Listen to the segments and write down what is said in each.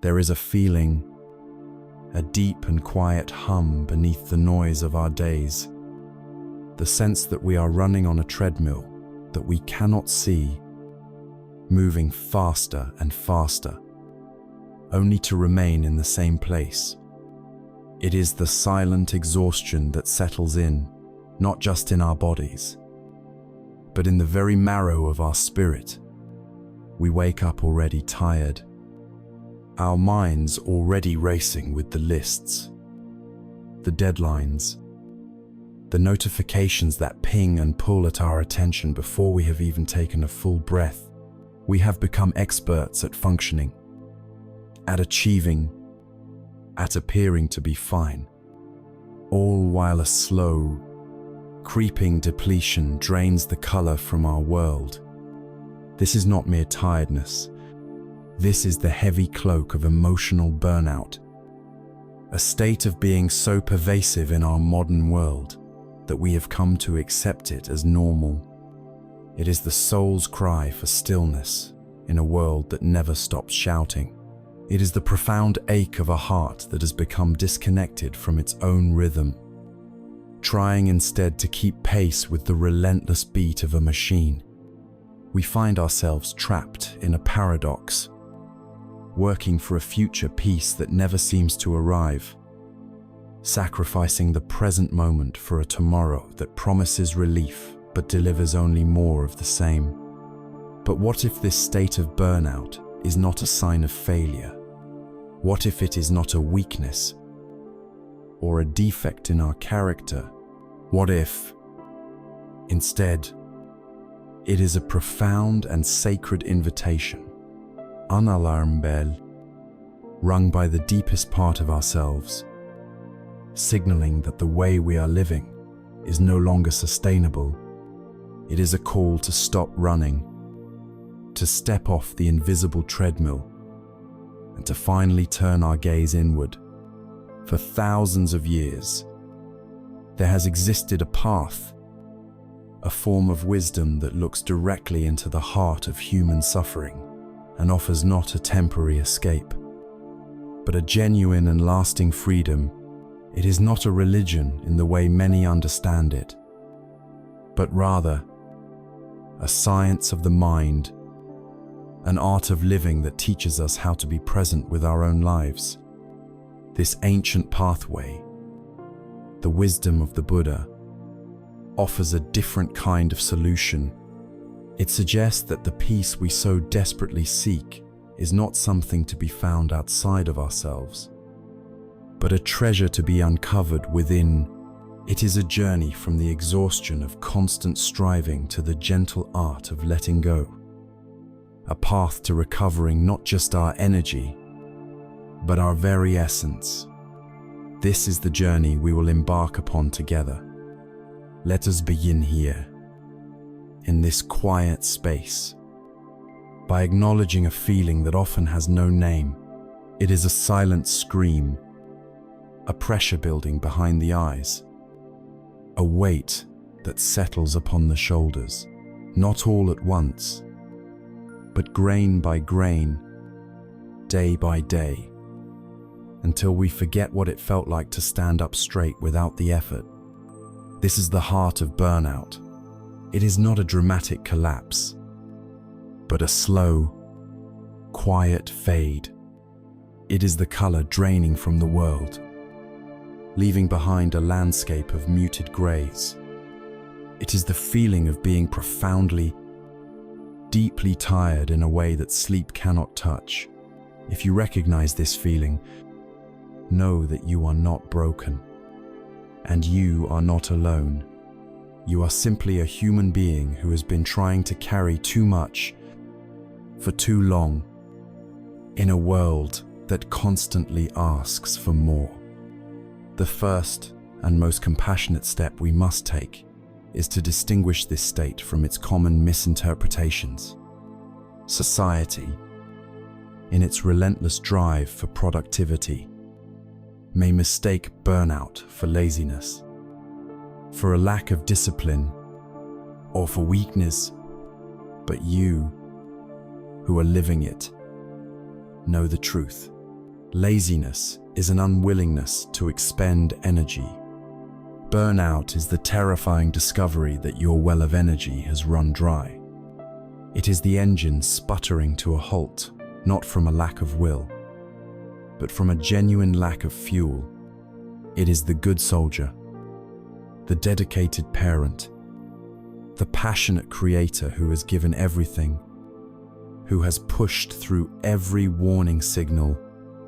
There is a feeling, a deep and quiet hum beneath the noise of our days. The sense that we are running on a treadmill that we cannot see, moving faster and faster, only to remain in the same place. It is the silent exhaustion that settles in, not just in our bodies, but in the very marrow of our spirit. We wake up already tired, our minds already racing with the lists, the deadlines, the notifications that ping and pull at our attention before we have even taken a full breath. We have become experts at functioning, at achieving, at appearing to be fine, all while a slow, creeping depletion drains the color from our world. This is not mere tiredness. This is the heavy cloak of emotional burnout, a state of being so pervasive in our modern world that we have come to accept it as normal. It is the soul's cry for stillness in a world that never stops shouting. It is the profound ache of a heart that has become disconnected from its own rhythm, trying instead to keep pace with the relentless beat of a machine. We find ourselves trapped in a paradox, working for a future peace that never seems to arrive, sacrificing the present moment for a tomorrow that promises relief but delivers only more of the same. But what if this state of burnout is not a sign of failure? What if it is not a weakness or a defect in our character? What if, instead, it is a profound and sacred invitation, an alarm bell, rung by the deepest part of ourselves, signaling that the way we are living is no longer sustainable. It is a call to stop running, to step off the invisible treadmill, and to finally turn our gaze inward. For thousands of years, there has existed a path, a form of wisdom that looks directly into the heart of human suffering and offers not a temporary escape, but a genuine and lasting freedom. It is not a religion in the way many understand it, but rather a science of the mind, an art of living that teaches us how to be present with our own lives. This ancient pathway, the wisdom of the Buddha, offers a different kind of solution. It suggests that the peace we so desperately seek is not something to be found outside of ourselves, but a treasure to be uncovered within. It is a journey from the exhaustion of constant striving to the gentle art of letting go, a path to recovering not just our energy, but our very essence. This is the journey we will embark upon together. Let us begin here, in this quiet space, by acknowledging a feeling that often has no name. It is a silent scream, a pressure building behind the eyes, a weight that settles upon the shoulders, not all at once, but grain by grain, day by day, until we forget what it felt like to stand up straight without the effort. This is the heart of burnout. It is not a dramatic collapse, but a slow, quiet fade. It is the color draining from the world, leaving behind a landscape of muted grays. It is the feeling of being profoundly, deeply tired in a way that sleep cannot touch. If you recognize this feeling, know that you are not broken, and you are not alone. You are simply a human being who has been trying to carry too much for too long in a world that constantly asks for more. The first and most compassionate step we must take is to distinguish this state from its common misinterpretations. Society, in its relentless drive for productivity, may mistake burnout for laziness, for a lack of discipline, or for weakness. But you, who are living it, know the truth. Laziness is an unwillingness to expend energy. Burnout is the terrifying discovery that your well of energy has run dry. It is the engine sputtering to a halt, not from a lack of will, but from a genuine lack of fuel. It is the good soldier, the dedicated parent, the passionate creator who has given everything, who has pushed through every warning signal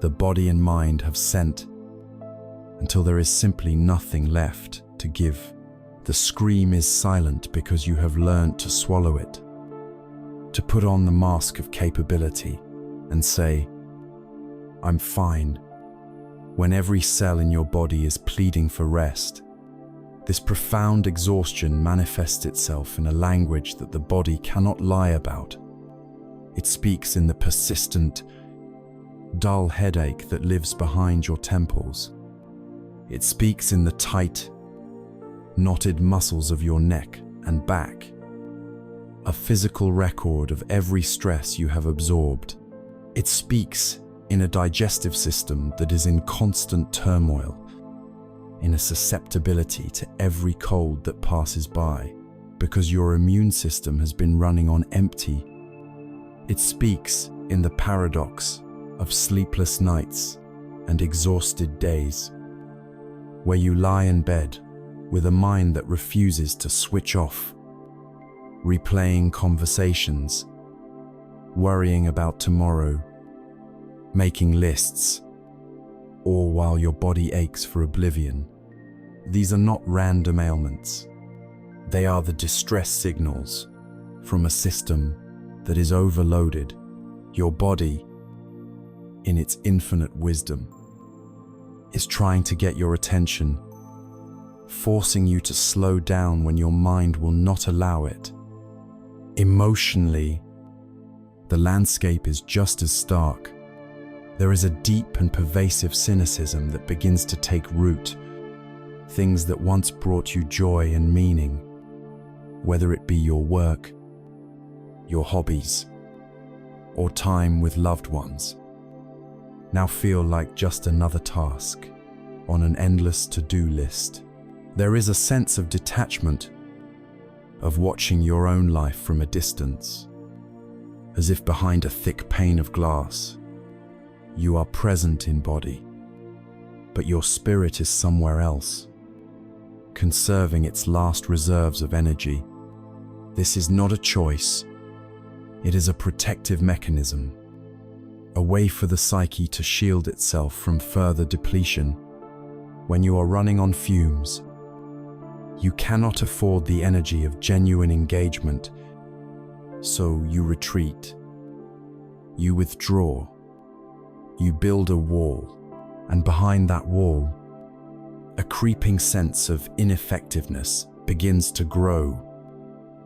the body and mind have sent until there is simply nothing left to give. The scream is silent because you have learned to swallow it, to put on the mask of capability and say, "I'm fine," when every cell in your body is pleading for rest. This profound exhaustion manifests itself in a language that the body cannot lie about. It speaks in the persistent, dull headache that lives behind your temples. It speaks in the tight, knotted muscles of your neck and back, a physical record of every stress you have absorbed. It speaks in a digestive system that is in constant turmoil, in a susceptibility to every cold that passes by, because your immune system has been running on empty. It speaks in the paradox of sleepless nights and exhausted days, where you lie in bed with a mind that refuses to switch off, replaying conversations, worrying about tomorrow, making lists, all while your body aches for oblivion. These are not random ailments. They are the distress signals from a system that is overloaded. Your body, in its infinite wisdom, is trying to get your attention, forcing you to slow down when your mind will not allow it. Emotionally, the landscape is just as stark. There is a deep and pervasive cynicism that begins to take root. Things that once brought you joy and meaning, whether it be your work, your hobbies, or time with loved ones, now feel like just another task on an endless to-do list. There is a sense of detachment, of watching your own life from a distance, as if behind a thick pane of glass. You are present in body, but your spirit is somewhere else, conserving its last reserves of energy. This is not a choice. It is a protective mechanism, a way for the psyche to shield itself from further depletion. When you are running on fumes, you cannot afford the energy of genuine engagement, so you retreat, you withdraw, you build a wall, and behind that wall, a creeping sense of ineffectiveness begins to grow.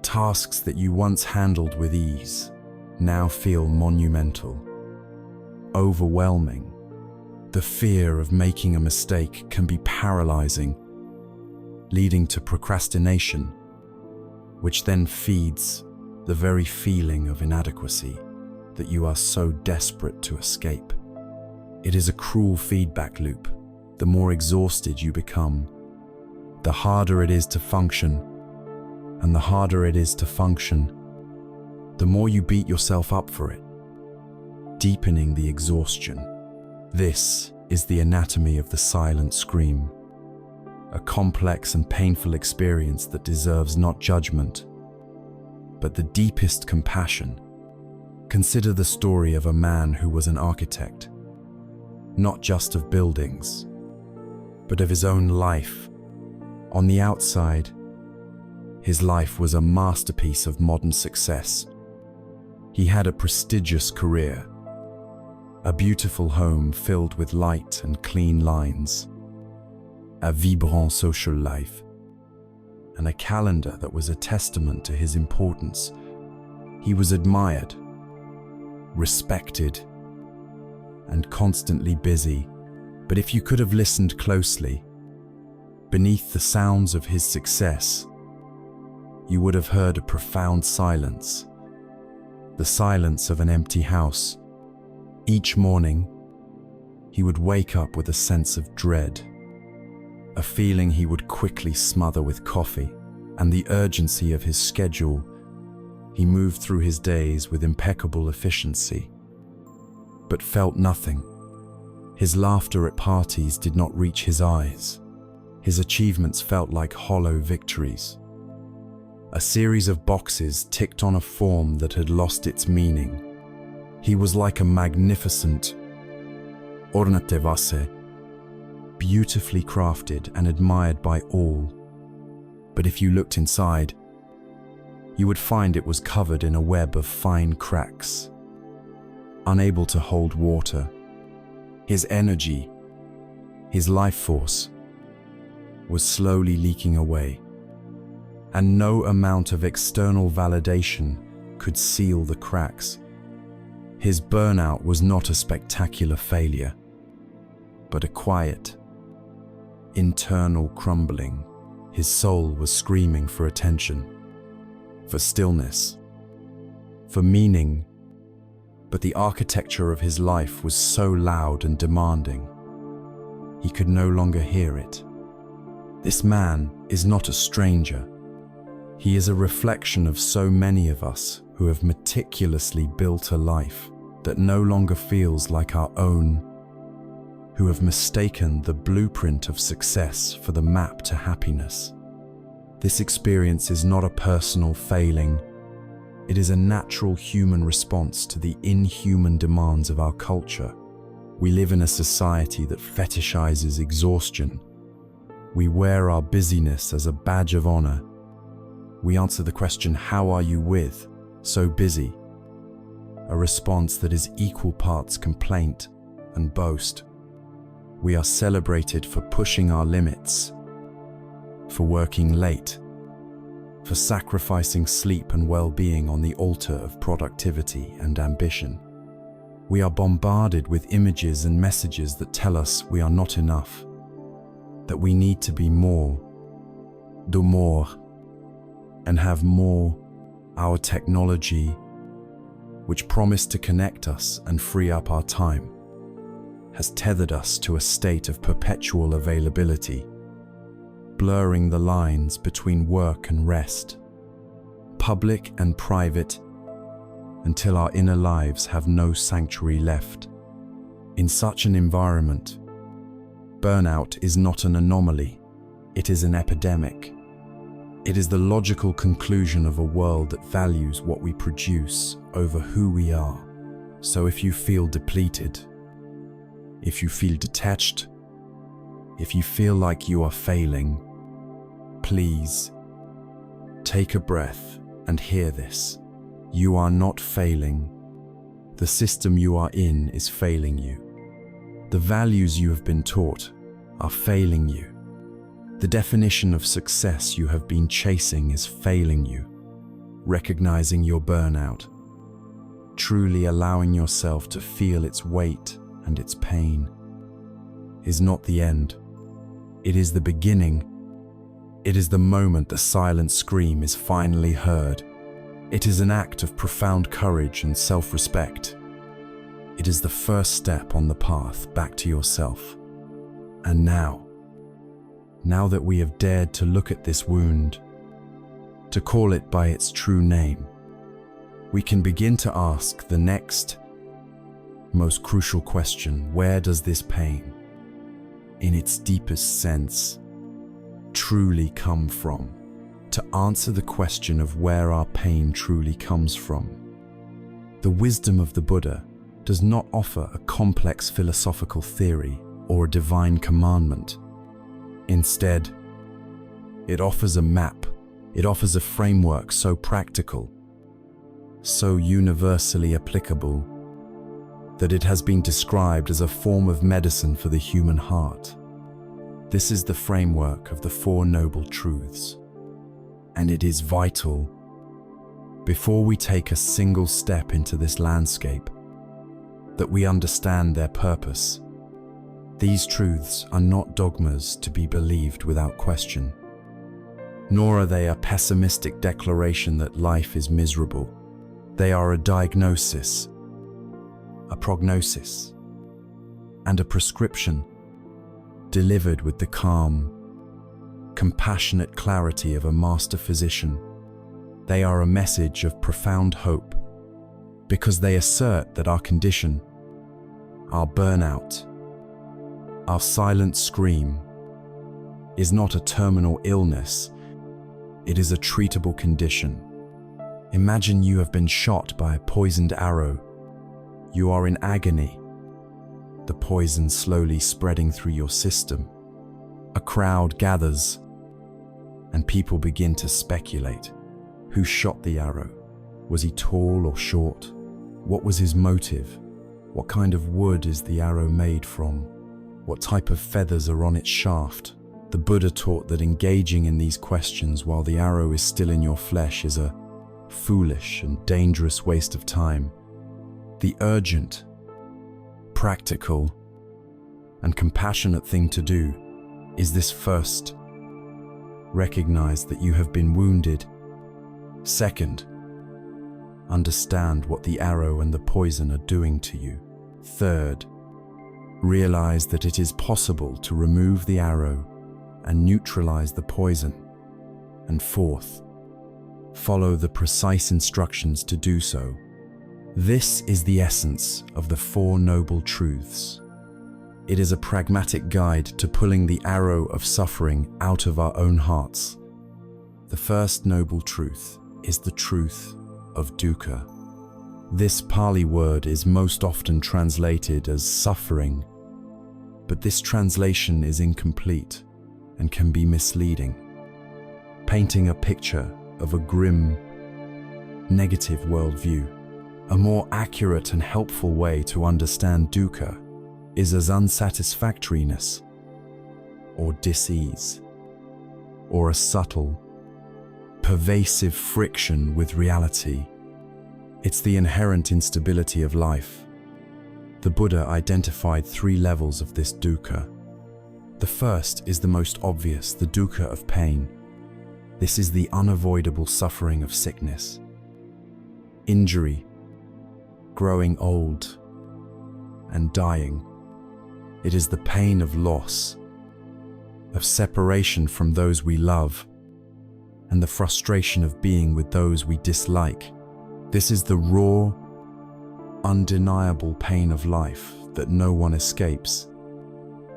Tasks that you once handled with ease now feel monumental, overwhelming. The fear of making a mistake can be paralyzing, leading to procrastination, which then feeds the very feeling of inadequacy that you are so desperate to escape. It is a cruel feedback loop. The more exhausted you become, the harder it is to function, and the harder it is to function, the more you beat yourself up for it, deepening the exhaustion. This is the anatomy of the silent scream, a complex and painful experience that deserves not judgment, but the deepest compassion. Consider the story of a man who was an architect, not just of buildings, but of his own life. On the outside, his life was a masterpiece of modern success. He had a prestigious career, a beautiful home filled with light and clean lines, a vibrant social life, and a calendar that was a testament to his importance. He was admired, respected, and constantly busy. But if you could have listened closely, beneath the sounds of his success, you would have heard a profound silence, the silence of an empty house. Each morning, he would wake up with a sense of dread, a feeling he would quickly smother with coffee, and the urgency of his schedule. He moved through his days with impeccable efficiency, but felt nothing. His laughter at parties did not reach his eyes. His achievements felt like hollow victories. A series of boxes ticked on a form that had lost its meaning. He was like a magnificent ornate vase, beautifully crafted and admired by all. But if you looked inside, you would find it was covered in a web of fine cracks. Unable to hold water, his energy, his life force, was slowly leaking away, and no amount of external validation could seal the cracks. His burnout was not a spectacular failure, but a quiet, internal crumbling. His soul was screaming for attention, for stillness, for meaning, but the architecture of his life was so loud and demanding, he could no longer hear it. This man is not a stranger. He is a reflection of so many of us who have meticulously built a life that no longer feels like our own, who have mistaken the blueprint of success for the map to happiness. This experience is not a personal failing. It is a natural human response to the inhuman demands of our culture. We live in a society that fetishizes exhaustion. We wear our busyness as a badge of honor. We answer the question, "How are you with so busy?" A response that is equal parts complaint and boast. We are celebrated for pushing our limits, for working late, for sacrificing sleep and well-being on the altar of productivity and ambition. We are bombarded with images and messages that tell us we are not enough, that we need to be more, do more, and have more. Our technology, which promised to connect us and free up our time, has tethered us to a state of perpetual availability, blurring the lines between work and rest, public and private, until our inner lives have no sanctuary left. In such an environment, burnout is not an anomaly, it is an epidemic. It is the logical conclusion of a world that values what we produce over who we are. So if you feel depleted, if you feel detached, if you feel like you are failing, please take a breath and hear this. You are not failing. The system you are in is failing you. The values you have been taught are failing you. The definition of success you have been chasing is failing you. Recognizing your burnout, truly allowing yourself to feel its weight and its pain, is not the end. It is the beginning. It is the moment the silent scream is finally heard. It is an act of profound courage and self-respect. It is the first step on the path back to yourself. And now that we have dared to look at this wound, to call it by its true name, we can begin to ask the next, most crucial question: where does this pain, in its deepest sense, truly come from? To answer the question of where our pain truly comes from, the wisdom of the Buddha does not offer a complex philosophical theory or a divine commandment. Instead, it offers a map. It offers a framework so practical, so universally applicable, that it has been described as a form of medicine for the human heart. This is the framework of the Four Noble Truths, and it is vital, before we take a single step into this landscape, that we understand their purpose. These truths are not dogmas to be believed without question, nor are they a pessimistic declaration that life is miserable. They are a diagnosis, a prognosis, and a prescription delivered with the calm, compassionate clarity of a master physician. They are a message of profound hope because they assert that our condition, our burnout, our silent scream, is not a terminal illness, it is a treatable condition. Imagine you have been shot by a poisoned arrow. You are in agony, the poison slowly spreading through your system. A crowd gathers, and people begin to speculate. Who shot the arrow? Was he tall or short? What was his motive? What kind of wood is the arrow made from? What type of feathers are on its shaft? The Buddha taught that engaging in these questions while the arrow is still in your flesh is a foolish and dangerous waste of time. The urgent, practical, and compassionate thing to do is this: first, recognize that you have been wounded. Second, understand what the arrow and the poison are doing to you. Third, realize that it is possible to remove the arrow and neutralize the poison. And fourth, follow the precise instructions to do so. This is the essence of the Four Noble Truths. It is a pragmatic guide to pulling the arrow of suffering out of our own hearts. The first noble truth is the truth of dukkha. This Pali word is most often translated as suffering, but this translation is incomplete and can be misleading, painting a picture of a grim, negative worldview. A more accurate and helpful way to understand dukkha is as unsatisfactoriness, or dis-ease, or a subtle, pervasive friction with reality. It's the inherent instability of life. The Buddha identified 3 levels of this dukkha. The first is the most obvious, the dukkha of pain. This is the unavoidable suffering of sickness, injury, growing old, and dying. It is the pain of loss, of separation from those we love, and the frustration of being with those we dislike. This is the raw, undeniable pain of life that no one escapes.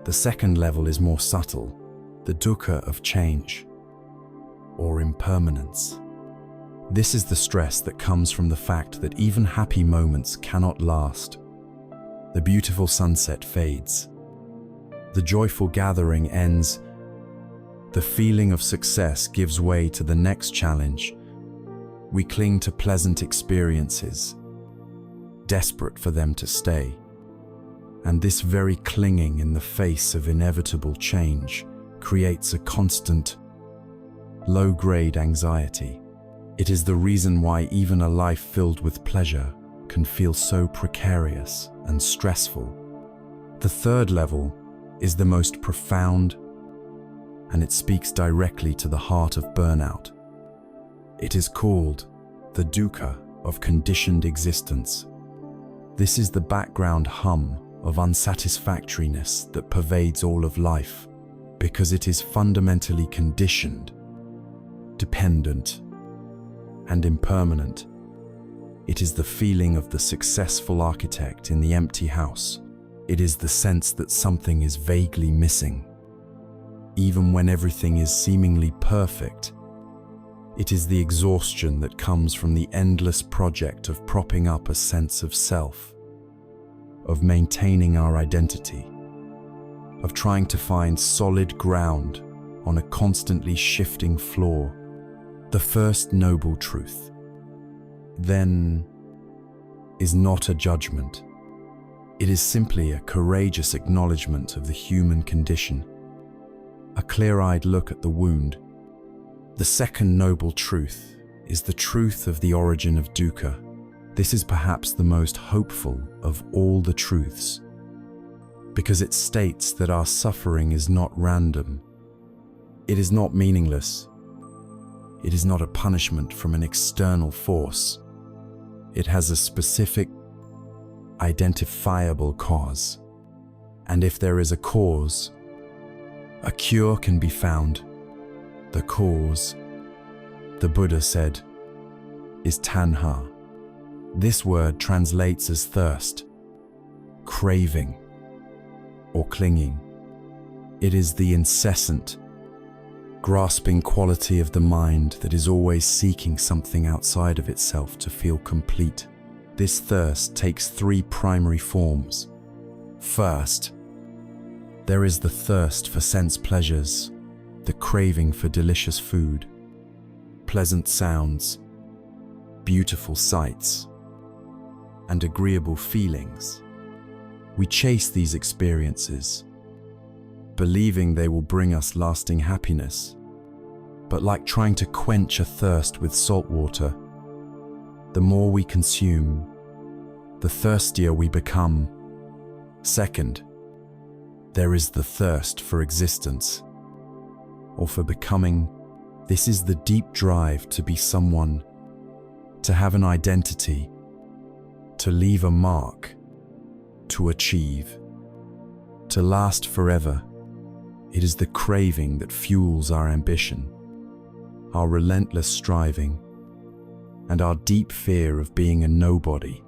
The second level is more subtle, the dukkha of change, or impermanence. This is the stress that comes from the fact that even happy moments cannot last. The beautiful sunset fades. The joyful gathering ends. The feeling of success gives way to the next challenge. We cling to pleasant experiences, desperate for them to stay. And this very clinging in the face of inevitable change creates a constant, low-grade anxiety. It is the reason why even a life filled with pleasure can feel so precarious and stressful. The third level is the most profound, and it speaks directly to the heart of burnout. It is called the dukkha of conditioned existence. This is the background hum of unsatisfactoriness that pervades all of life, because it is fundamentally conditioned, dependent, and impermanent. It is the feeling of the successful architect in the empty house. It is the sense that something is vaguely missing, even when everything is seemingly perfect. It is the exhaustion that comes from the endless project of propping up a sense of self, of maintaining our identity, of trying to find solid ground on a constantly shifting floor. The first noble truth, then, is not a judgment. It is simply a courageous acknowledgement of the human condition, a clear-eyed look at the wound. The second noble truth is the truth of the origin of dukkha. This is perhaps the most hopeful of all the truths, because it states that our suffering is not random. It is not meaningless. It is not a punishment from an external force. It has a specific, identifiable cause, And if there is a cause, a cure can be found. The cause, the Buddha said, is tanha. This word translates as thirst, craving, or clinging. It is the incessant, grasping quality of the mind that is always seeking something outside of itself to feel complete. This thirst takes three primary forms. First, there is the thirst for sense pleasures, the craving for delicious food, pleasant sounds, beautiful sights, and agreeable feelings. We chase these experiences, believing they will bring us lasting happiness. But like trying to quench a thirst with salt water, the more we consume, the thirstier we become. Second, there is the thirst for existence, or for becoming. This is the deep drive to be someone, to have an identity, to leave a mark, to achieve, to last forever. It is the craving that fuels our ambition, our relentless striving, and our deep fear of being a nobody.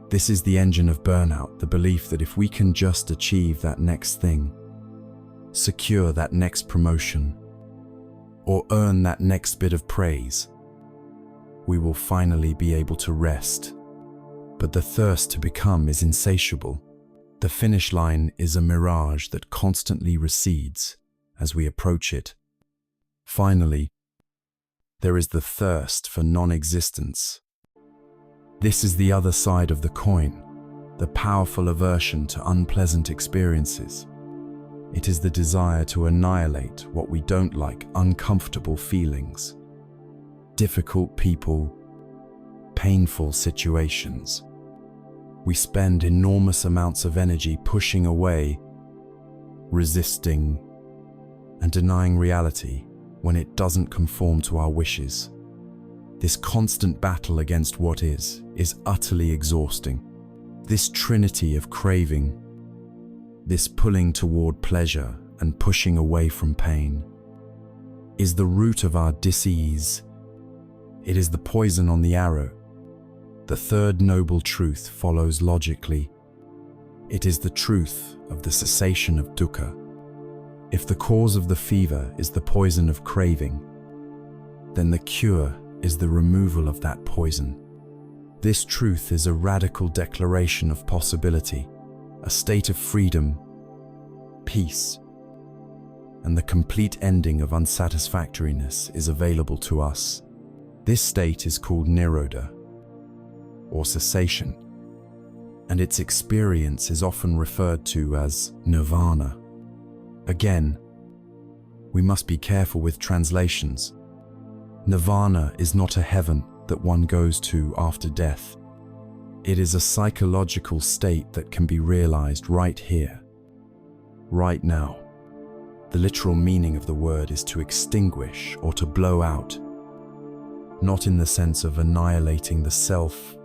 This is the engine of burnout, the belief that if we can just achieve that next thing, secure that next promotion, or earn that next bit of praise, we will finally be able to rest. But the thirst to become is insatiable. The finish line is a mirage that constantly recedes as we approach it. Finally, there is the thirst for non-existence. This is the other side of the coin, the powerful aversion to unpleasant experiences. It is the desire to annihilate what we don't like, uncomfortable feelings, difficult people, painful situations. We spend enormous amounts of energy pushing away, resisting, and denying reality when it doesn't conform to our wishes. This constant battle against what is utterly exhausting. This trinity of craving, this pulling toward pleasure and pushing away from pain, is the root of our dis-ease. It is the poison on the arrow. The third noble truth follows logically. It is the truth of the cessation of dukkha. If the cause of the fever is the poison of craving, then the cure is the removal of that poison. This truth is a radical declaration of possibility, a state of freedom, peace, and the complete ending of unsatisfactoriness is available to us. This state is called nirodha, or cessation, and its experience is often referred to as nirvana. Again, we must be careful with translations. Nirvana is not a heaven that one goes to after death. It is a psychological state that can be realized right here, right now. The literal meaning of the word is to extinguish or to blow out, not in the sense of annihilating the self,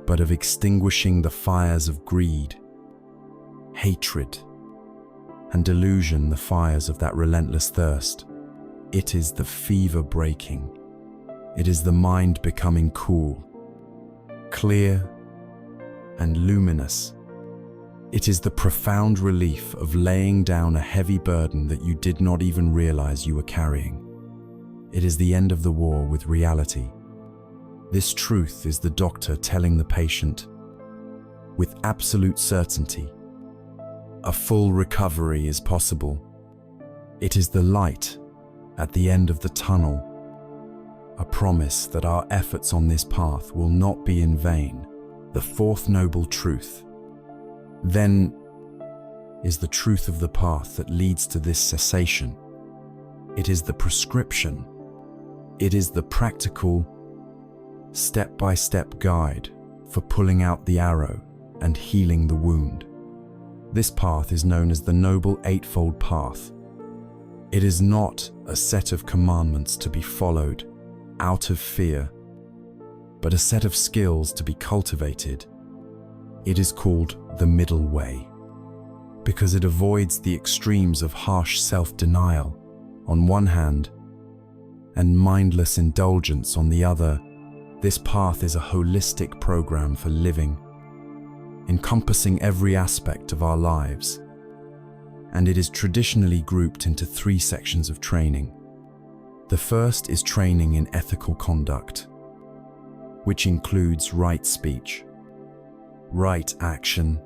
but of extinguishing the fires of greed, hatred, and delusion, the fires of that relentless thirst. It is the fever breaking. It is the mind becoming cool, clear, and luminous. It is the profound relief of laying down a heavy burden that you did not even realize you were carrying. It is the end of the war with reality. This truth is the doctor telling the patient, with absolute certainty, a full recovery is possible. It is the light at the end of the tunnel, a promise that our efforts on this path will not be in vain. The fourth noble truth, then, is the truth of the path that leads to this cessation. It is the prescription. It is the practical, step-by-step guide for pulling out the arrow and healing the wound. This path is known as the Noble Eightfold Path. It is not a set of commandments to be followed out of fear, but a set of skills to be cultivated. It is called the middle way. because it avoids the extremes of harsh self-denial on one hand and mindless indulgence on the other. This path is a holistic program for living, encompassing every aspect of our lives, and it is traditionally grouped into 3 sections of training. The first is training in ethical conduct, which includes right speech, right action,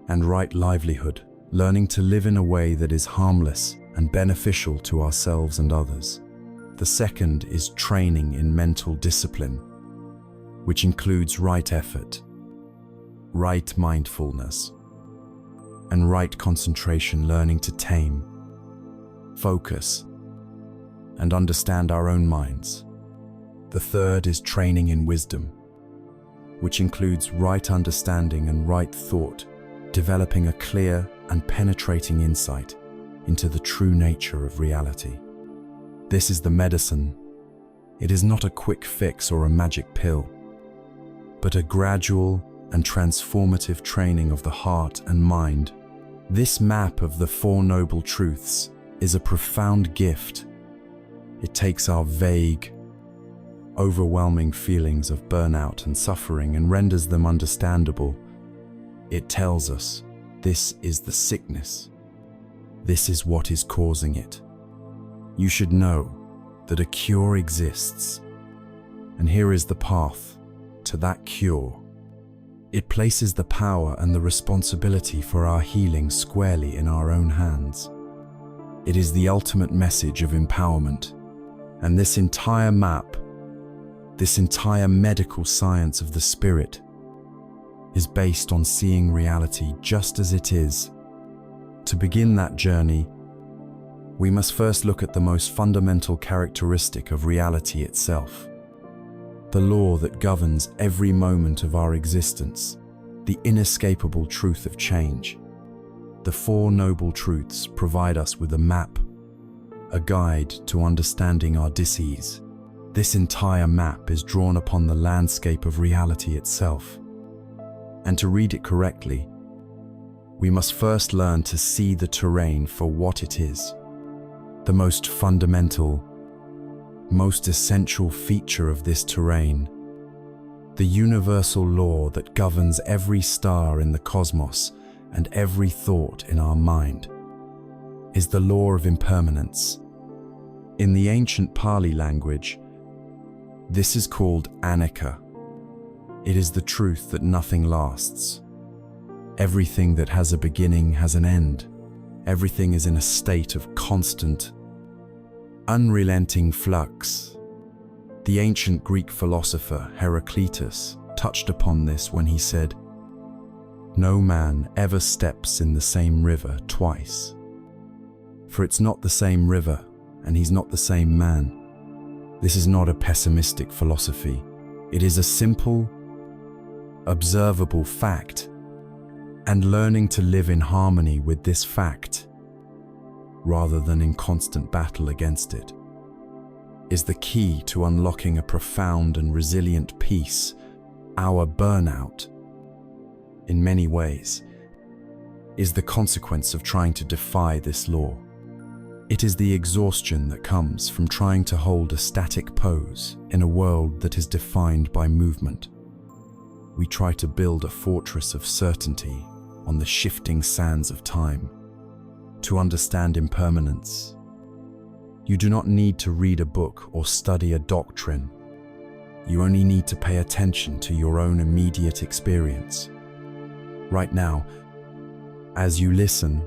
and right livelihood, learning to live in a way that is harmless and beneficial to ourselves and others. The second is training in mental discipline, which includes right effort, right mindfulness, and right concentration, learning to tame, focus, and understand our own minds. The third is training in wisdom, which includes right understanding and right thought, developing a clear and penetrating insight into the true nature of reality. This is the medicine. It is not a quick fix or a magic pill, but a gradual and transformative training of the heart and mind. This map of the 4 Noble Truths is a profound gift. It takes our vague, overwhelming feelings of burnout and suffering and renders them understandable. It tells us, this is the sickness. This is what is causing it. You should know that a cure exists, and here is the path to that cure. It places the power and the responsibility for our healing squarely in our own hands. It is the ultimate message of empowerment, and this entire map, this entire medical science of the spirit, is based on seeing reality just as it is. To begin that journey, we must first look at the most fundamental characteristic of reality itself, the law that governs every moment of our existence, the inescapable truth of change. The 4 Noble Truths provide us with a map, a guide to understanding our dis-ease. This entire map is drawn upon the landscape of reality itself. And to read it correctly, we must first learn to see the terrain for what it is. The most fundamental, most essential feature of this terrain, the universal law that governs every star in the cosmos and every thought in our mind, is the law of impermanence. In the ancient Pali language, this is called anicca. It is the truth that nothing lasts. Everything that has a beginning has an end. Everything is in a state of constant, unrelenting flux. The ancient Greek philosopher Heraclitus touched upon this when he said, "No man ever steps in the same river twice. For it's not the same river, and he's not the same man." This is not a pessimistic philosophy. It is a simple, observable fact, and learning to live in harmony with this fact, rather than in constant battle against it, is the key to unlocking a profound and resilient peace. Our burnout, in many ways, is the consequence of trying to defy this law. It is the exhaustion that comes from trying to hold a static pose in a world that is defined by movement. We try to build a fortress of certainty on the shifting sands of time. To understand impermanence, you do not need to read a book or study a doctrine. You only need to pay attention to your own immediate experience. Right now, as you listen,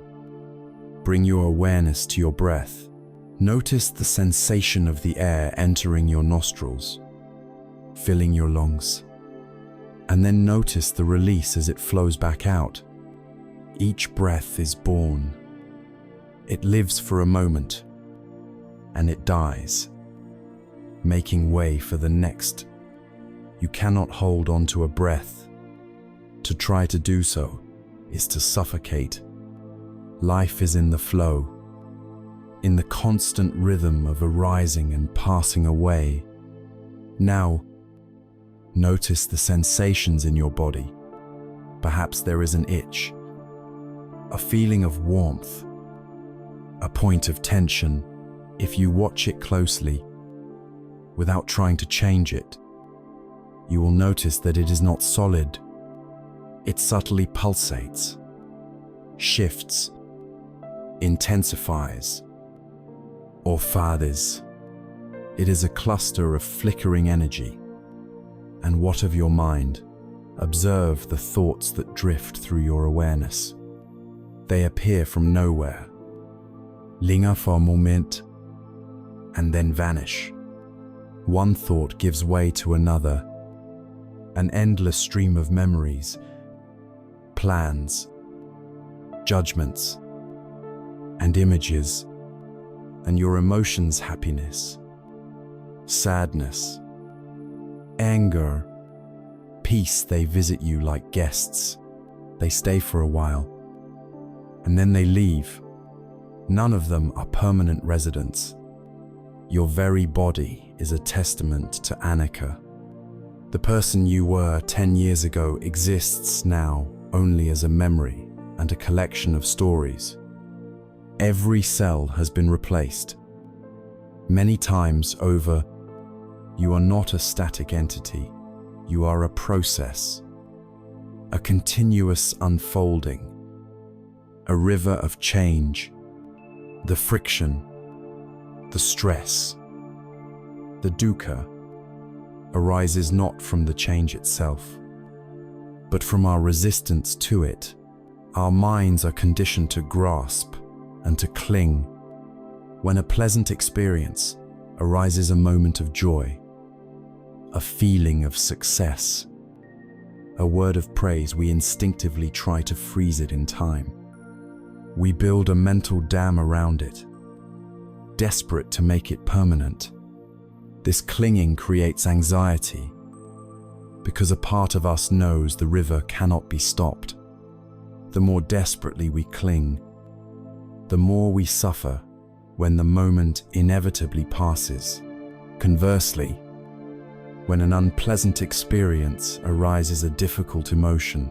bring your awareness to your breath. Notice the sensation of the air entering your nostrils, filling your lungs, and then notice the release as it flows back out. Each breath is born. It lives for a moment, and it dies, making way for the next. You cannot hold on to a breath. To try to do so is to suffocate. Life is in the flow, in the constant rhythm of arising and passing away. Now, notice the sensations in your body. Perhaps there is an itch, a feeling of warmth, a point of tension. If you watch it closely, without trying to change it, you will notice that it is not solid. It subtly pulsates, shifts, intensifies, or fades. It is a cluster of flickering energy. And what of your mind? Observe the thoughts that drift through your awareness. They appear from nowhere, linger for a moment, and then vanish. One thought gives way to another, an endless stream of memories, plans, judgments, and images, and your emotions, happiness, sadness, anger, peace. They visit you like guests. They stay for a while, and then they leave. None of them are permanent residents. Your very body is a testament to Anika. The person you were 10 years ago exists now only as a memory and a collection of stories. Every cell has been replaced. Many times over, you are not a static entity. You are a process, a continuous unfolding, a river of change. The friction, the stress, the dukkha arises not from the change itself, but from our resistance to it. Our minds are conditioned to grasp and to cling. When a pleasant experience arises, a moment of joy, a feeling of success, a word of praise, we instinctively try to freeze it in time. We build a mental dam around it, desperate to make it permanent. This clinging creates anxiety, because a part of us knows the river cannot be stopped. The more desperately we cling, the more we suffer when the moment inevitably passes. Conversely, when an unpleasant experience arises, a difficult emotion,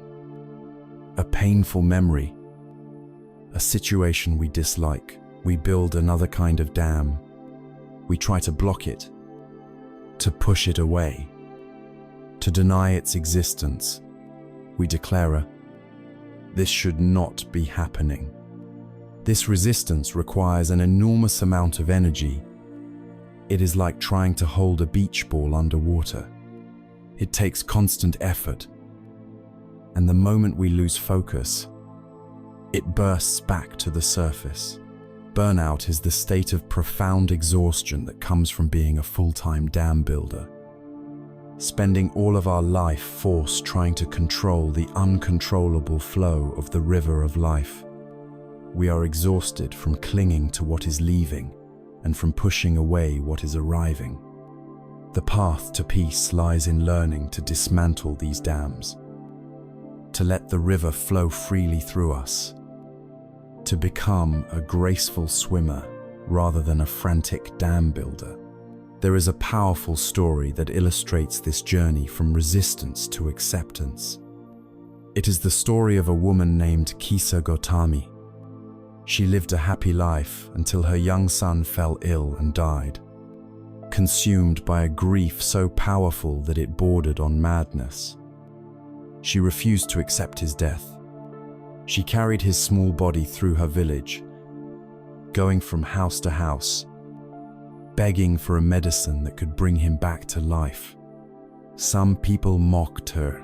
a painful memory, a situation we dislike, we build another kind of dam. We try to block it, to push it away, to deny its existence. We declare, this should not be happening. This resistance requires an enormous amount of energy. It is like trying to hold a beach ball underwater. It takes constant effort, and the moment we lose focus, it bursts back to the surface. Burnout is the state of profound exhaustion that comes from being a full-time dam builder, spending all of our life force trying to control the uncontrollable flow of the river of life. We are exhausted from clinging to what is leaving and from pushing away what is arriving. The path to peace lies in learning to dismantle these dams, to let the river flow freely through us, to become a graceful swimmer rather than a frantic dam builder. There is a powerful story that illustrates this journey from resistance to acceptance. It is the story of a woman named Kisa Gotami. She lived a happy life until her young son fell ill and died, consumed by a grief so powerful that it bordered on madness. She refused to accept his death. She carried his small body through her village, going from house to house, begging for a medicine that could bring him back to life. Some people mocked her,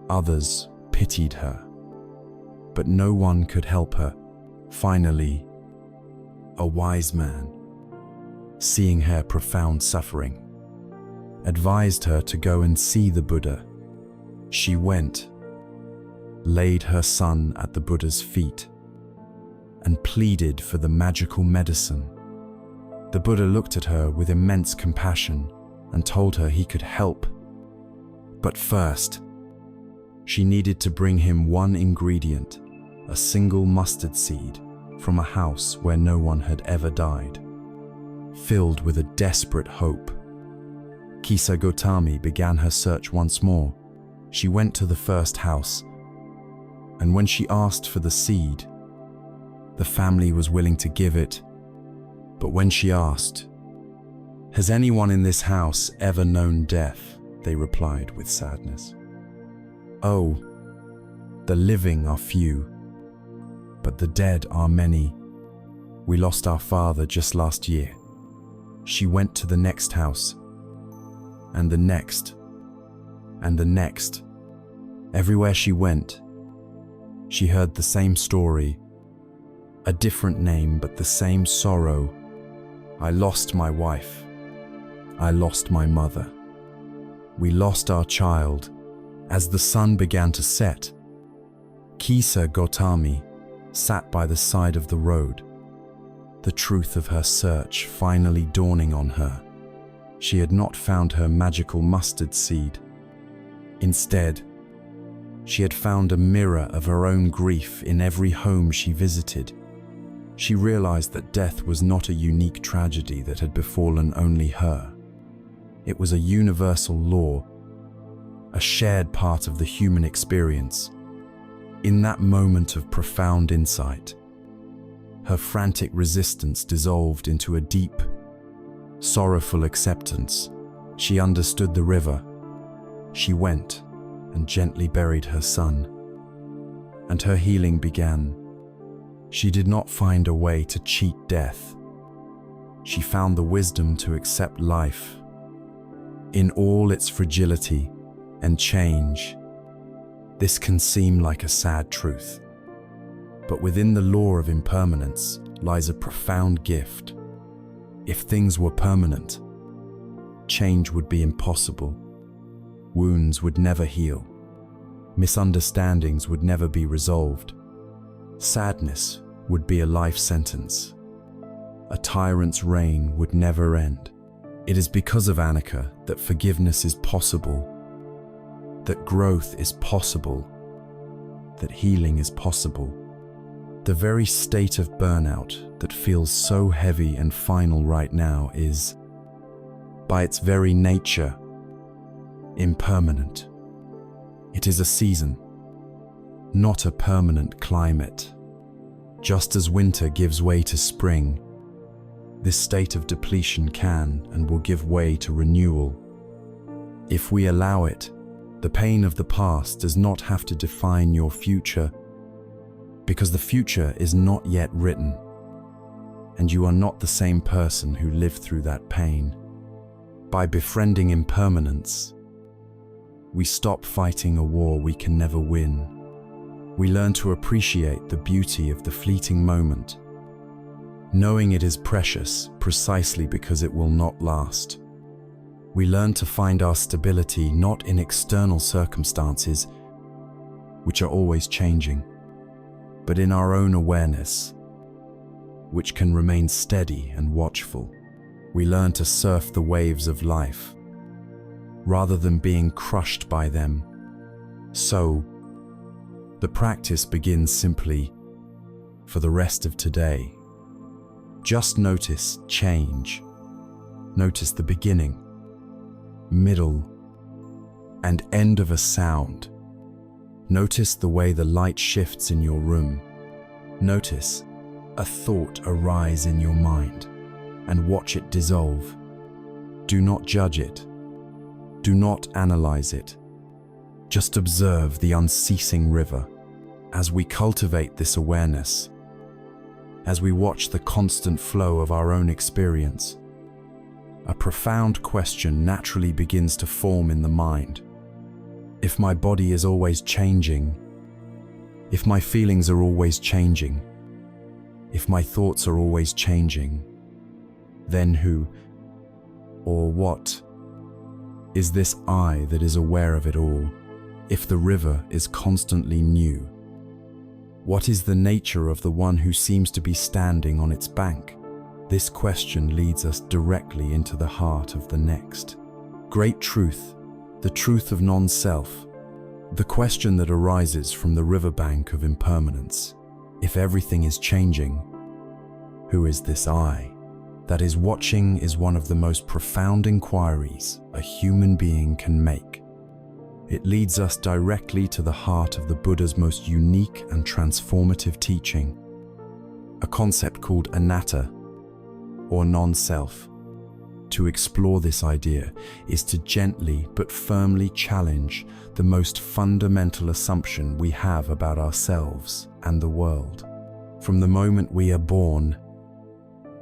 others pitied her, but no one could help her. Finally, a wise man, seeing her profound suffering, advised her to go and see the Buddha. She went, laid her son at the Buddha's feet, and pleaded for the magical medicine. The Buddha looked at her with immense compassion and told her he could help. But first, she needed to bring him one ingredient, a single mustard seed from a house where no one had ever died. Filled with a desperate hope, Kisa Gotami began her search once more. She went to the first house, And when she asked for the seed, the family was willing to give it. But when she asked, "Has anyone in this house ever known death?" they replied with sadness, "Oh, the living are few, but the dead are many. We lost our father just last year." She went to the next house, and the next, and the next. Everywhere she went, she heard the same story, a different name, but the same sorrow. "I lost my wife. I lost my mother. We lost our child." As the sun began to set, Kisa Gautami sat by the side of the road, the truth of her search finally dawning on her. She had not found her magical mustard seed. Instead, she had found a mirror of her own grief in every home she visited. She realized that death was not a unique tragedy that had befallen only her. It was a universal law, a shared part of the human experience. In that moment of profound insight, her frantic resistance dissolved into a deep, sorrowful acceptance. She understood the river. She went and gently buried her son, and her healing began. She did not find a way to cheat death. She found the wisdom to accept life in all its fragility and change. This can seem like a sad truth, but within the law of impermanence lies a profound gift. If things were permanent, change would be impossible. Wounds would never heal. Misunderstandings would never be resolved. Sadness would be a life sentence. A tyrant's reign would never end. It is because of Annika that forgiveness is possible, that growth is possible, that healing is possible. The very state of burnout that feels so heavy and final right now is, by its very nature, impermanent. It is a season, not a permanent climate. Just as winter gives way to spring, this state of depletion can and will give way to renewal. If we allow it, the pain of the past does not have to define your future, because the future is not yet written, and you are not the same person who lived through that pain. By befriending impermanence, we stop fighting a war we can never win. We learn to appreciate the beauty of the fleeting moment, knowing it is precious precisely because it will not last. We learn to find our stability not in external circumstances, which are always changing, but in our own awareness, which can remain steady and watchful. We learn to surf the waves of life, rather than being crushed by them. So, the practice begins simply for the rest of today. Just notice change. Notice the beginning, middle, and end of a sound. Notice the way the light shifts in your room. Notice a thought arise in your mind and watch it dissolve. Do not judge it. Do not analyze it. Just observe the unceasing river. As we cultivate this awareness, as we watch the constant flow of our own experience, a profound question naturally begins to form in the mind. If my body is always changing, if my feelings are always changing, if my thoughts are always changing, then who or what is this I that is aware of it all? If the river is constantly new, what is the nature of the one who seems to be standing on its bank? This question leads us directly into the heart of the next great truth, the truth of non-self, the question that arises from the riverbank of impermanence. If everything is changing, who is this I that is watching is one of the most profound inquiries a human being can make. It leads us directly to the heart of the Buddha's most unique and transformative teaching, a concept called anatta, or non-self. To explore this idea is to gently but firmly challenge the most fundamental assumption we have about ourselves and the world. From the moment we are born,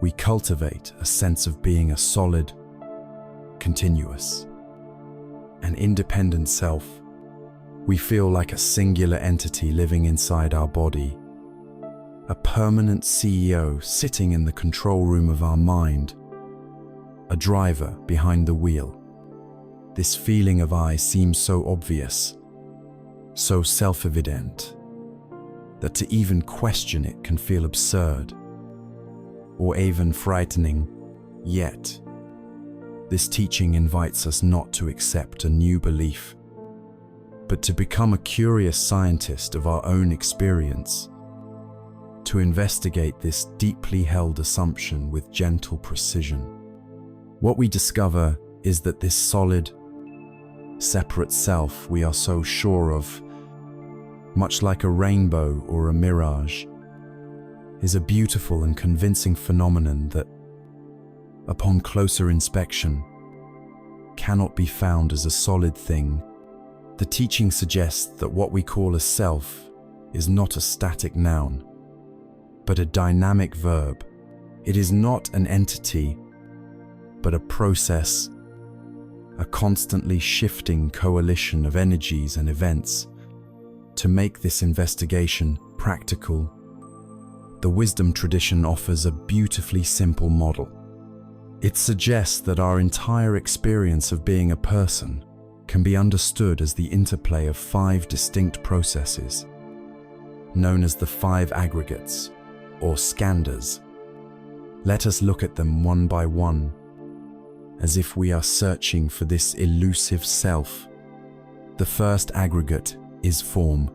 we cultivate a sense of being a solid, continuous, and independent self. We feel like a singular entity living inside our body, a permanent CEO sitting in the control room of our mind, a driver behind the wheel. This feeling of I seems so obvious, so self-evident, that to even question it can feel absurd, or even frightening. Yet, this teaching invites us not to accept a new belief, but to become a curious scientist of our own experience, to investigate this deeply held assumption with gentle precision. What we discover is that this solid, separate self we are so sure of, much like a rainbow or a mirage, is a beautiful and convincing phenomenon that, upon closer inspection, cannot be found as a solid thing. The teaching suggests that what we call a self is not a static noun, but a dynamic verb. It is not an entity, but a process, a constantly shifting coalition of energies and events. To make this investigation practical, the wisdom tradition offers a beautifully simple model. It suggests that our entire experience of being a person can be understood as the interplay of 5 distinct processes, known as the 5 aggregates, or skandhas. Let us look at them one by one, as if we are searching for this elusive self. The first aggregate is form.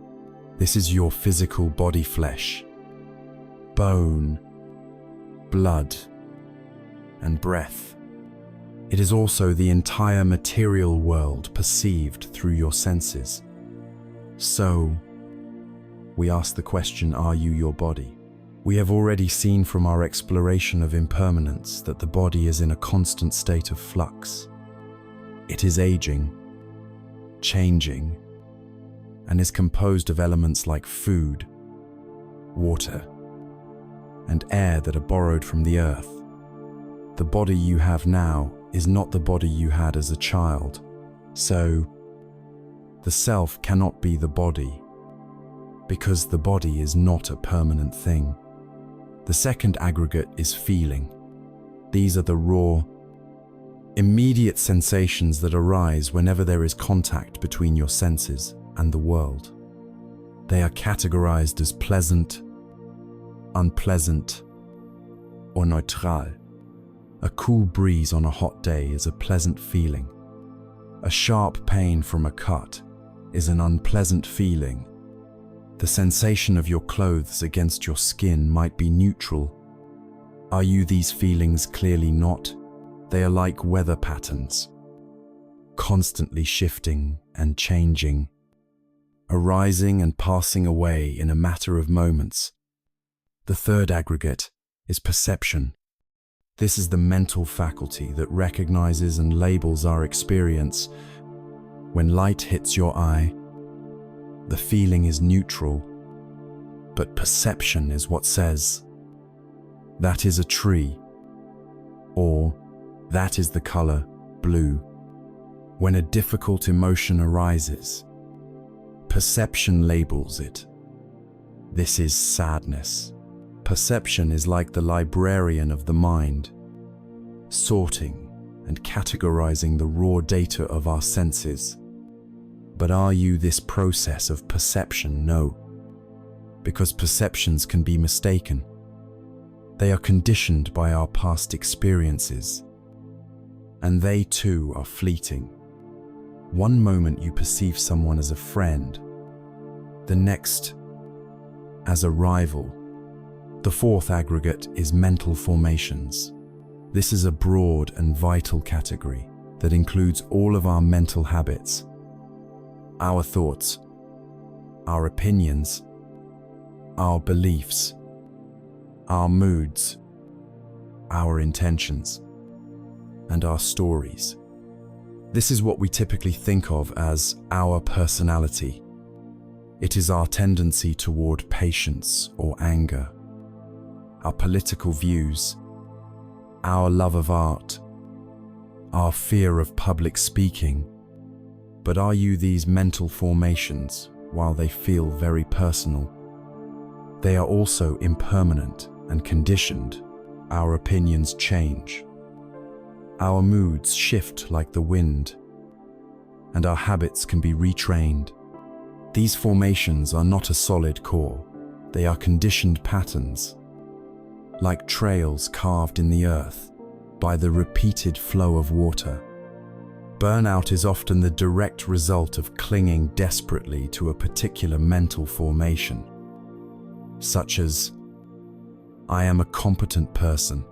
This is your physical body flesh, bone, blood, and breath. It is also the entire material world perceived through your senses. So, we ask the question, are you your body? We have already seen from our exploration of impermanence that the body is in a constant state of flux. It is aging, changing, and is composed of elements like food, water, and air that are borrowed from the earth. The body you have now is not the body you had as a child, so the self cannot be the body, because the body is not a permanent thing. The second aggregate is feeling. These are the raw, immediate sensations that arise whenever there is contact between your senses and the world. They are categorized as pleasant, unpleasant, or neutral. A cool breeze on a hot day is a pleasant feeling. A sharp pain from a cut is an unpleasant feeling. The sensation of your clothes against your skin might be neutral. Are you these feelings? Clearly not. They are like weather patterns, constantly shifting and changing, arising and passing away in a matter of moments. The third aggregate is perception. This is the mental faculty that recognizes and labels our experience. When light hits your eye, the feeling is neutral, but perception is what says, that is a tree, or that is the color blue. When a difficult emotion arises, perception labels it. This is sadness. Perception is like the librarian of the mind, sorting and categorizing the raw data of our senses. But are you this process of perception? No, because perceptions can be mistaken. They are conditioned by our past experiences, and they too are fleeting. One moment you perceive someone as a friend, the next as a rival. The fourth aggregate is mental formations. This is a broad and vital category that includes all of our mental habits, our thoughts, our opinions, our beliefs, our moods, our intentions, and our stories. This is what we typically think of as our personality. It is our tendency toward patience or anger, our political views, our love of art, our fear of public speaking. But are you these mental formations, while they feel very personal? They are also impermanent and conditioned. Our opinions change. Our moods shift like the wind, and our habits can be retrained. These formations are not a solid core. They are conditioned patterns, like trails carved in the earth by the repeated flow of water. Burnout is often the direct result of clinging desperately to a particular mental formation, such as, "I am a competent person,"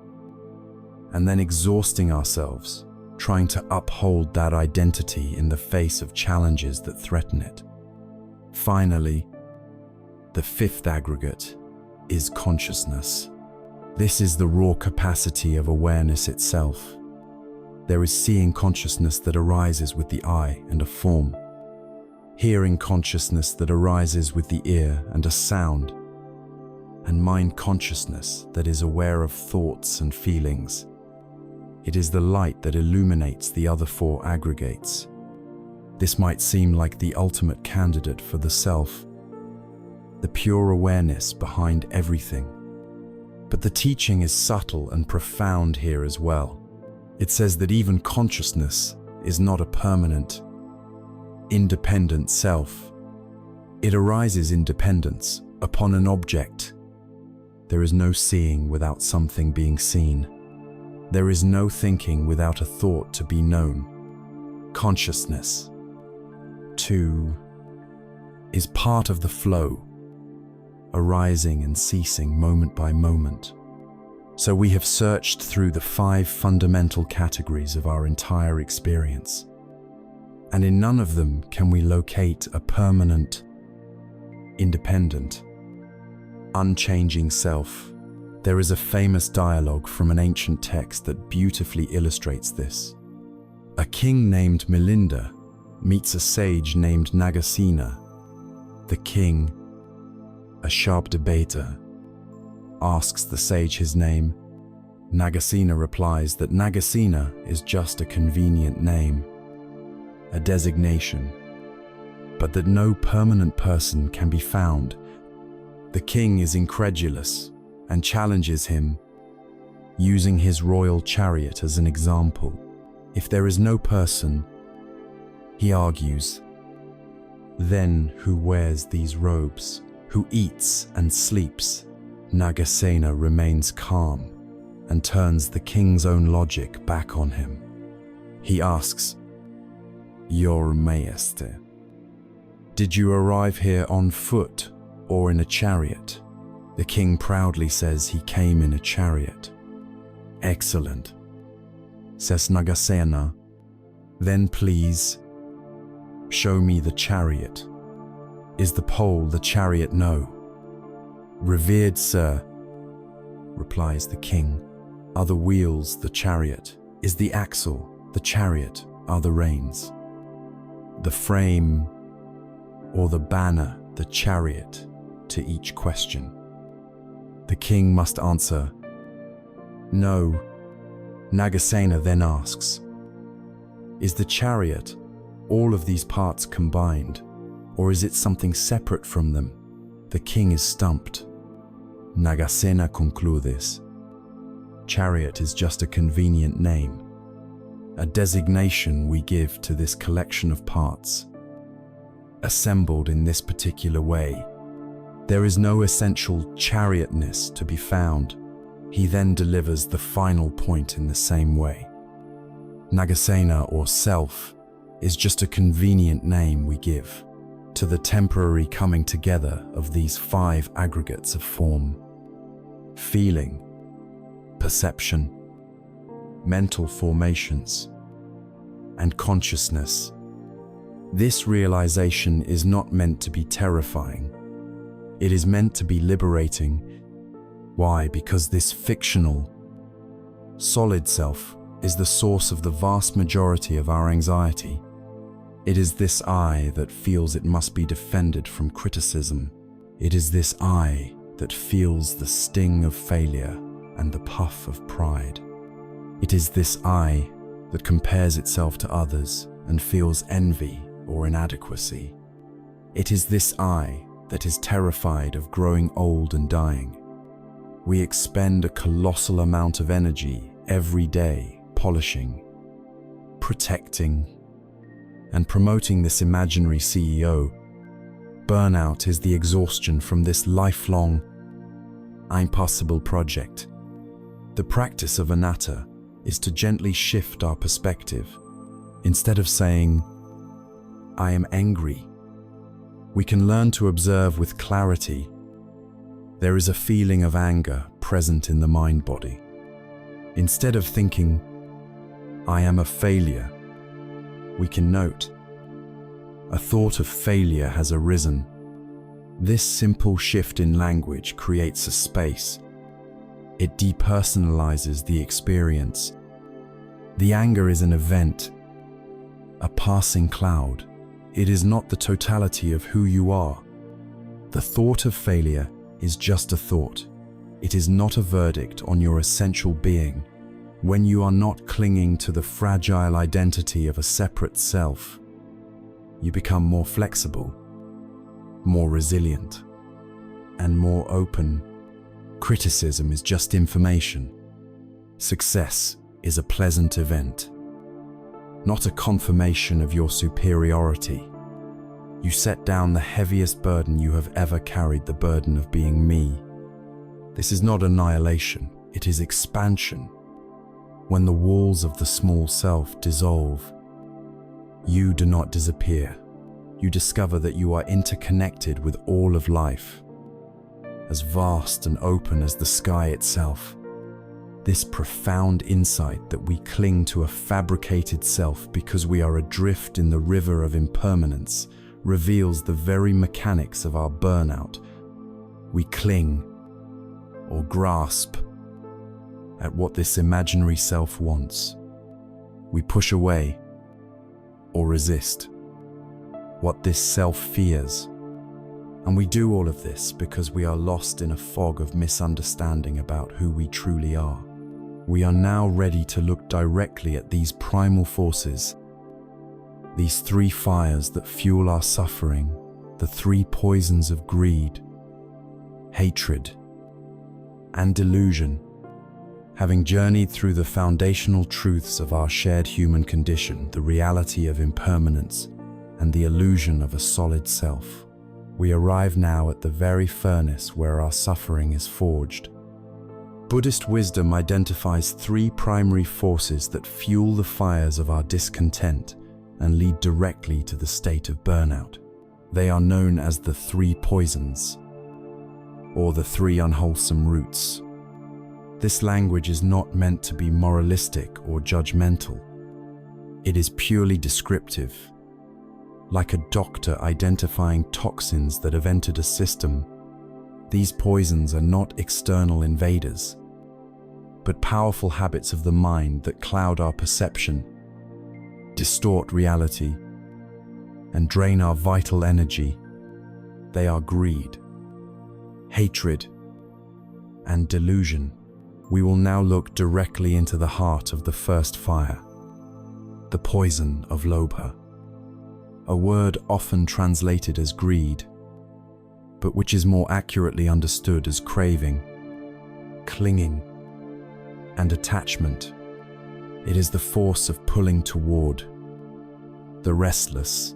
and then exhausting ourselves, trying to uphold that identity in the face of challenges that threaten it. Finally, the fifth aggregate is consciousness. This is the raw capacity of awareness itself. There is seeing consciousness that arises with the eye and a form, hearing consciousness that arises with the ear and a sound, and mind consciousness that is aware of thoughts and feelings. It is the light that illuminates the other four aggregates. This might seem like the ultimate candidate for the self, the pure awareness behind everything. But the teaching is subtle and profound here as well. It says that even consciousness is not a permanent, independent self. It arises in dependence upon an object. There is no seeing without something being seen. There is no thinking without a thought to be known. Consciousness, too, is part of the flow, arising and ceasing moment by moment. So we have searched through the 5 fundamental categories of our entire experience, and in none of them can we locate a permanent, independent, unchanging self. There is a famous dialogue from an ancient text that beautifully illustrates this. A king named Milinda meets a sage named Nagasena. The king, a sharp debater, asks the sage his name. Nagasena replies that Nagasena is just a convenient name, a designation, but that no permanent person can be found. The king is incredulous and challenges him, using his royal chariot as an example. If there is no person, he argues, then who wears these robes? Who eats and sleeps? Nagasena remains calm and turns the king's own logic back on him. He asks, "Your Majesty, did you arrive here on foot or in a chariot?" The king proudly says he came in a chariot. "Excellent," says Nagasena. "Then please, show me the chariot. Is the pole the chariot? No." "Revered sir," replies the king, "are the wheels the chariot? Is the axle the chariot? Are the reins the frame or the banner the chariot?" To each question, the king must answer, "No." Nagasena then asks, "Is the chariot all of these parts combined, or is it something separate from them?" The king is stumped. Nagasena concludes, "Chariot is just a convenient name, a designation we give to this collection of parts, assembled in this particular way. There is no essential chariotness to be found." He then delivers the final point in the same way. Nagasena, or self, is just a convenient name we give to the temporary coming together of these 5 aggregates of form, feeling, perception, mental formations, and consciousness. This realization is not meant to be terrifying. It is meant to be liberating. Why? Because this fictional, solid self is the source of the vast majority of our anxiety. It is this I that feels it must be defended from criticism. It is this I that feels the sting of failure and the puff of pride. It is this I that compares itself to others and feels envy or inadequacy. It is this I that is terrified of growing old and dying. We expend a colossal amount of energy every day polishing, protecting, and promoting this imaginary CEO. Burnout is the exhaustion from this lifelong, impossible project. The practice of anatta is to gently shift our perspective. Instead of saying, I am angry, we can learn to observe with clarity. There is a feeling of anger present in the mind-body. Instead of thinking, I am a failure, we can note, a thought of failure has arisen. This simple shift in language creates a space. It depersonalizes the experience. The anger is an event, a passing cloud. It is not the totality of who you are. The thought of failure is just a thought. It is not a verdict on your essential being. When you are not clinging to the fragile identity of a separate self, you become more flexible, more resilient, and more open. Criticism is just information. Success is a pleasant event, not a confirmation of your superiority. You set down the heaviest burden you have ever carried, the burden of being me. This is not annihilation, it is expansion. When the walls of the small self dissolve, you do not disappear. You discover that you are interconnected with all of life, as vast and open as the sky itself. This profound insight that we cling to a fabricated self because we are adrift in the river of impermanence reveals the very mechanics of our burnout. We cling or grasp at what this imaginary self wants. We push away or resist what this self fears. And we do all of this because we are lost in a fog of misunderstanding about who we truly are. We are now ready to look directly at these primal forces, these three fires that fuel our suffering, the three poisons of greed, hatred, and delusion. Having journeyed through the foundational truths of our shared human condition, the reality of impermanence, and the illusion of a solid self, we arrive now at the very furnace where our suffering is forged. Buddhist wisdom identifies three primary forces that fuel the fires of our discontent and lead directly to the state of burnout. They are known as the three poisons, or the three unwholesome roots. This language is not meant to be moralistic or judgmental. It is purely descriptive, like a doctor identifying toxins that have entered a system. These poisons are not external invaders, but powerful habits of the mind that cloud our perception, distort reality, and drain our vital energy. They are greed, hatred, and delusion. We will now look directly into the heart of the first fire, the poison of lobha, a word often translated as greed, but which is more accurately understood as craving, clinging, and attachment. It is the force of pulling toward, the restless,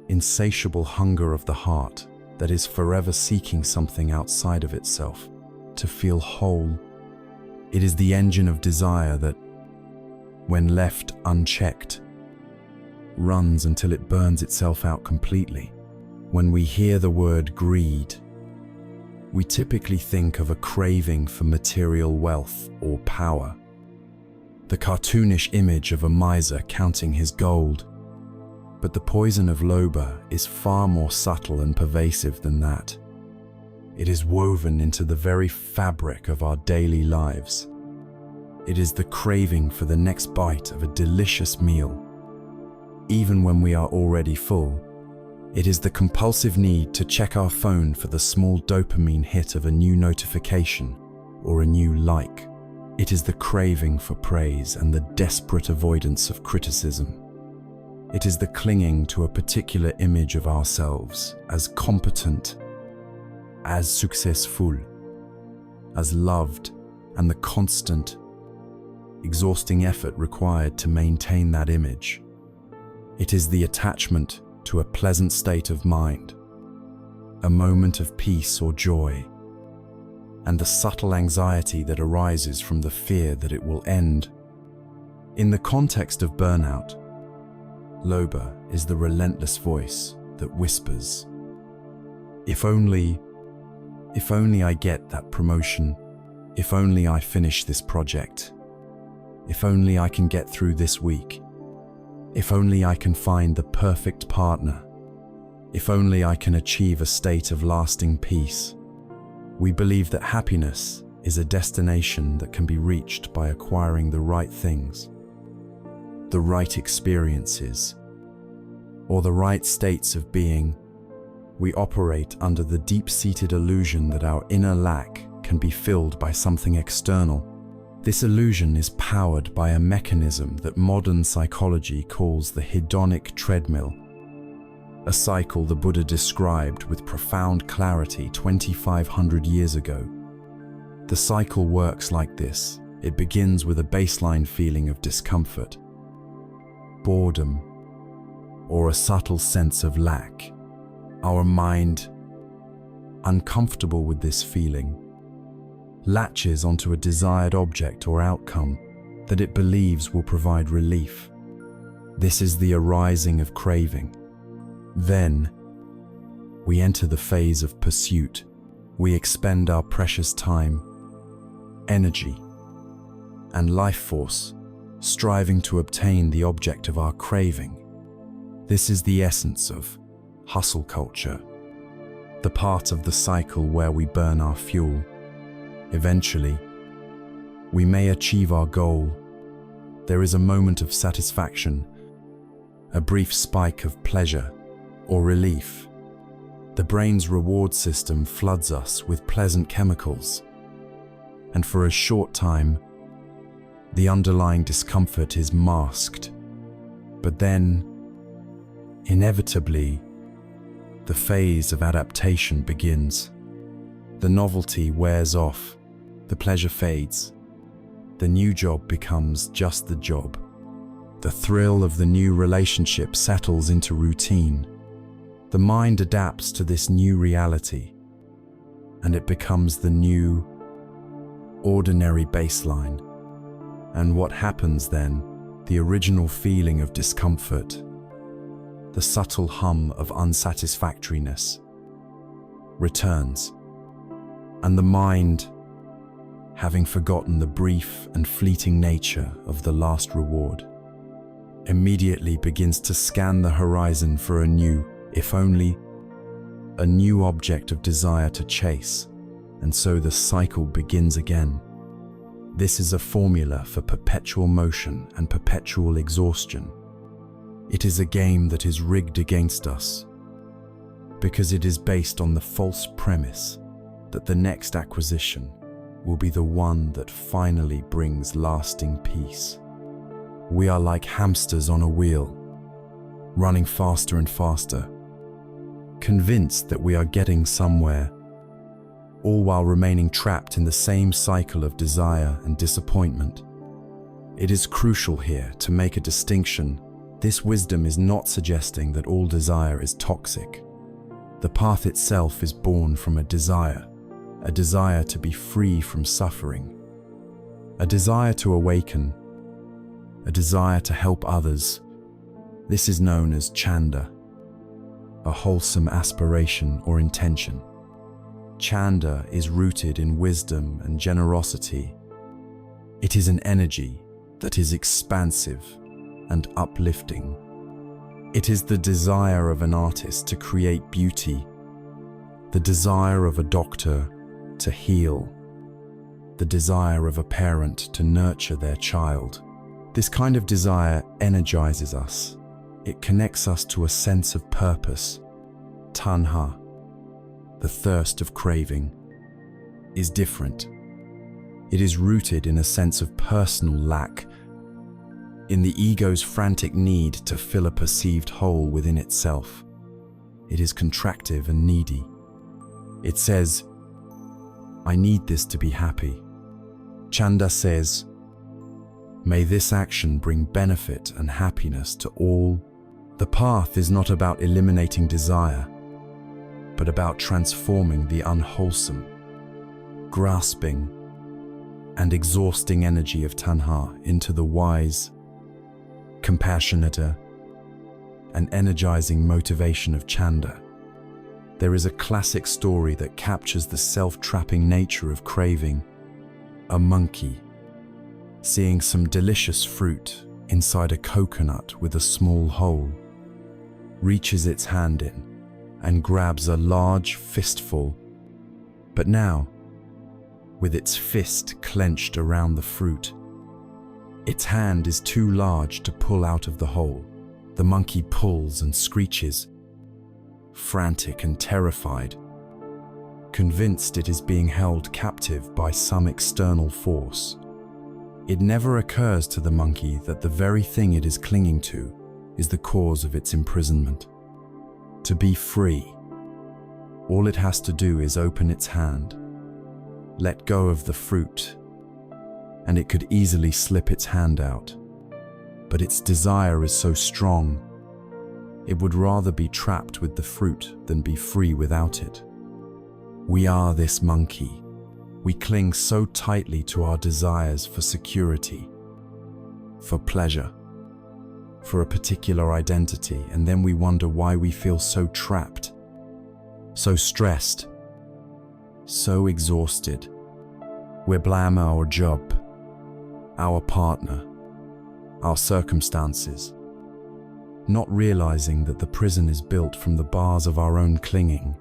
insatiable hunger of the heart that is forever seeking something outside of itself to feel whole. It is the engine of desire that, when left unchecked, runs until it burns itself out completely. When we hear the word greed, we typically think of a craving for material wealth or power. The cartoonish image of a miser counting his gold, But the poison of Loba is far more subtle and pervasive than that. It is woven into the very fabric of our daily lives. It is the craving for the next bite of a delicious meal, even when we are already full. It is the compulsive need to check our phone for the small dopamine hit of a new notification or a new like. It is the craving for praise and the desperate avoidance of criticism. It is the clinging to a particular image of ourselves as competent, as successful, as loved, and the constant, exhausting effort required to maintain that image. It is the attachment to a pleasant state of mind, a moment of peace or joy, and the subtle anxiety that arises from the fear that it will end. In the context of burnout, Loba is the relentless voice that whispers, if only I get that promotion, if only I finish this project, if only I can get through this week, if only I can find the perfect partner, if only I can achieve a state of lasting peace. We believe that happiness is a destination that can be reached by acquiring the right things, the right experiences, or the right states of being. We operate under the deep-seated illusion that our inner lack can be filled by something external. This illusion is powered by a mechanism that modern psychology calls the hedonic treadmill, a cycle the Buddha described with profound clarity 2,500 years ago. The cycle works like this. It begins with a baseline feeling of discomfort, boredom, or a subtle sense of lack. Our mind, uncomfortable with this feeling, latches onto a desired object or outcome that it believes will provide relief. This is the arising of craving. Then, we enter the phase of pursuit. We expend our precious time, energy, and life force striving to obtain the object of our craving. This is the essence of hustle culture, the part of the cycle where we burn our fuel. Eventually, we may achieve our goal. There is a moment of satisfaction, a brief spike of pleasure or relief. The brain's reward system floods us with pleasant chemicals, and for a short time, the underlying discomfort is masked. But then, inevitably, the phase of adaptation begins. The novelty wears off, the pleasure fades. The new job becomes just the job. The thrill of the new relationship settles into routine. The mind adapts to this new reality, and it becomes the new, ordinary baseline. And what happens then? The original feeling of discomfort, the subtle hum of unsatisfactoriness, returns, and the mind, having forgotten the brief and fleeting nature of the last reward, immediately begins to scan the horizon for a new, if only, a new object of desire to chase, and so the cycle begins again. This is a formula for perpetual motion and perpetual exhaustion. It is a game that is rigged against us, because it is based on the false premise that the next acquisition will be the one that finally brings lasting peace. We are like hamsters on a wheel, running faster and faster, convinced that we are getting somewhere, all while remaining trapped in the same cycle of desire and disappointment. It is crucial here to make a distinction. This wisdom is not suggesting that all desire is toxic. The path itself is born from a desire to be free from suffering, a desire to awaken, a desire to help others. This is known as chanda, a wholesome aspiration or intention. Chanda is rooted in wisdom and generosity. It is an energy that is expansive and uplifting. It is the desire of an artist to create beauty, the desire of a doctor to heal, the desire of a parent to nurture their child. This kind of desire energizes us. It connects us to a sense of purpose. Tanha, the thirst of craving, is different. It is rooted in a sense of personal lack, in the ego's frantic need to fill a perceived hole within itself. It is contractive and needy. It says, "I need this to be happy." Chanda says, "May this action bring benefit and happiness to all." The path is not about eliminating desire, but about transforming the unwholesome, grasping, and exhausting energy of tanha into the wise, compassionate, and energizing motivation of chanda. There is a classic story that captures the self-trapping nature of craving. A monkey, seeing some delicious fruit inside a coconut with a small hole, reaches its hand in and grabs a large fistful, but now, with its fist clenched around the fruit, its hand is too large to pull out of the hole. The monkey pulls and screeches, frantic and terrified, convinced it is being held captive by some external force. It never occurs to the monkey that the very thing it is clinging to is the cause of its imprisonment. To be free, all it has to do is open its hand, let go of the fruit, and it could easily slip its hand out. But its desire is so strong, it would rather be trapped with the fruit than be free without it. We are this monkey. We cling so tightly to our desires for security, for pleasure, for a particular identity, and then we wonder why we feel so trapped, so stressed, so exhausted. We blame our job, our partner, our circumstances, not realizing that the prison is built from the bars of our own clinging.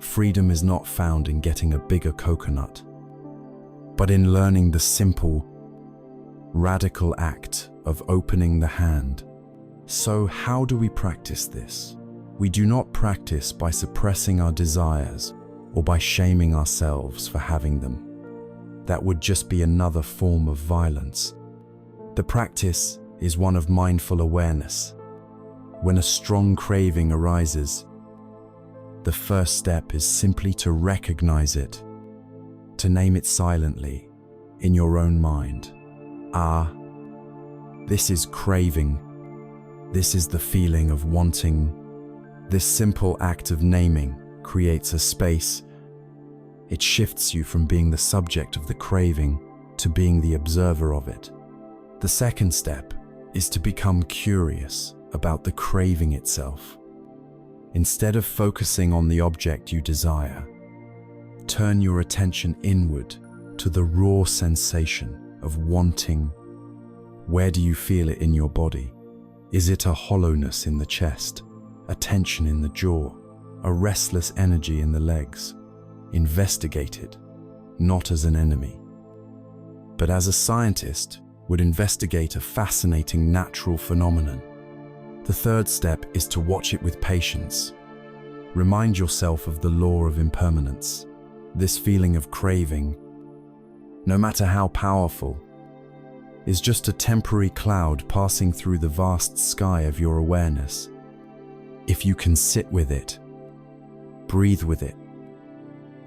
Freedom is not found in getting a bigger coconut, but in learning the simple, radical act of opening the hand. So how do we practice this? We do not practice by suppressing our desires or by shaming ourselves for having them. That would just be another form of violence. The practice is one of mindful awareness. When a strong craving arises, the first step is simply to recognize it, to name it silently in your own mind. Ah, this is craving. This is the feeling of wanting. This simple act of naming creates a space. It shifts you from being the subject of the craving to being the observer of it. The second step is to become curious about the craving itself. Instead of focusing on the object you desire, turn your attention inward to the raw sensation of wanting. Where do you feel it in your body? Is it a hollowness in the chest, a tension in the jaw, a restless energy in the legs? Investigate it, not as an enemy, but as a scientist would investigate a fascinating natural phenomenon. The third step is to watch it with patience. Remind yourself of the law of impermanence. This feeling of craving, no matter how powerful, is just a temporary cloud passing through the vast sky of your awareness. If you can sit with it, breathe with it,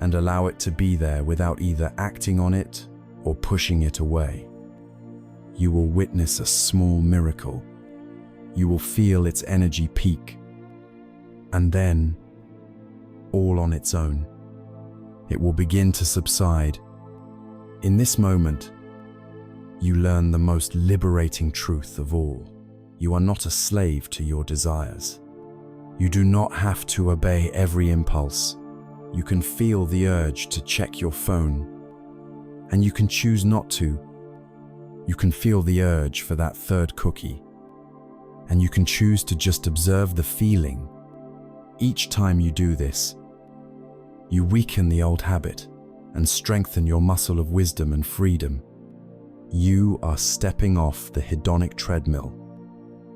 and allow it to be there without either acting on it or pushing it away, you will witness a small miracle. You will feel its energy peak, and then, all on its own, it will begin to subside. In this moment, you learn the most liberating truth of all. You are not a slave to your desires. You do not have to obey every impulse. You can feel the urge to check your phone, and you can choose not to. You can feel the urge for that third cookie, and you can choose to just observe the feeling. Each time you do this, you weaken the old habit and strengthen your muscle of wisdom and freedom. You are stepping off the hedonic treadmill,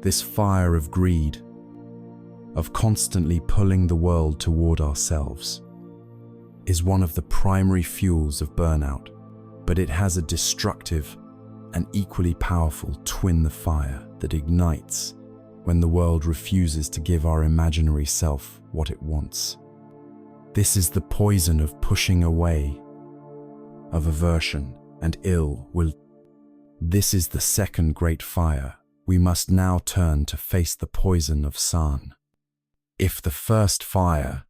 this fire of greed, of constantly pulling the world toward ourselves, is one of the primary fuels of burnout, but it has a destructive and equally powerful twin, the fire that ignites when the world refuses to give our imaginary self what it wants. This is the poison of pushing away, of aversion and ill will. This is the second great fire. We must now turn to face the poison of san. If the first fire,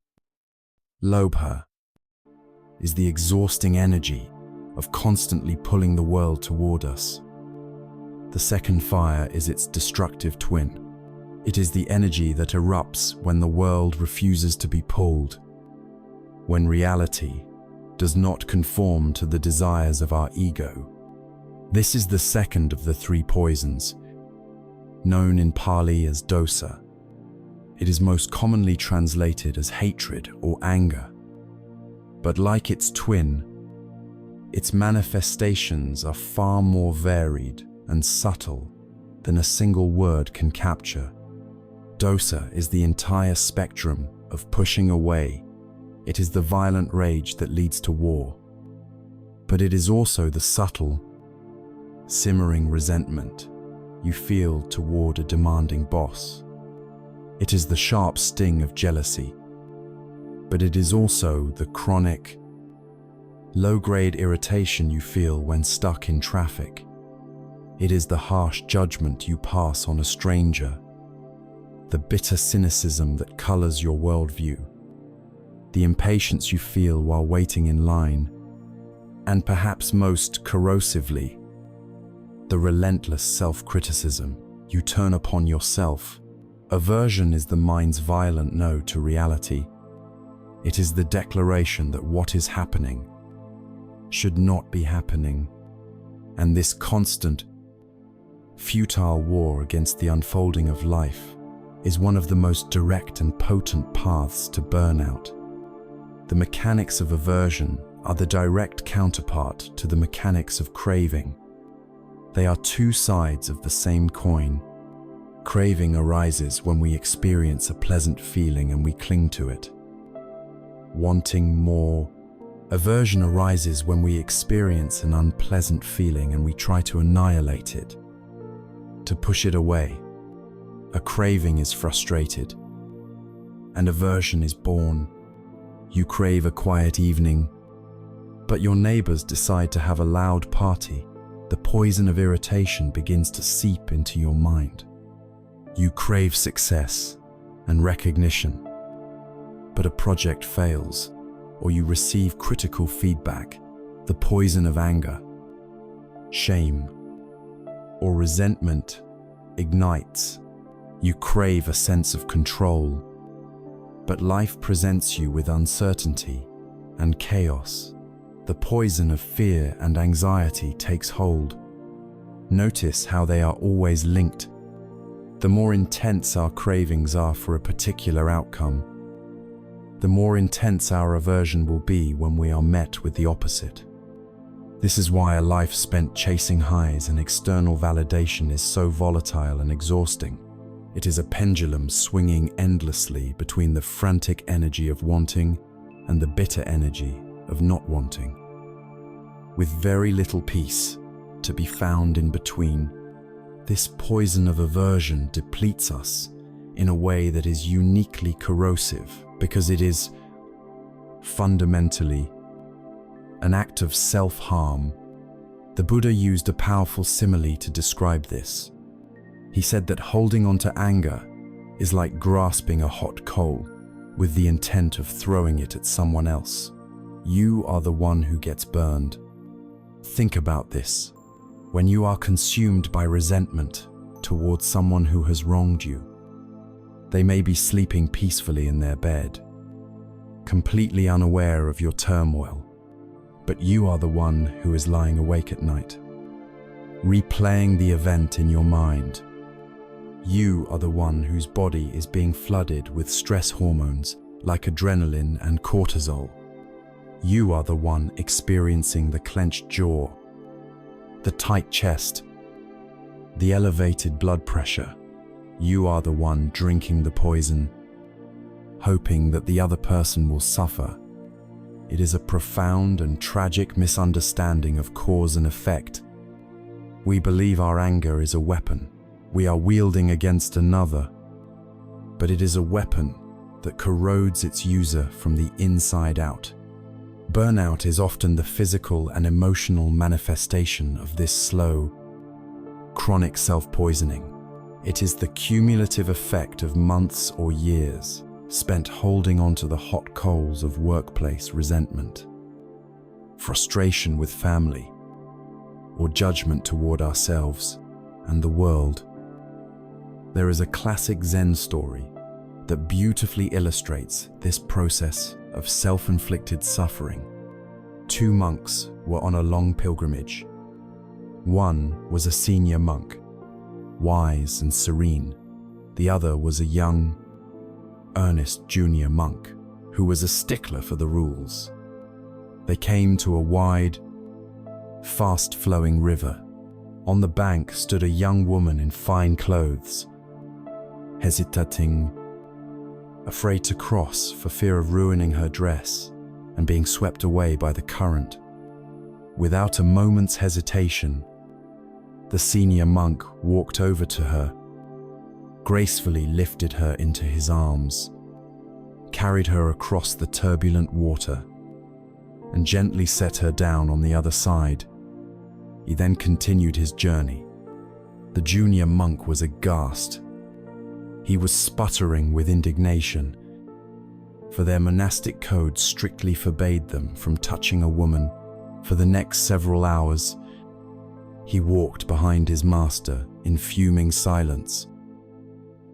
lobha, is the exhausting energy of constantly pulling the world toward us, the second fire is its destructive twin. It is the energy that erupts when the world refuses to be pulled, when reality does not conform to the desires of our ego. This is the second of the three poisons, known in Pali as dosa. It is most commonly translated as hatred or anger. But like its twin, its manifestations are far more varied and subtle than a single word can capture. Dosa is the entire spectrum of pushing away. It is the violent rage that leads to war. But it is also the subtle, simmering resentment you feel toward a demanding boss. It is the sharp sting of jealousy. But it is also the chronic, low-grade irritation you feel when stuck in traffic. It is the harsh judgment you pass on a stranger, the bitter cynicism that colors your worldview, the impatience you feel while waiting in line, and perhaps most corrosively, the relentless self-criticism you turn upon yourself. Aversion is the mind's violent no to reality. It is the declaration that what is happening should not be happening, and this constant, futile war against the unfolding of life is one of the most direct and potent paths to burnout. The mechanics of aversion are the direct counterpart to the mechanics of craving. They are two sides of the same coin. Craving arises when we experience a pleasant feeling and we cling to it, wanting more. Aversion arises when we experience an unpleasant feeling and we try to annihilate it, to push it away. A craving is frustrated, and aversion is born. You crave a quiet evening, but your neighbors decide to have a loud party. The poison of irritation begins to seep into your mind. You crave success and recognition, but a project fails, or you receive critical feedback. The poison of anger, shame, or resentment ignites. You crave a sense of control, but life presents you with uncertainty and chaos. The poison of fear and anxiety takes hold. Notice how they are always linked. The more intense our cravings are for a particular outcome, the more intense our aversion will be when we are met with the opposite. This is why a life spent chasing highs and external validation is so volatile and exhausting. It is a pendulum swinging endlessly between the frantic energy of wanting and the bitter energy of not wanting, with very little peace to be found in between. This poison of aversion depletes us in a way that is uniquely corrosive because it is fundamentally an act of self-harm. The Buddha used a powerful simile to describe this. He said that holding on to anger is like grasping a hot coal with the intent of throwing it at someone else. You are the one who gets burned. Think about this. When you are consumed by resentment towards someone who has wronged you, they may be sleeping peacefully in their bed, completely unaware of your turmoil, but you are the one who is lying awake at night, replaying the event in your mind, You are the one whose body is being flooded with stress hormones like adrenaline and cortisol. You are the one experiencing the clenched jaw, the tight chest, the elevated blood pressure. You are the one drinking the poison, hoping that the other person will suffer. It is a profound and tragic misunderstanding of cause and effect. We believe our anger is a weapon we are wielding against another, but it is a weapon that corrodes its user from the inside out. Burnout is often the physical and emotional manifestation of this slow, chronic self-poisoning. It is the cumulative effect of months or years spent holding onto the hot coals of workplace resentment, frustration with family, or judgment toward ourselves and the world. There is a classic Zen story that beautifully illustrates this process of self-inflicted suffering. Two monks were on a long pilgrimage. One was a senior monk, wise and serene. The other was a young, earnest junior monk who was a stickler for the rules. They came to a wide, fast-flowing river. On the bank stood a young woman in fine clothes, hesitating, afraid to cross for fear of ruining her dress and being swept away by the current. Without a moment's hesitation, the senior monk walked over to her, gracefully lifted her into his arms, carried her across the turbulent water, and gently set her down on the other side. He then continued his journey. The junior monk was aghast. He was sputtering with indignation, for their monastic code strictly forbade them from touching a woman. For the next several hours, he walked behind his master in fuming silence,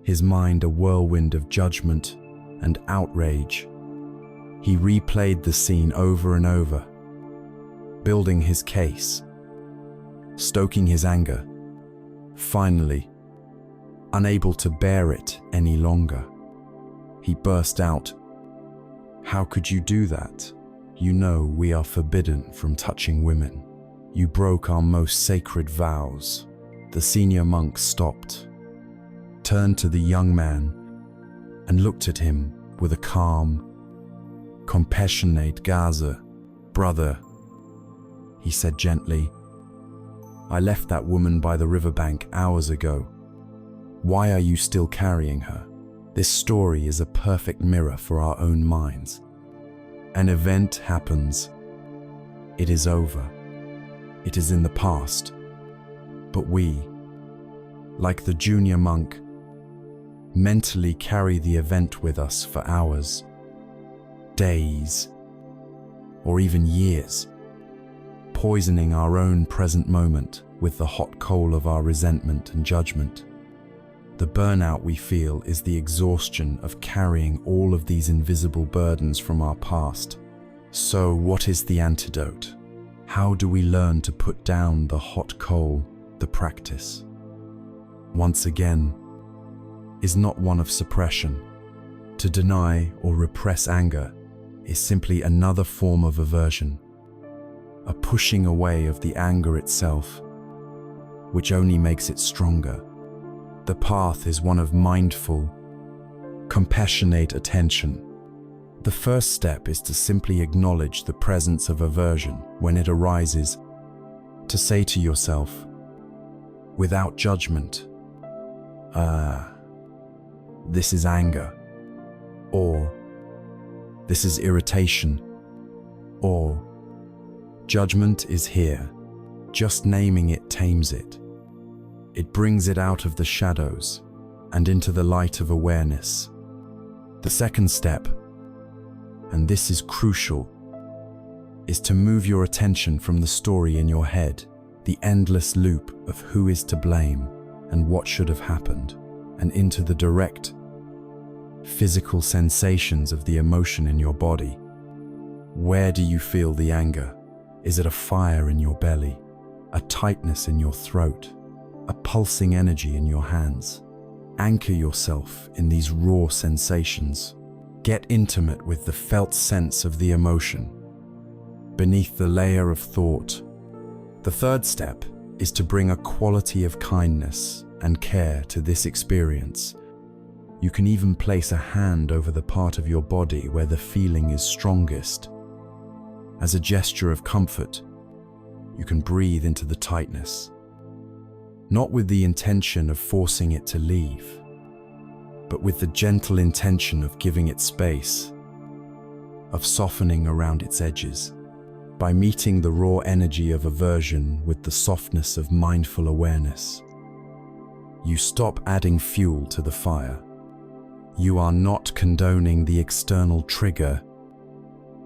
his mind a whirlwind of judgment and outrage. He replayed the scene over and over, building his case, stoking his anger. Finally, unable to bear it any longer, he burst out, "How could you do that? You know we are forbidden from touching women. You broke our most sacred vows." The senior monk stopped, turned to the young man, and looked at him with a calm, compassionate gaze. "Brother," he said gently, "I left that woman by the riverbank hours ago. Why are you still carrying her?" This story is a perfect mirror for our own minds. An event happens. It is over. It is in the past. But we, like the junior monk, mentally carry the event with us for hours, days, or even years, poisoning our own present moment with the hot coal of our resentment and judgment. The burnout we feel is the exhaustion of carrying all of these invisible burdens from our past. So, what is the antidote? How do we learn to put down the hot coal? The practice, once again, is not one of suppression. To deny or repress anger is simply another form of aversion, a pushing away of the anger itself, which only makes it stronger. The path is one of mindful, compassionate attention. The first step is to simply acknowledge the presence of aversion when it arises, to say to yourself, without judgment, this is anger, or this is irritation, or judgment is here. Just naming it tames it. It brings it out of the shadows and into the light of awareness. The second step, and this is crucial, is to move your attention from the story in your head, the endless loop of who is to blame and what should have happened, and into the direct, physical sensations of the emotion in your body. Where do you feel the anger? Is it a fire in your belly, a tightness in your throat, a pulsing energy in your hands? Anchor yourself in these raw sensations. Get intimate with the felt sense of the emotion beneath the layer of thought. The third step is to bring a quality of kindness and care to this experience. You can even place a hand over the part of your body where the feeling is strongest. As a gesture of comfort, you can breathe into the tightness, not with the intention of forcing it to leave, but with the gentle intention of giving it space, of softening around its edges. By meeting the raw energy of aversion with the softness of mindful awareness, you stop adding fuel to the fire. You are not condoning the external trigger,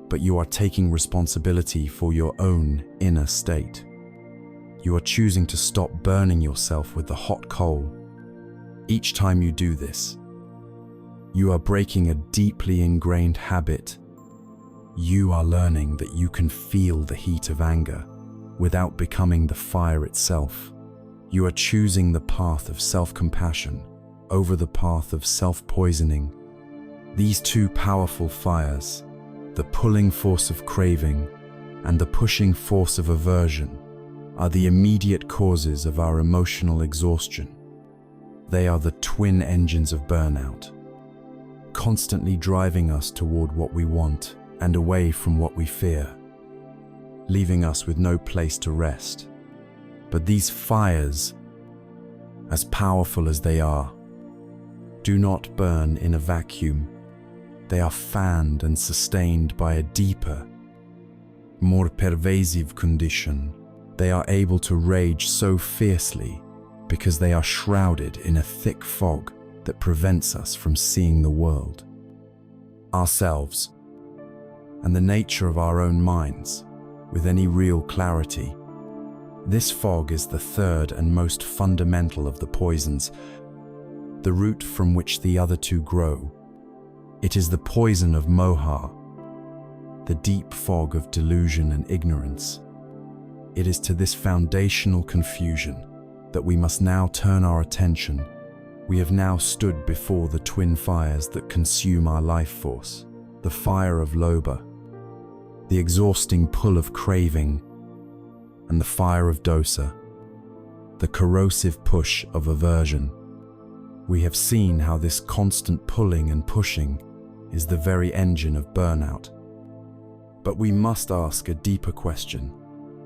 but you are taking responsibility for your own inner state. You are choosing to stop burning yourself with the hot coal. Each time you do this, you are breaking a deeply ingrained habit. You are learning that you can feel the heat of anger without becoming the fire itself. You are choosing the path of self-compassion over the path of self-poisoning. These two powerful fires, the pulling force of craving and the pushing force of aversion, are the immediate causes of our emotional exhaustion. They are the twin engines of burnout, constantly driving us toward what we want and away from what we fear, leaving us with no place to rest. But these fires, as powerful as they are, do not burn in a vacuum. They are fanned and sustained by a deeper, more pervasive condition. They are able to rage so fiercely because they are shrouded in a thick fog that prevents us from seeing the world, ourselves, and the nature of our own minds with any real clarity. This fog is the third and most fundamental of the poisons, the root from which the other two grow. It is the poison of moha, the deep fog of delusion and ignorance. It is to this foundational confusion that we must now turn our attention. We have now stood before the twin fires that consume our life force, the fire of lobha, the exhausting pull of craving, and the fire of dosa, the corrosive push of aversion. We have seen how this constant pulling and pushing is the very engine of burnout. But we must ask a deeper question.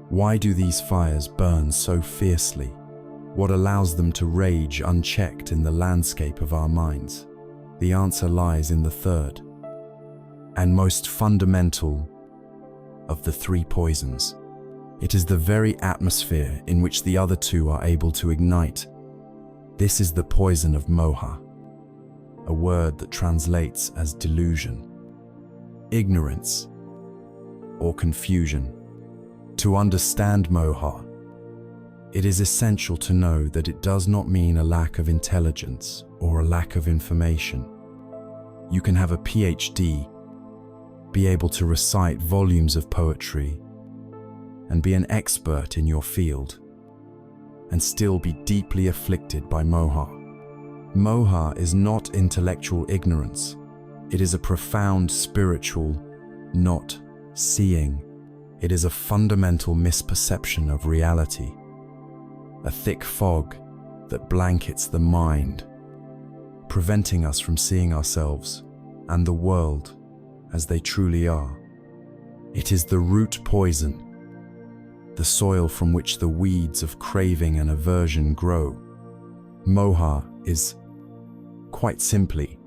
Why do these fires burn so fiercely? What allows them to rage unchecked in the landscape of our minds? The answer lies in the third and most fundamental of the three poisons. It is the very atmosphere in which the other two are able to ignite. This is the poison of moha, a word that translates as delusion, ignorance, or confusion. To understand moha, it is essential to know that it does not mean a lack of intelligence or a lack of information. You can have a PhD, be able to recite volumes of poetry, and be an expert in your field, and still be deeply afflicted by moha. Moha is not intellectual ignorance. It is a profound spiritual not seeing. It is a fundamental misperception of reality, a thick fog that blankets the mind, preventing us from seeing ourselves and the world as they truly are. It is the root poison, the soil from which the weeds of craving and aversion grow. Moha is, quite simply,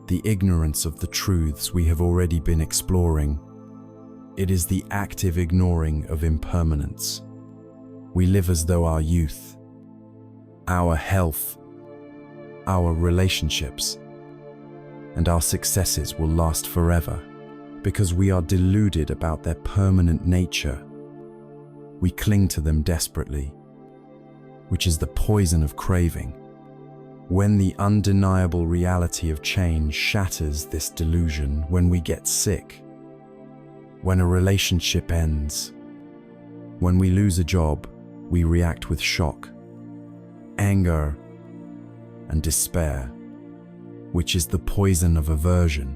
the ignorance of the truths we have already been exploring. It is the active ignoring of impermanence. We live as though our youth, our health, our relationships, and our successes will last forever because we are deluded about their permanent nature. We cling to them desperately, which is the poison of craving. When the undeniable reality of change shatters this delusion, when we get sick, when a relationship ends, when we lose a job, we react with shock, anger, and despair, which is the poison of aversion.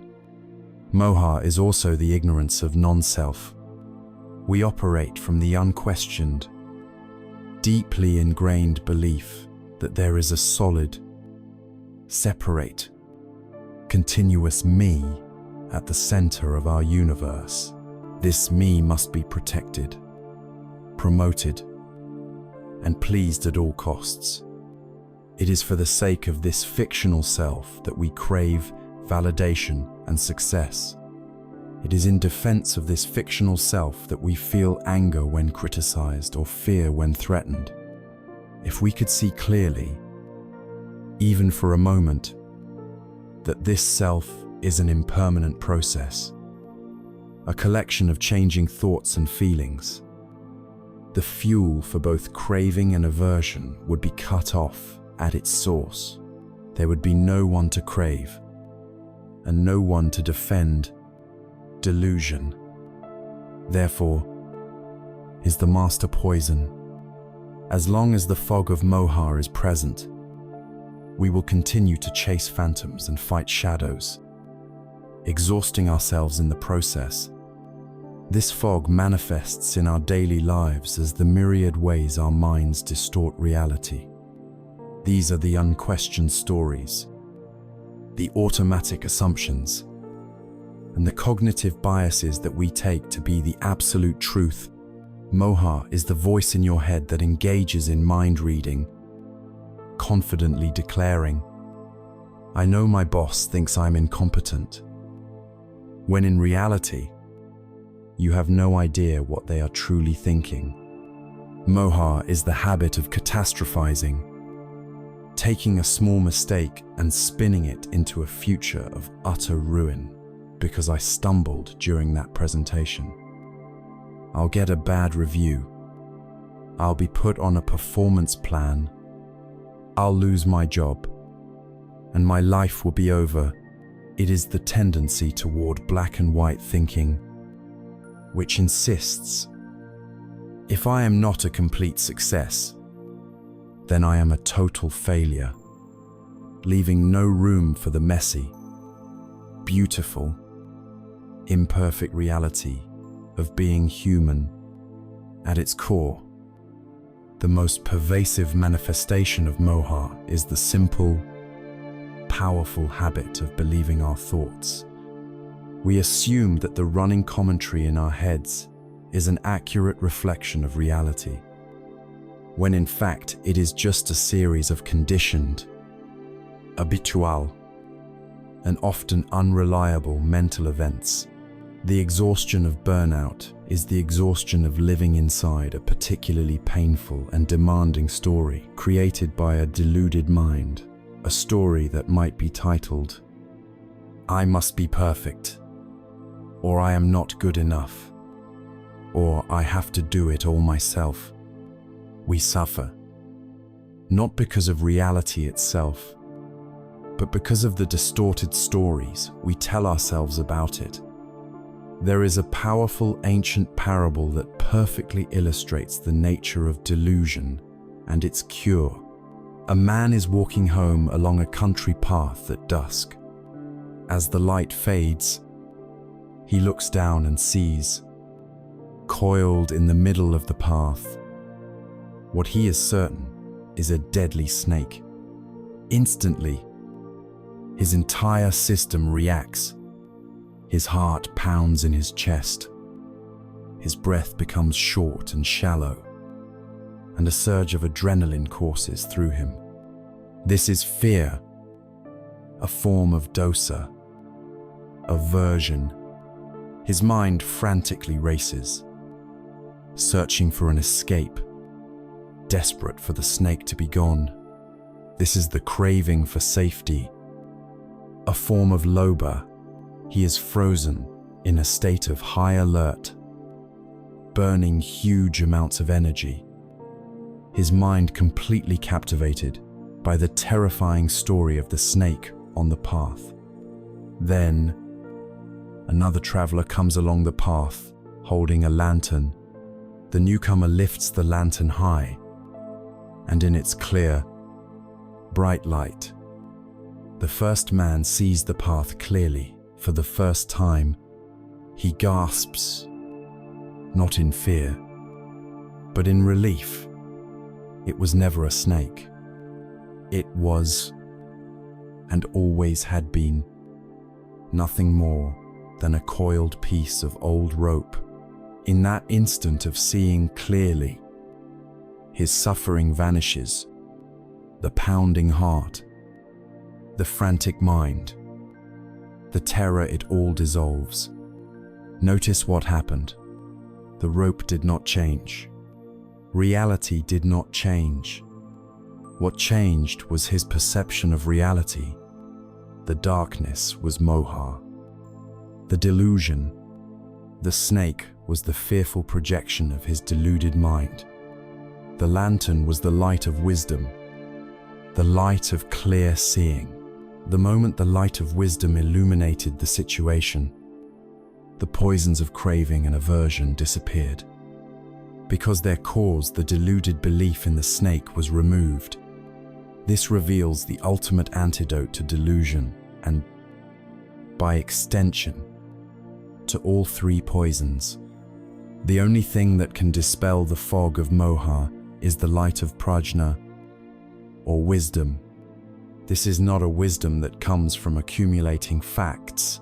Moha is also the ignorance of non-self. We operate from the unquestioned, deeply ingrained belief that there is a solid, separate, continuous me at the center of our universe. This me must be protected, promoted, and pleased at all costs. It is for the sake of this fictional self that we crave validation and success. It is in defense of this fictional self that we feel anger when criticized or fear when threatened. If we could see clearly, even for a moment, that this self is an impermanent process, a collection of changing thoughts and feelings, the fuel for both craving and aversion would be cut off at its source. There would be no one to crave and no one to defend delusion. Therefore, is the master poison. As long as the fog of moha is present, we will continue to chase phantoms and fight shadows, exhausting ourselves in the process. This fog manifests in our daily lives as the myriad ways our minds distort reality. These are the unquestioned stories, the automatic assumptions, and the cognitive biases that we take to be the absolute truth. Moha is the voice in your head that engages in mind reading, confidently declaring, "I know my boss thinks I'm incompetent," when in reality, you have no idea what they are truly thinking. Moha is the habit of catastrophizing, taking a small mistake and spinning it into a future of utter ruin. Because I stumbled during that presentation, I'll get a bad review. I'll be put on a performance plan. I'll lose my job, and my life will be over. It is the tendency toward black and white thinking, which insists, if I am not a complete success, then I am a total failure, leaving no room for the messy, beautiful, imperfect reality of being human. At its core, the most pervasive manifestation of moha is the simple, powerful habit of believing our thoughts. We assume that the running commentary in our heads is an accurate reflection of reality, when in fact it is just a series of conditioned, habitual, and often unreliable mental events. The exhaustion of burnout is the exhaustion of living inside a particularly painful and demanding story created by a deluded mind, a story that might be titled, "I must be perfect," or "I am not good enough," or "I have to do it all myself." We suffer, not because of reality itself, but because of the distorted stories we tell ourselves about it. There is a powerful ancient parable that perfectly illustrates the nature of delusion and its cure. A man is walking home along a country path at dusk. As the light fades, he looks down and sees, coiled in the middle of the path, what he is certain is a deadly snake. Instantly, his entire system reacts. His heart pounds in his chest. His breath becomes short and shallow, and a surge of adrenaline courses through him. This is fear, a form of dosa, aversion. His mind frantically races, searching for an escape, desperate for the snake to be gone. This is the craving for safety, a form of loba. He is frozen in a state of high alert, burning huge amounts of energy, his mind completely captivated by the terrifying story of the snake on the path. Then, another traveler comes along the path, holding a lantern. The newcomer lifts the lantern high, and in its clear, bright light, The first man sees the path clearly. For the first time, he gasps, not in fear, but in relief. It was never a snake. It was, and always had been, nothing more than a coiled piece of old rope. In that instant of seeing clearly, his suffering vanishes, the pounding heart, the frantic mind, the terror, it all dissolves. Notice what happened. The rope did not change. Reality did not change. What changed was his perception of reality. The darkness was moha. The delusion, the snake, was the fearful projection of his deluded mind. The lantern was the light of wisdom, the light of clear seeing. The moment the light of wisdom illuminated the situation, the poisons of craving and aversion disappeared. Because their cause, the deluded belief in the snake, was removed. This reveals the ultimate antidote to delusion and, by extension, to all three poisons. The only thing that can dispel the fog of moha is the light of prajna, or wisdom. This is not a wisdom that comes from accumulating facts.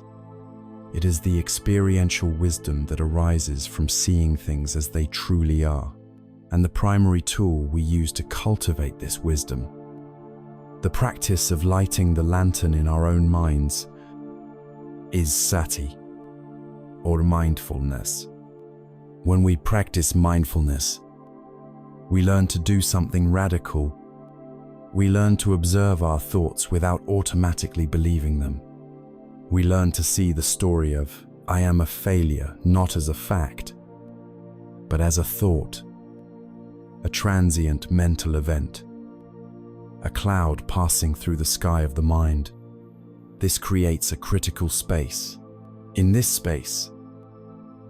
It is the experiential wisdom that arises from seeing things as they truly are, and the primary tool we use to cultivate this wisdom, the practice of lighting the lantern in our own minds, is sati, or mindfulness. When we practice mindfulness, we learn to do something radical. We learn to observe our thoughts without automatically believing them. We learn to see the story of I am a failure not as a fact, but as a thought, a transient mental event, a cloud passing through the sky of the mind. This creates a critical space. In this space,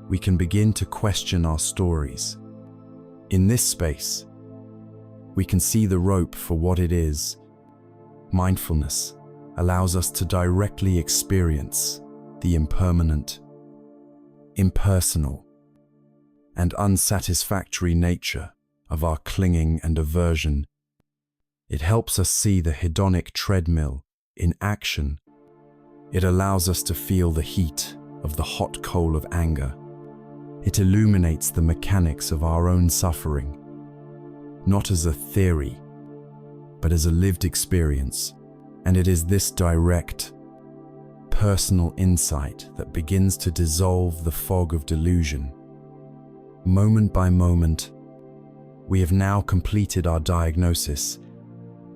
we can begin to question our stories. In this space, we can see the rope for what it is. Mindfulness allows us to directly experience the impermanent, impersonal, and unsatisfactory nature of our clinging and aversion. It helps us see the hedonic treadmill in action. It allows us to feel the heat of the hot coal of anger. It illuminates the mechanics of our own suffering, not as a theory, but as a lived experience. And it is this direct, personal insight that begins to dissolve the fog of delusion. Moment by moment, we have now completed our diagnosis.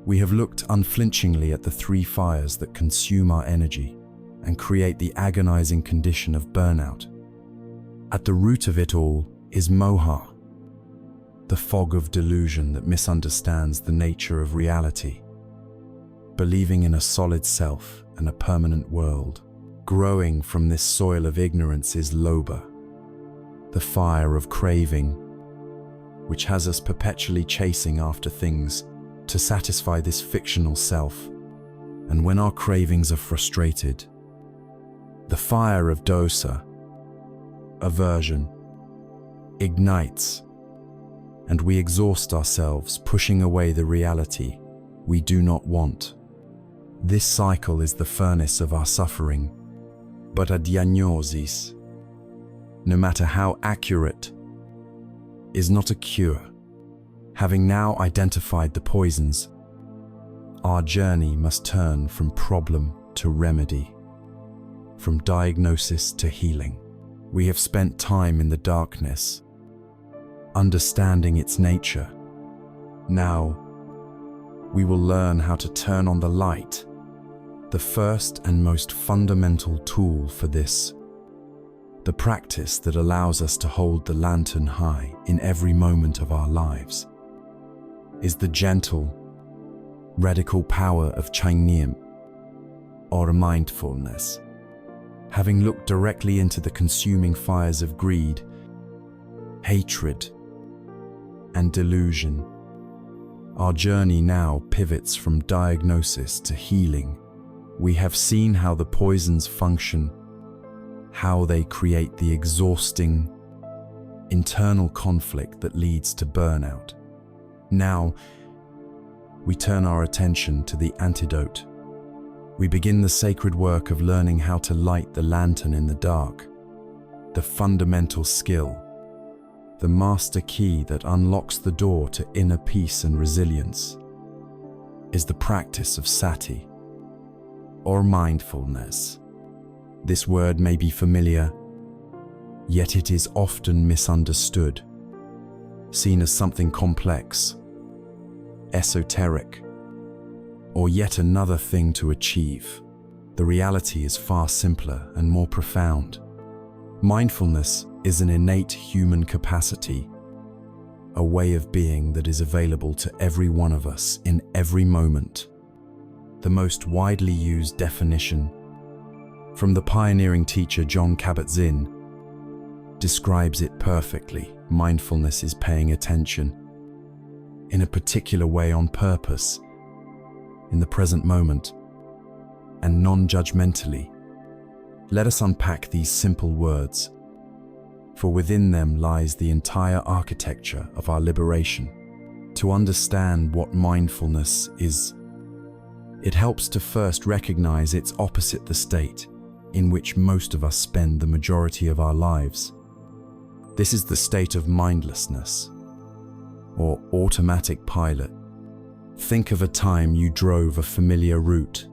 We have looked unflinchingly at the three fires that consume our energy and create the agonizing condition of burnout. At the root of it all is moha, the fog of delusion that misunderstands the nature of reality. Believing in a solid self and a permanent world. Growing from this soil of ignorance is lobha, the fire of craving, which has us perpetually chasing after things to satisfy this fictional self. And when our cravings are frustrated, the fire of dosa, aversion, ignites, and we exhaust ourselves, pushing away the reality we do not want. This cycle is the furnace of our suffering, but a diagnosis, no matter how accurate, is not a cure. Having now identified the poisons, our journey must turn from problem to remedy, from diagnosis to healing. We have spent time in the darkness, understanding its nature. Now, we will learn how to turn on the light, the first and most fundamental tool for this, the practice that allows us to hold the lantern high in every moment of our lives, is the gentle, radical power of Changniam, or mindfulness. Having looked directly into the consuming fires of greed, hatred, and delusion, our journey now pivots from diagnosis to healing. We have seen how the poisons function, how they create the exhausting internal conflict that leads to burnout. Now, we turn our attention to the antidote. We begin the sacred work of learning how to light the lantern in the dark. The fundamental skill, the master key that unlocks the door to inner peace and resilience, is the practice of sati, or mindfulness. This word may be familiar, yet it is often misunderstood, seen as something complex, esoteric, or yet another thing to achieve. The reality is far simpler and more profound. Mindfulness is an innate human capacity, a way of being that is available to every one of us in every moment. The most widely used definition, from the pioneering teacher Jon Kabat-Zinn, describes it perfectly. Mindfulness is paying attention in a particular way on purpose, in the present moment, and non-judgmentally. Let us unpack these simple words, for within them lies the entire architecture of our liberation. To understand what mindfulness is, it helps to first recognize its opposite, the state in which most of us spend the majority of our lives. This is the state of mindlessness, or automatic pilot. Think of a time you drove a familiar route,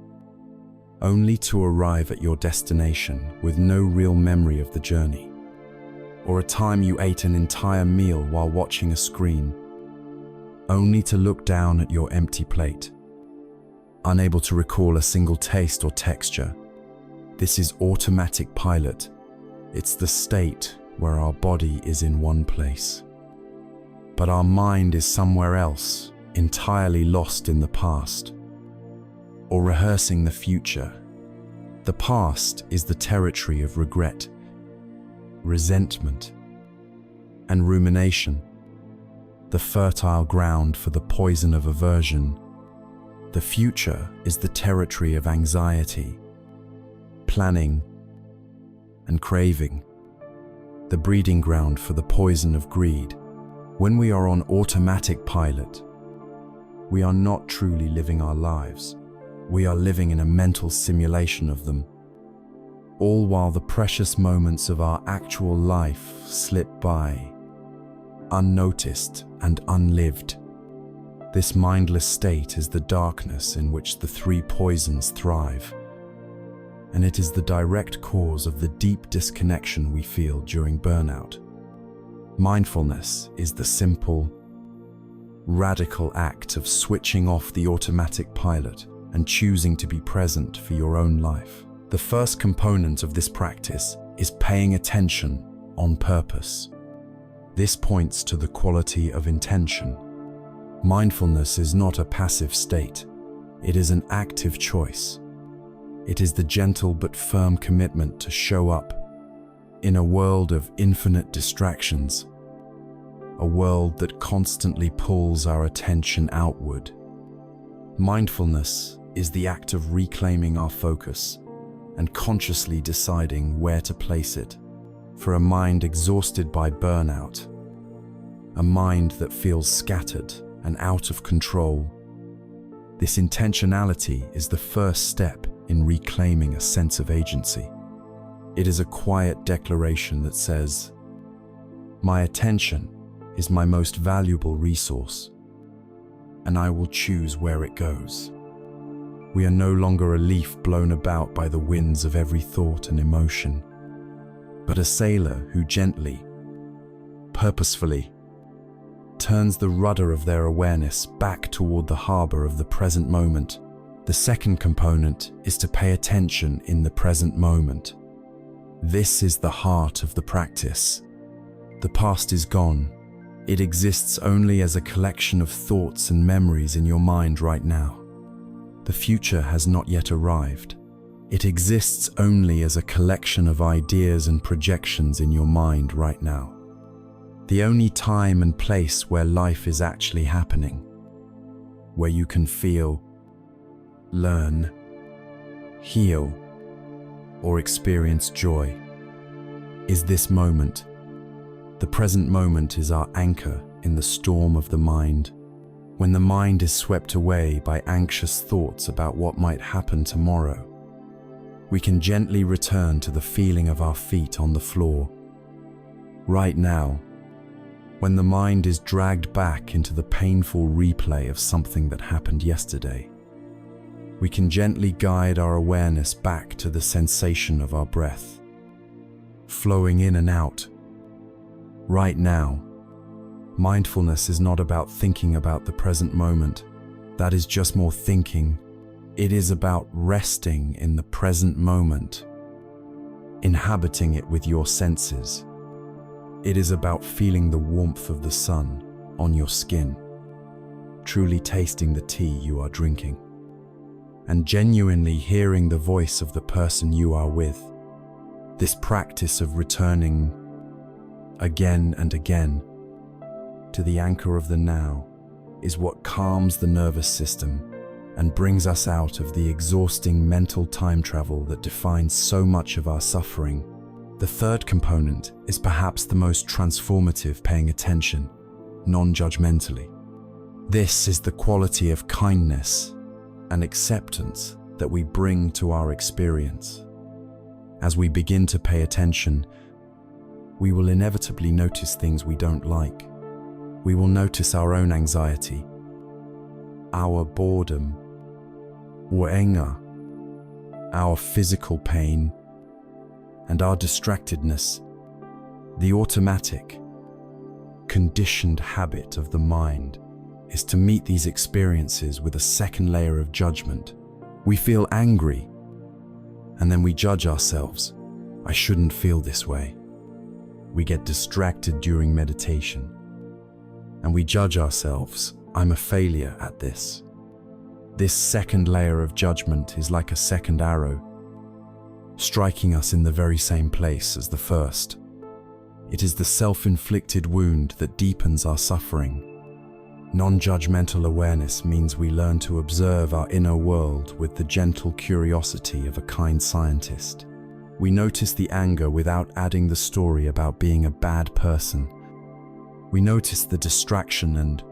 only to arrive at your destination with no real memory of the journey. Or a time you ate an entire meal while watching a screen, only to look down at your empty plate, unable to recall a single taste or texture. This is automatic pilot. It's the state where our body is in one place, but our mind is somewhere else, entirely lost in the past, or rehearsing the future. The past is the territory of regret, resentment, and rumination, the fertile ground for the poison of aversion. The future is the territory of anxiety, planning, and craving, the breeding ground for the poison of greed. When we are on automatic pilot, we are not truly living our lives. We are living in a mental simulation of them, all while the precious moments of our actual life slip by, unnoticed and unlived. This mindless state is the darkness in which the three poisons thrive, and it is the direct cause of the deep disconnection we feel during burnout. Mindfulness is the simple, radical act of switching off the automatic pilot and choosing to be present for your own life. The first component of this practice is paying attention on purpose. This points to the quality of intention. Mindfulness is not a passive state. It is an active choice. It is the gentle but firm commitment to show up in a world of infinite distractions, a world that constantly pulls our attention outward. Mindfulness is the act of reclaiming our focus and consciously deciding where to place it. For a mind exhausted by burnout, a mind that feels scattered and out of control, this intentionality is the first step in reclaiming a sense of agency. It is a quiet declaration that says, "My attention is my most valuable resource, and I will choose where it goes." We are no longer a leaf blown about by the winds of every thought and emotion, but a sailor who gently, purposefully, turns the rudder of their awareness back toward the harbor of the present moment. The second component is to pay attention in the present moment. This is the heart of the practice. The past is gone. It exists only as a collection of thoughts and memories in your mind right now. The future has not yet arrived. It exists only as a collection of ideas and projections in your mind right now. The only time and place where life is actually happening, where you can feel, learn, heal, or experience joy, is this moment. The present moment is our anchor in the storm of the mind. When the mind is swept away by anxious thoughts about what might happen tomorrow, we can gently return to the feeling of our feet on the floor. Right now, when the mind is dragged back into the painful replay of something that happened yesterday, we can gently guide our awareness back to the sensation of our breath, flowing in and out. Right now, mindfulness is not about thinking about the present moment. That is just more thinking. It is about resting in the present moment, inhabiting it with your senses. It is about feeling the warmth of the sun on your skin, truly tasting the tea you are drinking, and genuinely hearing the voice of the person you are with. This practice of returning again and again to the anchor of the now is what calms the nervous system and brings us out of the exhausting mental time travel that defines so much of our suffering. The third component is perhaps the most transformative: paying attention, non-judgmentally. This is the quality of kindness and acceptance that we bring to our experience. As we begin to pay attention, we will inevitably notice things we don't like. We will notice our own anxiety, our boredom, or anger, our physical pain, and our distractedness. The automatic, conditioned habit of the mind is to meet these experiences with a second layer of judgment. We feel angry, and then we judge ourselves. I shouldn't feel this way. We get distracted during meditation, and we judge ourselves. I'm a failure at this. This second layer of judgment is like a second arrow, striking us in the very same place as the first. It is the self-inflicted wound that deepens our suffering. Non-judgmental awareness means we learn to observe our inner world with the gentle curiosity of a kind scientist. We notice the anger without adding the story about being a bad person. We notice the distraction, and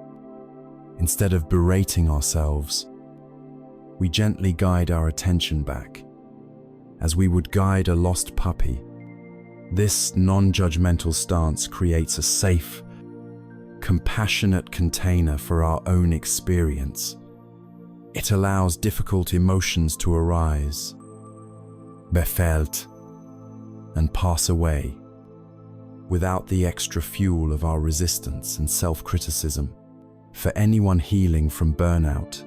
instead of berating ourselves, we gently guide our attention back, as we would guide a lost puppy. This non-judgmental stance creates a safe, compassionate container for our own experience. It allows difficult emotions to arise, be felt, and pass away, without the extra fuel of our resistance and self-criticism. For anyone healing from burnout,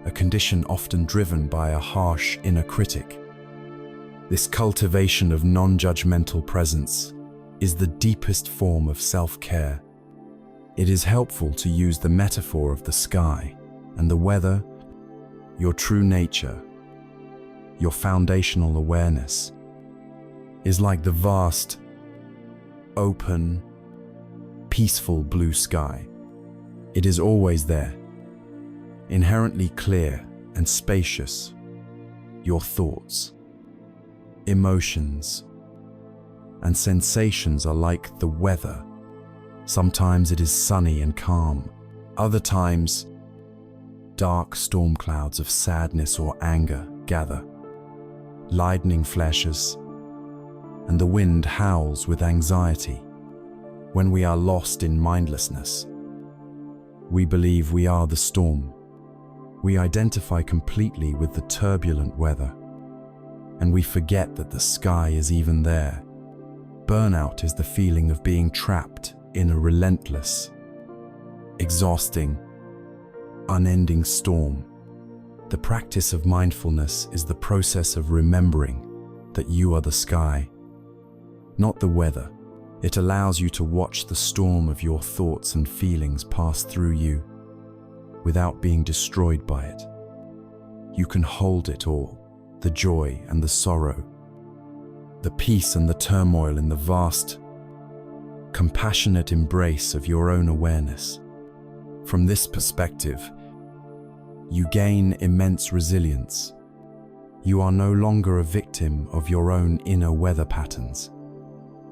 a condition often driven by a harsh inner critic, this cultivation of non-judgmental presence is the deepest form of self-care. It is helpful to use the metaphor of the sky and the weather. Your true nature, your foundational awareness, is like the vast, open, peaceful blue sky. It is always there, inherently clear and spacious. Your thoughts, emotions, and sensations are like the weather. Sometimes it is sunny and calm. Other times, dark storm clouds of sadness or anger gather. Lightning flashes, and the wind howls with anxiety. When we are lost in mindlessness, we believe we are the storm. We identify completely with the turbulent weather, and we forget that the sky is even there. Burnout is the feeling of being trapped in a relentless, exhausting, unending storm. The practice of mindfulness is the process of remembering that you are the sky, not the weather. It allows you to watch the storm of your thoughts and feelings pass through you without being destroyed by it. You can hold it all, the joy and the sorrow, the peace and the turmoil, in the vast, compassionate embrace of your own awareness. From this perspective, you gain immense resilience. You are no longer a victim of your own inner weather patterns.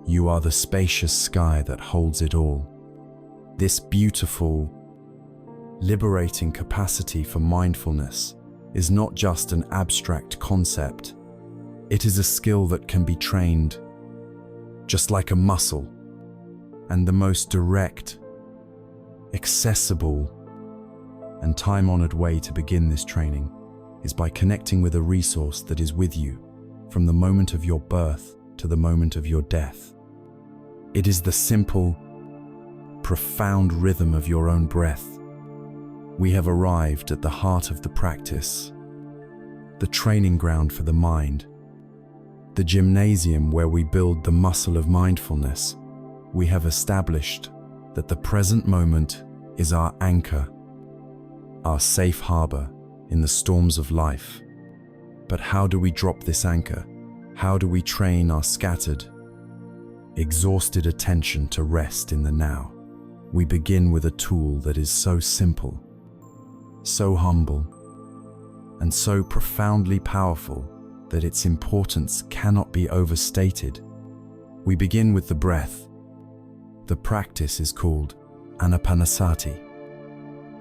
You are the spacious sky that holds it all. This beautiful, liberating capacity for mindfulness is not just an abstract concept. It is a skill that can be trained just like a muscle, and the most direct, accessible, and time-honored way to begin this training is by connecting with a resource that is with you from the moment of your birth to the moment of your death. It is the simple, profound rhythm of your own breath. We have arrived at the heart of the practice, the training ground for the mind, the gymnasium where we build the muscle of mindfulness. We have established that the present moment is our anchor, our safe harbor in the storms of life. But how do we drop this anchor? How do we train our scattered, exhausted attention to rest in the now? We begin with a tool that is so simple, so humble, and so profoundly powerful that its importance cannot be overstated. We begin with the breath. The practice is called anapanasati,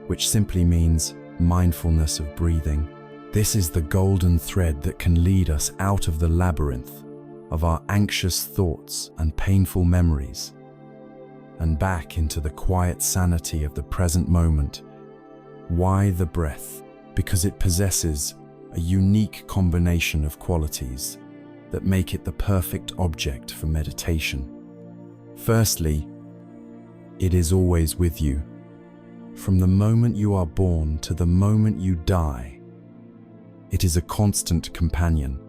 which simply means mindfulness of breathing. This is the golden thread that can lead us out of the labyrinth of our anxious thoughts and painful memories, and back into the quiet sanity of the present moment. Why the breath? Because it possesses a unique combination of qualities that make it the perfect object for meditation. Firstly, it is always with you. From the moment you are born to the moment you die, it is a constant companion.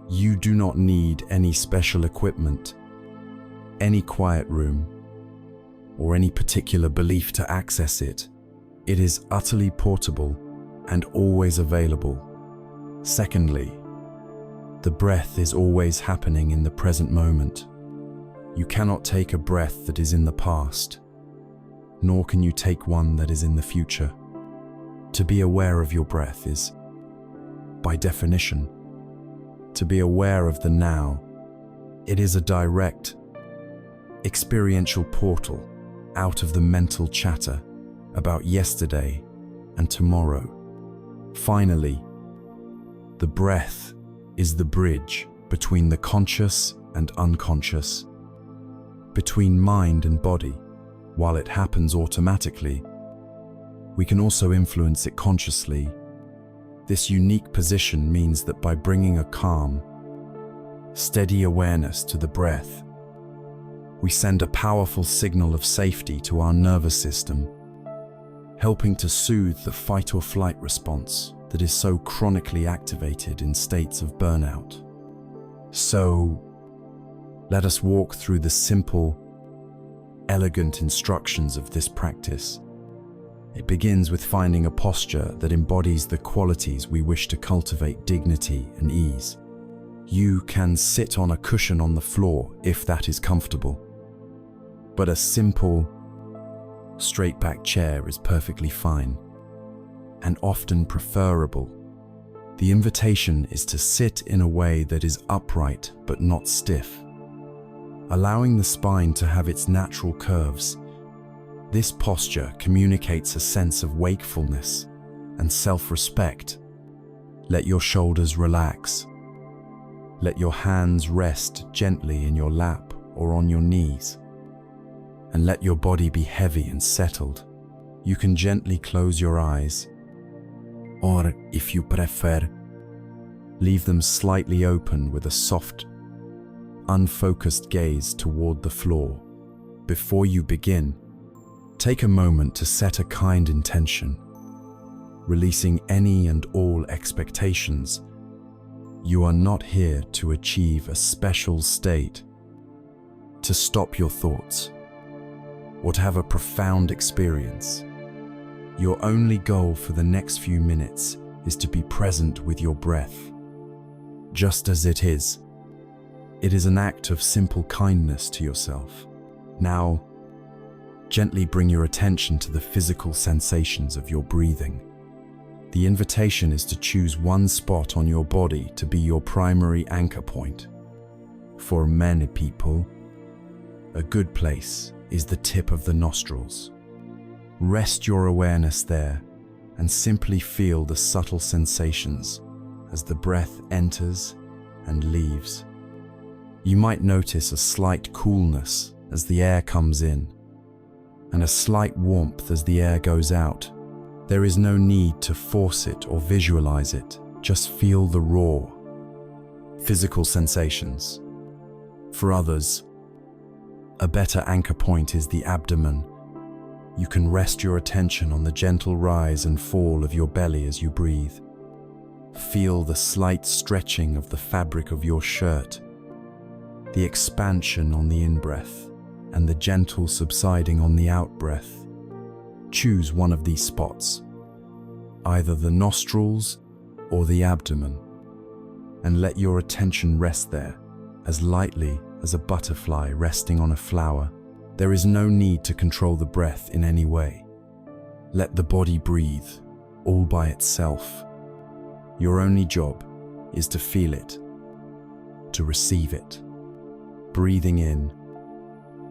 You do not need any special equipment, any quiet room, or any particular belief to access it. It is utterly portable and always available. Secondly, the breath is always happening in the present moment. You cannot take a breath that is in the past, nor can you take one that is in the future. To be aware of your breath is, by definition, to be aware of the now. It is a direct, experiential portal out of the mental chatter about yesterday and tomorrow. Finally, the breath is the bridge between the conscious and unconscious, between mind and body. While it happens automatically, we can also influence it consciously. This unique position means that by bringing a calm, steady awareness to the breath, we send a powerful signal of safety to our nervous system, helping to soothe the fight or flight response that is so chronically activated in states of burnout. So, let us walk through the simple, elegant instructions of this practice. It begins with finding a posture that embodies the qualities we wish to cultivate: dignity and ease. You can sit on a cushion on the floor if that is comfortable, but a simple, straight-back chair is perfectly fine, and often preferable. The invitation is to sit in a way that is upright but not stiff, allowing the spine to have its natural curves. This posture communicates a sense of wakefulness and self-respect. Let your shoulders relax. Let your hands rest gently in your lap or on your knees, and let your body be heavy and settled. You can gently close your eyes, or if you prefer, leave them slightly open with a soft, unfocused gaze toward the floor. Before you begin, take a moment to set a kind intention, releasing any and all expectations. You are not here to achieve a special state, to stop your thoughts, or to have a profound experience. Your only goal for the next few minutes is to be present with your breath, just as it is. It is an act of simple kindness to yourself. Now, gently bring your attention to the physical sensations of your breathing. The invitation is to choose one spot on your body to be your primary anchor point. For many people, a good place is the tip of the nostrils. Rest your awareness there and simply feel the subtle sensations as the breath enters and leaves. You might notice a slight coolness as the air comes in, and a slight warmth as the air goes out. There is no need to force it or visualize it, just feel the raw, physical sensations. For others, a better anchor point is the abdomen. You can rest your attention on the gentle rise and fall of your belly as you breathe. Feel the slight stretching of the fabric of your shirt, the expansion on the in-breath, and the gentle subsiding on the out-breath. Choose one of these spots, either the nostrils or the abdomen, and let your attention rest there, as lightly as a butterfly resting on a flower. There is no need to control the breath in any way. Let the body breathe, all by itself. Your only job is to feel it, to receive it. Breathing in,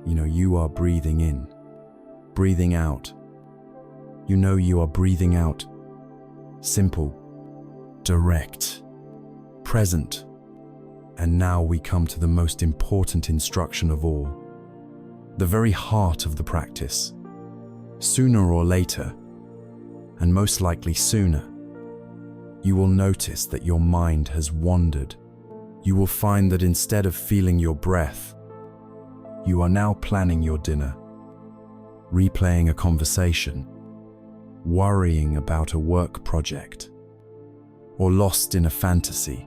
you are breathing in. Breathing out, you are breathing out. Simple, direct, present. And now we come to the most important instruction of all, the very heart of the practice. Sooner or later, and most likely sooner, you will notice that your mind has wandered. You will find that instead of feeling your breath, you are now planning your dinner, replaying a conversation, worrying about a work project, or lost in a fantasy.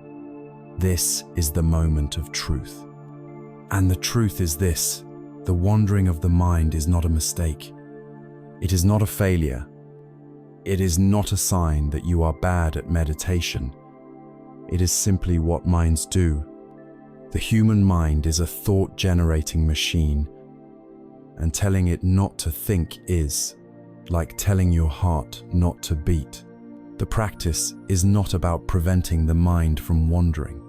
This is the moment of truth. And the truth is this: the wandering of the mind is not a mistake. It is not a failure. It is not a sign that you are bad at meditation. It is simply what minds do. The human mind is a thought-generating machine, and telling it not to think is like telling your heart not to beat. The practice is not about preventing the mind from wandering.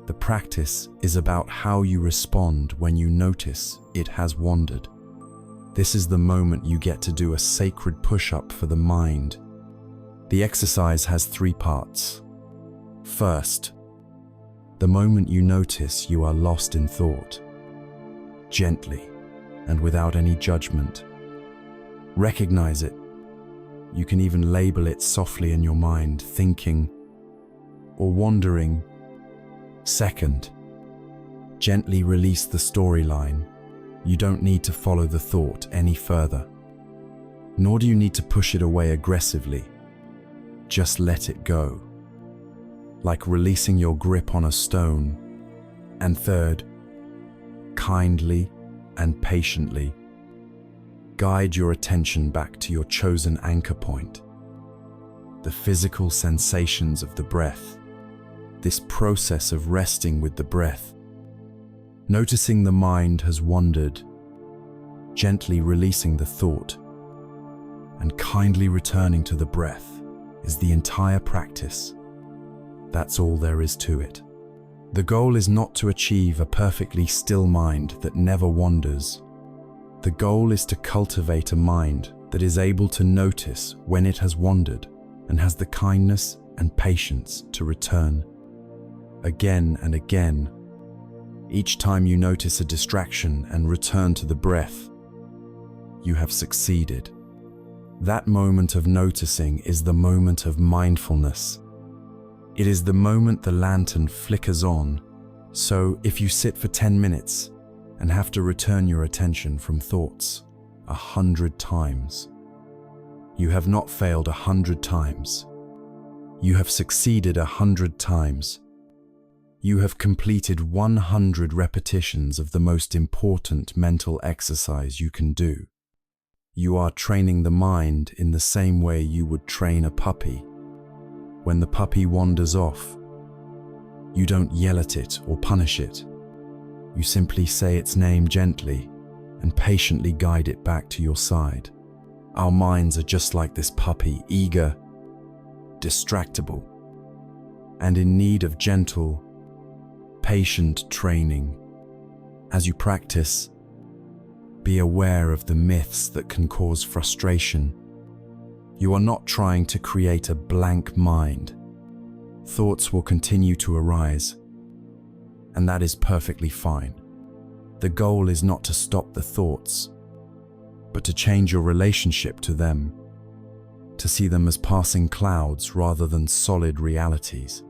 The practice is about how you respond when you notice it has wandered. This is the moment you get to do a sacred push-up for the mind. The exercise has 3 parts. First, the moment you notice you are lost in thought, gently and without any judgment, recognize it. You can even label it softly in your mind, thinking or wandering. Second, gently release the storyline. You don't need to follow the thought any further, nor do you need to push it away aggressively. Just let it go, like releasing your grip on a stone. And third, kindly and patiently guide your attention back to your chosen anchor point, the physical sensations of the breath. This process of resting with the breath, noticing the mind has wandered, gently releasing the thought, and kindly returning to the breath is the entire practice. That's all there is to it. The goal is not to achieve a perfectly still mind that never wanders. The goal is to cultivate a mind that is able to notice when it has wandered and has the kindness and patience to return. Again and again, each time you notice a distraction and return to the breath, you have succeeded. That moment of noticing is the moment of mindfulness. It is the moment the lantern flickers on. So if you sit for 10 minutes and have to return your attention from thoughts 100 times, you have not failed 100 times. You have succeeded 100 times. You have completed 100 repetitions of the most important mental exercise you can do. You are training the mind in the same way you would train a puppy. When the puppy wanders off, you don't yell at it or punish it. You simply say its name gently and patiently guide it back to your side. Our minds are just like this puppy, eager distractible, and in need of gentle, patient training. As you practice, be aware of the myths that can cause frustration. You are not trying to create a blank mind. Thoughts will continue to arise, and that is perfectly fine. The goal is not to stop the thoughts, but to change your relationship to them, to see them as passing clouds rather than solid realities.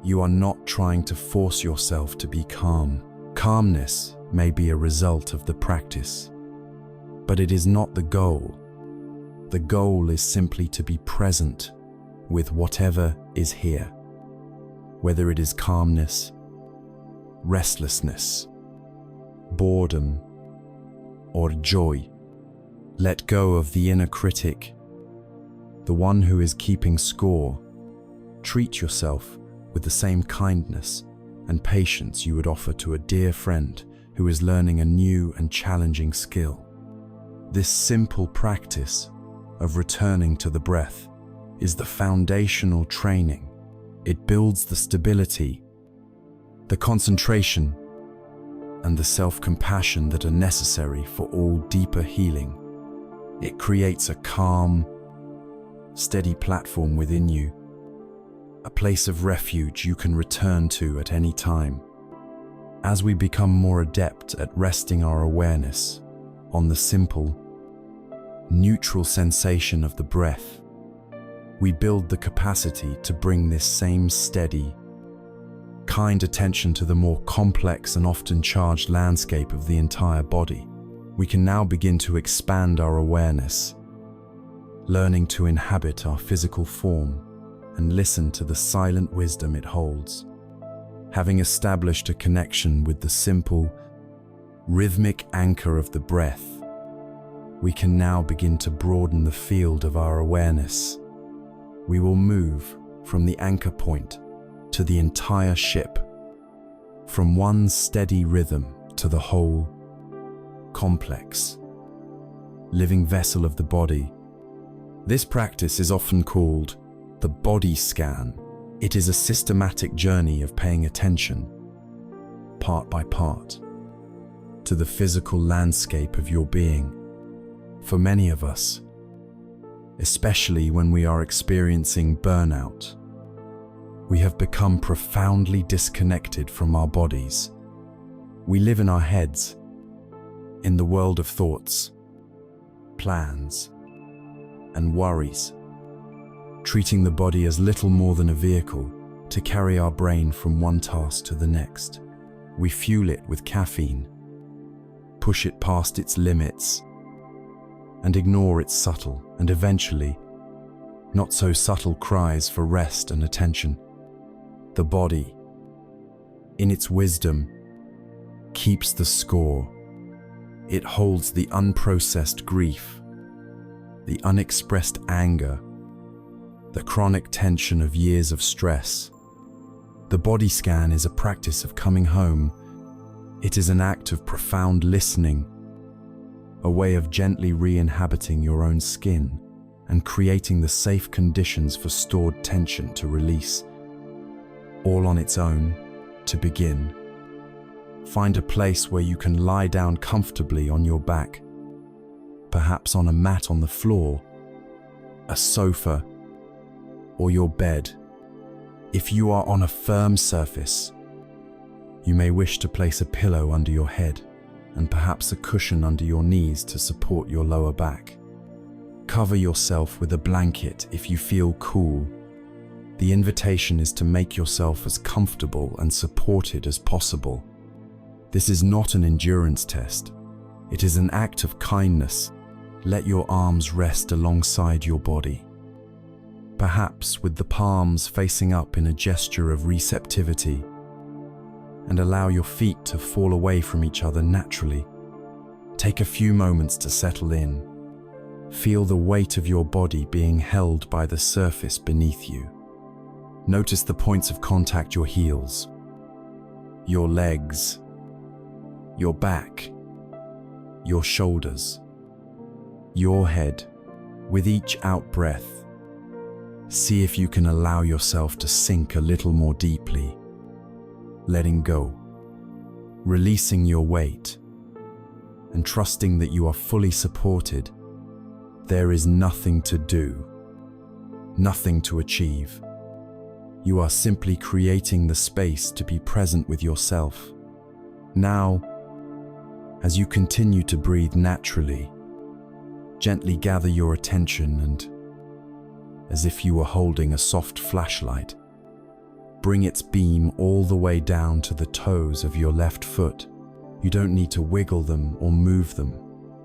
You are not trying to force yourself to be calm. Calmness may be a result of the practice, but it is not the goal. The goal is simply to be present with whatever is here, whether it is calmness, restlessness, boredom, or joy. Let go of the inner critic, the one who is keeping score. Treat yourself with the same kindness and patience you would offer to a dear friend who is learning a new and challenging skill. This simple practice of returning to the breath is the foundational training. It builds the stability, the concentration, and the self-compassion that are necessary for all deeper healing. It creates a calm, steady platform within you, a place of refuge you can return to at any time. As we become more adept at resting our awareness on the simple, neutral sensation of the breath, we build the capacity to bring this same steady, kind attention to the more complex and often charged landscape of the entire body. We can now begin to expand our awareness, learning to inhabit our physical form and listen to the silent wisdom it holds. Having established a connection with the simple, rhythmic anchor of the breath, we can now begin to broaden the field of our awareness. We will move from the anchor point to the entire ship, from one steady rhythm to the whole, complex, living vessel of the body. This practice is often called the body scan. It is a systematic journey of paying attention, part by part, to the physical landscape of your being. For many of us, especially when we are experiencing burnout, we have become profoundly disconnected from our bodies. We live in our heads, in the world of thoughts, plans, and worries, treating the body as little more than a vehicle to carry our brain from one task to the next. We fuel it with caffeine, push it past its limits, and ignore its subtle and eventually not so subtle cries for rest and attention. The body, in its wisdom, keeps the score. It holds the unprocessed grief, the unexpressed anger, the chronic tension of years of stress. The body scan is a practice of coming home. It is an act of profound listening, a way of gently re-inhabiting your own skin and creating the safe conditions for stored tension to release. All on its own, to begin. Find a place where you can lie down comfortably on your back, perhaps on a mat on the floor, a sofa, or your bed. If you are on a firm surface, you may wish to place a pillow under your head and perhaps a cushion under your knees to support your lower back. Cover yourself with a blanket if you feel cool. The invitation is to make yourself as comfortable and supported as possible. This is not an endurance test. It is an act of kindness. Let your arms rest alongside your body, perhaps with the palms facing up in a gesture of receptivity, and allow your feet to fall away from each other naturally. Take a few moments to settle in. Feel the weight of your body being held by the surface beneath you. Notice the points of contact: your heels, your legs, your back, your shoulders, your head. With each out-breath, See if you can allow yourself to sink a little more deeply, letting go, releasing your weight, and trusting that you are fully supported. There is nothing to do, nothing to achieve. You are simply creating the space to be present with yourself. Now, as you continue to breathe naturally, gently gather your attention and, as if you were holding a soft flashlight, bring its beam all the way down to the toes of your left foot. You don't need to wiggle them or move them.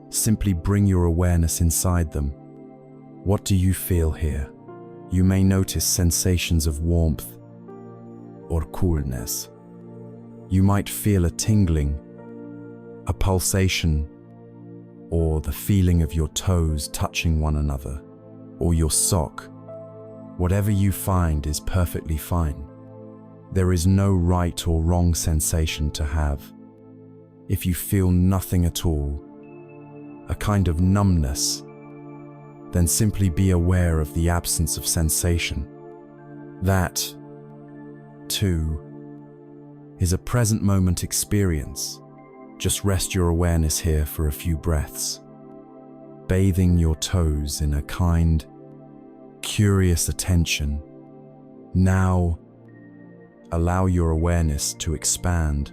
Simply bring your awareness inside them. What do you feel here? You may notice sensations of warmth or coolness. You might feel a tingling, a pulsation, or the feeling of your toes touching one another, or your sock. Whatever you find is perfectly fine. There is no right or wrong sensation to have. If you feel nothing at all, a kind of numbness, then simply be aware of the absence of sensation. That, too, is a present moment experience. Just rest your awareness here for a few breaths, bathing your toes in a kind, curious attention. Now, allow your awareness to expand,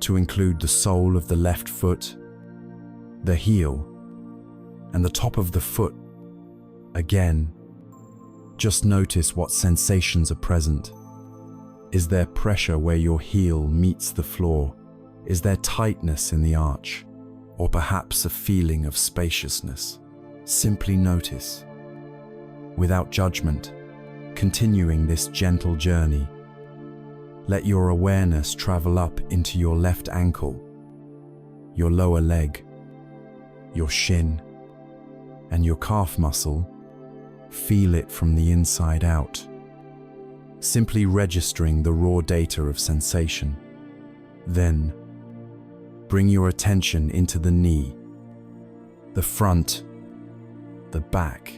to include the sole of the left foot, the heel, and the top of the foot. Again, just notice what sensations are present. Is there pressure where your heel meets the floor? Is there tightness in the arch? Or perhaps a feeling of spaciousness? Simply notice, without judgment, continuing this gentle journey. Let your awareness travel up into your left ankle, your lower leg, your shin, and your calf muscle. Feel it from the inside out, simply registering the raw data of sensation. Then, bring your attention into the knee, the front, the back,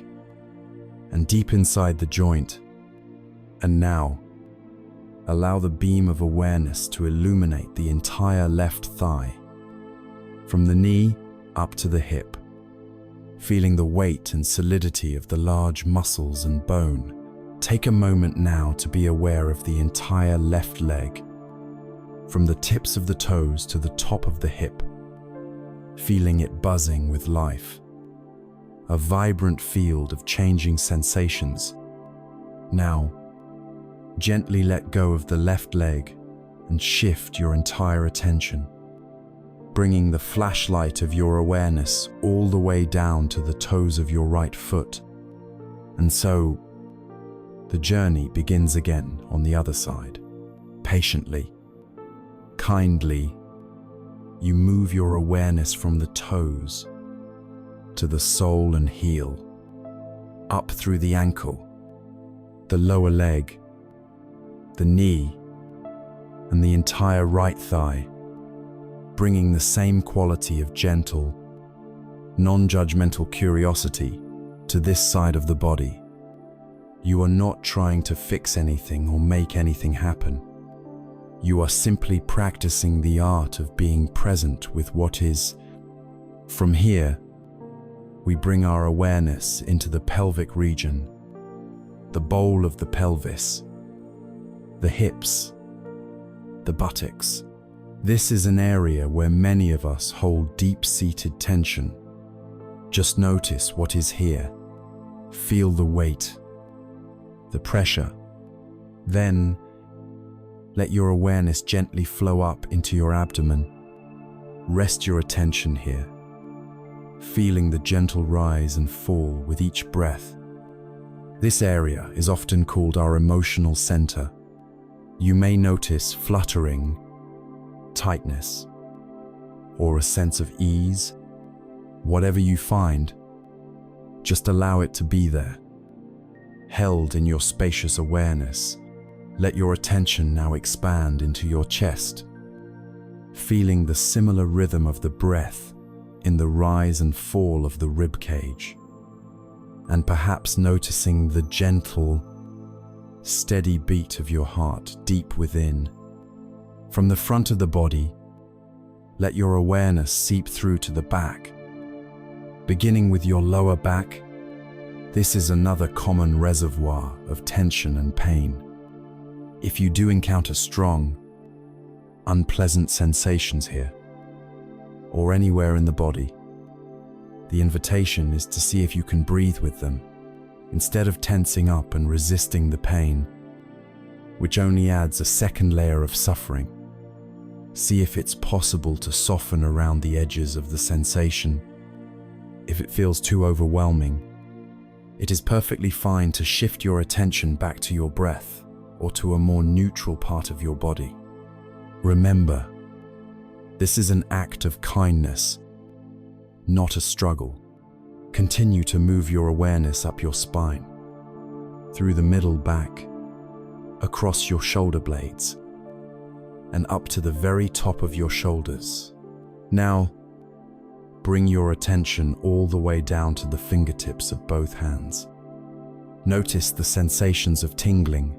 and deep inside the joint. And now, allow the beam of awareness to illuminate the entire left thigh, from the knee up to the hip, feeling the weight and solidity of the large muscles and bone. Take a moment now to be aware of the entire left leg, from the tips of the toes to the top of the hip, feeling it buzzing with life, a vibrant field of changing sensations. Now, gently let go of the left leg and shift your entire attention, bringing the flashlight of your awareness all the way down to the toes of your right foot. And so, the journey begins again on the other side. Patiently, kindly, you move your awareness from the toes to the sole and heel, up through the ankle, the lower leg, the knee, and the entire right thigh, bringing the same quality of gentle, non-judgmental curiosity to this side of the body. You are not trying to fix anything or make anything happen. You are simply practicing the art of being present with what is. From here, we bring our awareness into the pelvic region, the bowl of the pelvis, the hips, the buttocks. This is an area where many of us hold deep-seated tension. Just notice what is here. Feel the weight, the pressure. Then, let your awareness gently flow up into your abdomen. Rest your attention here, feeling the gentle rise and fall with each breath. This area is often called our emotional center. You may notice fluttering, tightness, or a sense of ease. Whatever you find, just allow it to be there, held in your spacious awareness. Let your attention now expand into your chest, feeling the similar rhythm of the breath in the rise and fall of the rib cage. and perhaps noticing the gentle, steady beat of your heart deep within. From the front of the body, let your awareness seep through to the back. Beginning with your lower back, this is another common reservoir of tension and pain. If you do encounter strong, unpleasant sensations here, or anywhere in the body, the invitation is to see if you can breathe with them, instead of tensing up and resisting the pain, which only adds a second layer of suffering. See if it's possible to soften around the edges of the sensation. If it feels too overwhelming, it is perfectly fine to shift your attention back to your breath or to a more neutral part of your body. Remember, this is an act of kindness, not a struggle. Continue to move your awareness up your spine, through the middle back, across your shoulder blades, and up to the very top of your shoulders. Now, bring your attention all the way down to the fingertips of both hands. Notice the sensations of tingling,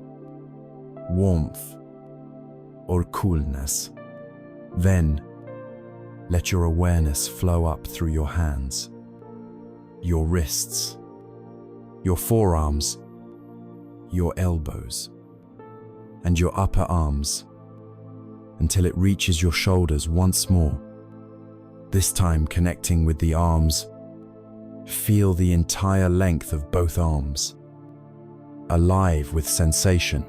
warmth, or coolness. Then, let your awareness flow up through your hands, your wrists, your forearms, your elbows, and your upper arms, until it reaches your shoulders once more. This time connecting with the arms, feel the entire length of both arms, alive with sensation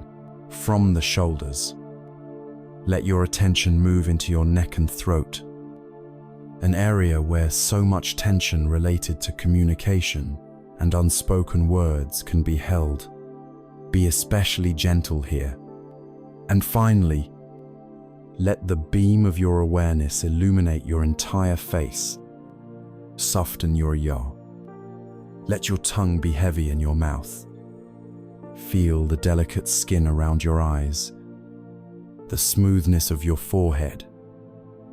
from the shoulders. Let your attention move into your neck and throat, an area where so much tension related to communication and unspoken words can be held. Be especially gentle here. And finally, let the beam of your awareness illuminate your entire face. Soften your yaw. Let your tongue be heavy in your mouth. Feel the delicate skin around your eyes, the smoothness of your forehead.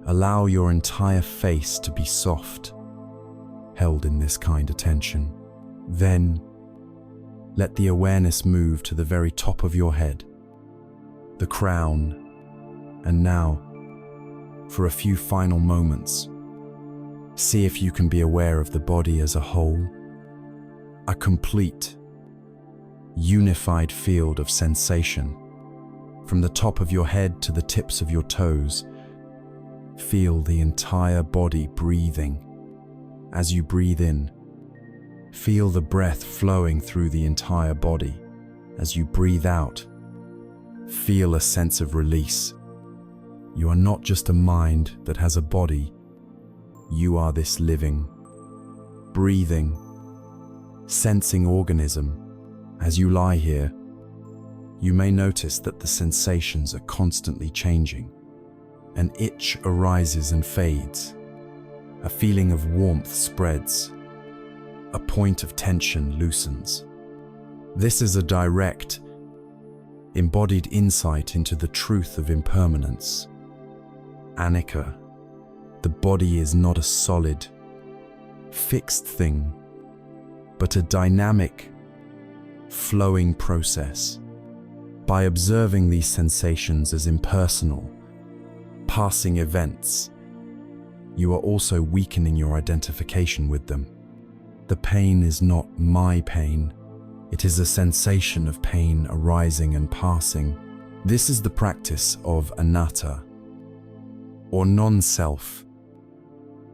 Allow your entire face to be soft, held in this kind of tension. Then, let the awareness move to the very top of your head, the crown. And now, for a few final moments, see if you can be aware of the body as a whole, a complete, unified field of sensation. From the top of your head to the tips of your toes, feel the entire body breathing. As you breathe in, feel the breath flowing through the entire body. As you breathe out, feel a sense of release. You are not just a mind that has a body. You are this living, breathing, sensing organism. As you lie here, you may notice that the sensations are constantly changing. An itch arises and fades. A feeling of warmth spreads. A point of tension loosens. This is a direct, embodied insight into the truth of impermanence. Anicca, the body is not a solid, fixed thing, but a dynamic, flowing process. By observing these sensations as impersonal, passing events, you are also weakening your identification with them. The pain is not my pain. It is a sensation of pain arising and passing. This is the practice of anatta, or non-self,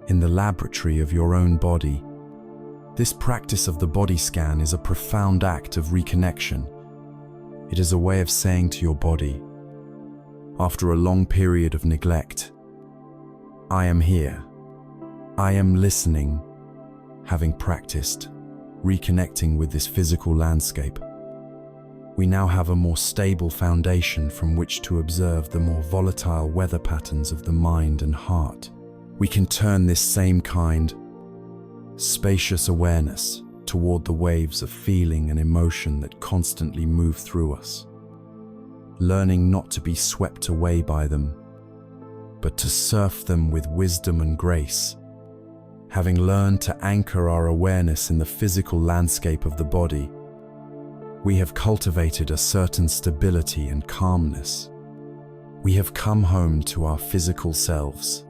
in the laboratory of your own body. This practice of the body scan is a profound act of reconnection. It is a way of saying to your body, after a long period of neglect, I am here. I am listening, having practiced reconnecting with this physical landscape. We now have a more stable foundation from which to observe the more volatile weather patterns of the mind and heart. We can turn this same kind, spacious awareness toward the waves of feeling and emotion that constantly move through us, learning not to be swept away by them, but to surf them with wisdom and grace. Having learned to anchor our awareness in the physical landscape of the body, we have cultivated a certain stability and calmness. We have come home to our physical selves.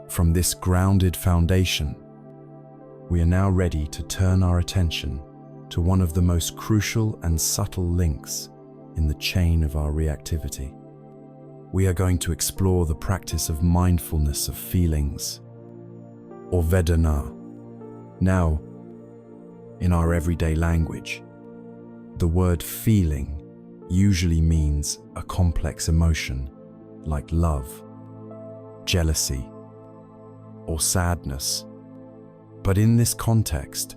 From this grounded foundation, we are now ready to turn our attention to one of the most crucial and subtle links in the chain of our reactivity. We are going to explore the practice of mindfulness of feelings, or Vedana. Now, in our everyday language, the word feeling usually means a complex emotion like love, jealousy, or sadness. But in this context,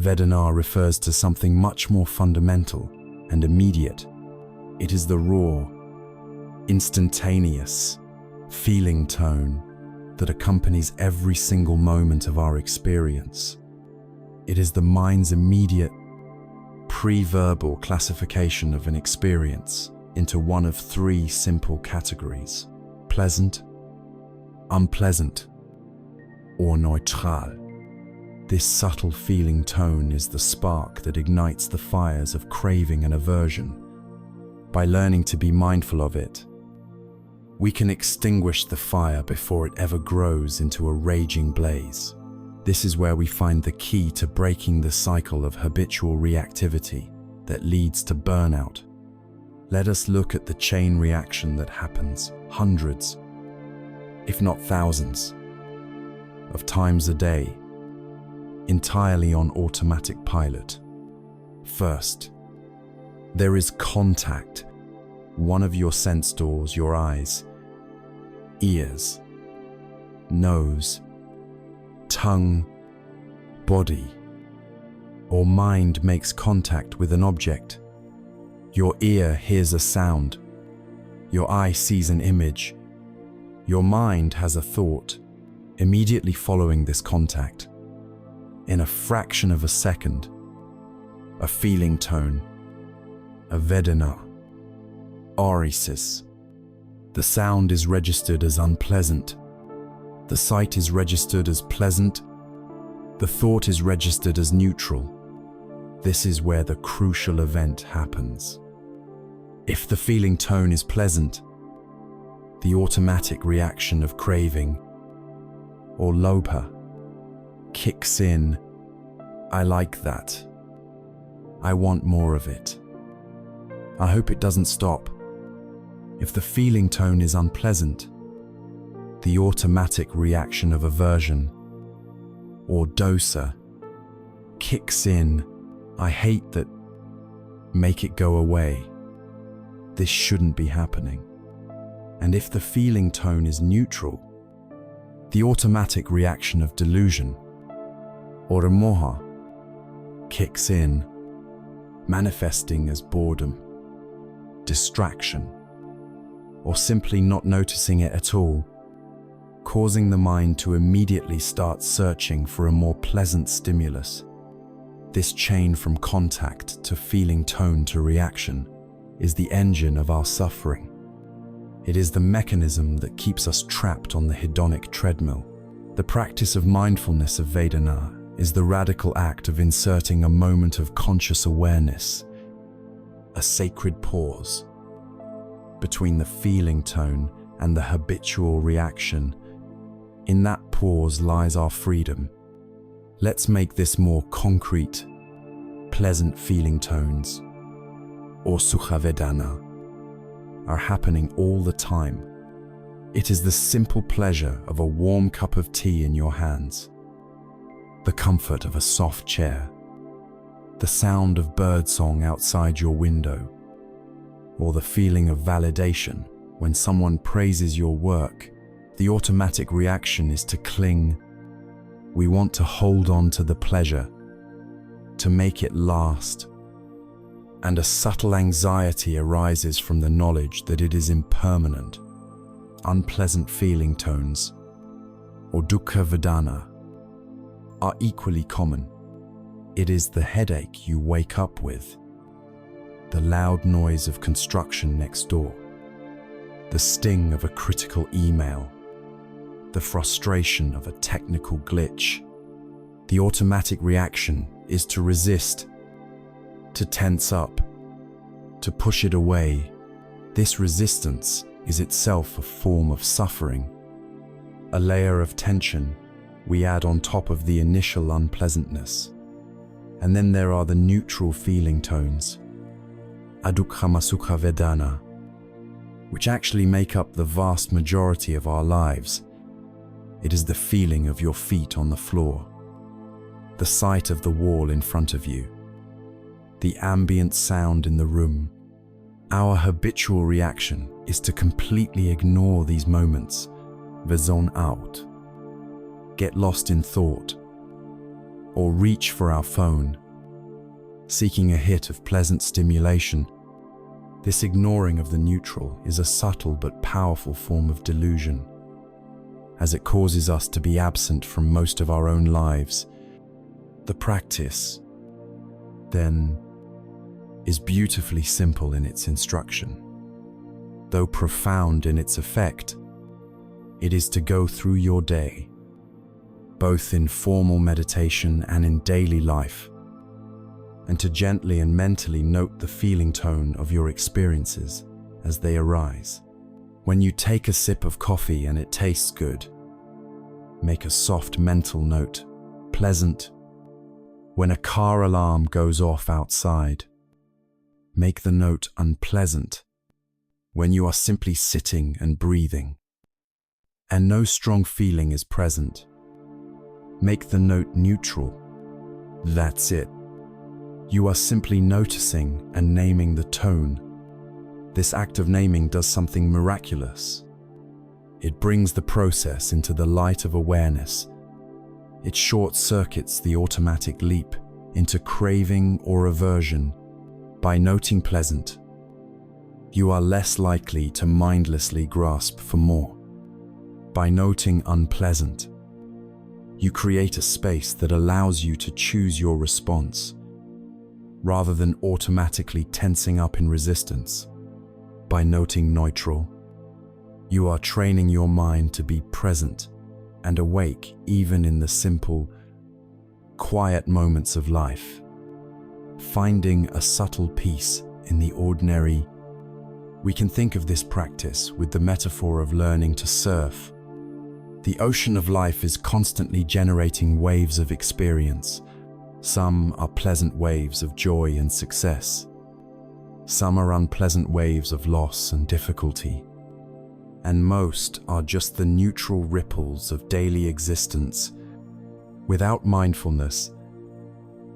Vedana refers to something much more fundamental and immediate. It is the raw, instantaneous feeling tone that accompanies every single moment of our experience. It is the mind's immediate, pre-verbal classification of an experience into one of three simple categories: pleasant, unpleasant, or neutral. This subtle feeling tone is the spark that ignites the fires of craving and aversion. By learning to be mindful of it, we can extinguish the fire before it ever grows into a raging blaze. This is where we find the key to breaking the cycle of habitual reactivity that leads to burnout. Let us look at the chain reaction that happens hundreds, if not thousands, of times a day, entirely on automatic pilot. First, there is contact. One of your sense doors, your eyes, ears, nose, tongue, body, or mind makes contact with an object. Your ear hears a sound. Your eye sees an image. Your mind has a thought immediately following this contact. In a fraction of a second, a feeling tone, a Vedana, arisis. The sound is registered as unpleasant. The sight is registered as pleasant. The thought is registered as neutral. This is where the crucial event happens. If the feeling tone is pleasant, the automatic reaction of craving, or lobha, kicks in. I like that. I want more of it. I hope it doesn't stop. If the feeling tone is unpleasant, the automatic reaction of aversion, or dosa, kicks in. I hate that. Make it go away. This shouldn't be happening. And if the feeling tone is neutral, the automatic reaction of delusion, or moha, kicks in, manifesting as boredom, distraction, or simply not noticing it at all, causing the mind to immediately start searching for a more pleasant stimulus. This chain from contact to feeling tone to reaction is the engine of our suffering. It is the mechanism that keeps us trapped on the hedonic treadmill. The practice of mindfulness of Vedana is the radical act of inserting a moment of conscious awareness, a sacred pause, between the feeling tone and the habitual reaction. In that pause lies our freedom. Let's make this more concrete. Pleasant feeling tones, or Sukha Vedana, are happening all the time. It is the simple pleasure of a warm cup of tea in your hands, the comfort of a soft chair, the sound of birdsong outside your window, or the feeling of validation when someone praises your work. The automatic reaction is to cling. We want to hold on to the pleasure, to make it last. And a subtle anxiety arises from the knowledge that it is impermanent. Unpleasant feeling tones, or dukkha vedana, are equally common. It is the headache you wake up with, the loud noise of construction next door, the sting of a critical email, the frustration of a technical glitch. The automatic reaction is to resist, to tense up, to push it away. This resistance is itself a form of suffering, a layer of tension we add on top of the initial unpleasantness. And then there are the neutral feeling tones, adukha sukha vedana, which actually make up the vast majority of our lives. It is the feeling of your feet on the floor, the sight of the wall in front of you, the ambient sound in the room. Our habitual reaction is to completely ignore these moments, zone out, get lost in thought, or reach for our phone, seeking a hit of pleasant stimulation. This ignoring of the neutral is a subtle but powerful form of delusion, as it causes us to be absent from most of our own lives. The practice, then, is beautifully simple in its instruction. Though profound in its effect, it is to go through your day, both in formal meditation and in daily life, and to gently and mentally note the feeling tone of your experiences as they arise. When you take a sip of coffee and it tastes good, make a soft mental note, pleasant. When a car alarm goes off outside, make the note unpleasant. When you are simply sitting and breathing, and no strong feeling is present, make the note neutral. That's it. You are simply noticing and naming the tone. This act of naming does something miraculous. It brings the process into the light of awareness. It short-circuits the automatic leap into craving or aversion. By noting pleasant, you are less likely to mindlessly grasp for more. By noting unpleasant, you create a space that allows you to choose your response, rather than automatically tensing up in resistance. By noting neutral, you are training your mind to be present and awake even in the simple, quiet moments of life, finding a subtle peace in the ordinary. We can think of this practice with the metaphor of learning to surf. The ocean of life is constantly generating waves of experience. Some are pleasant waves of joy and success. Some are unpleasant waves of loss and difficulty. And most are just the neutral ripples of daily existence. Without mindfulness,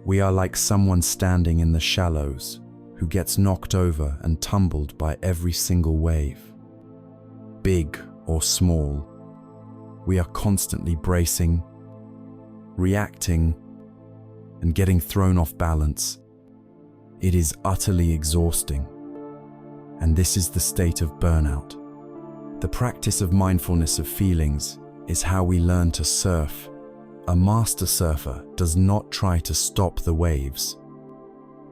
we are like someone standing in the shallows who gets knocked over and tumbled by every single wave. Big or small, we are constantly bracing, reacting, and getting thrown off balance. It is utterly exhausting, and this is the state of burnout. The practice of mindfulness of feelings is how we learn to surf. A master surfer does not try to stop the waves.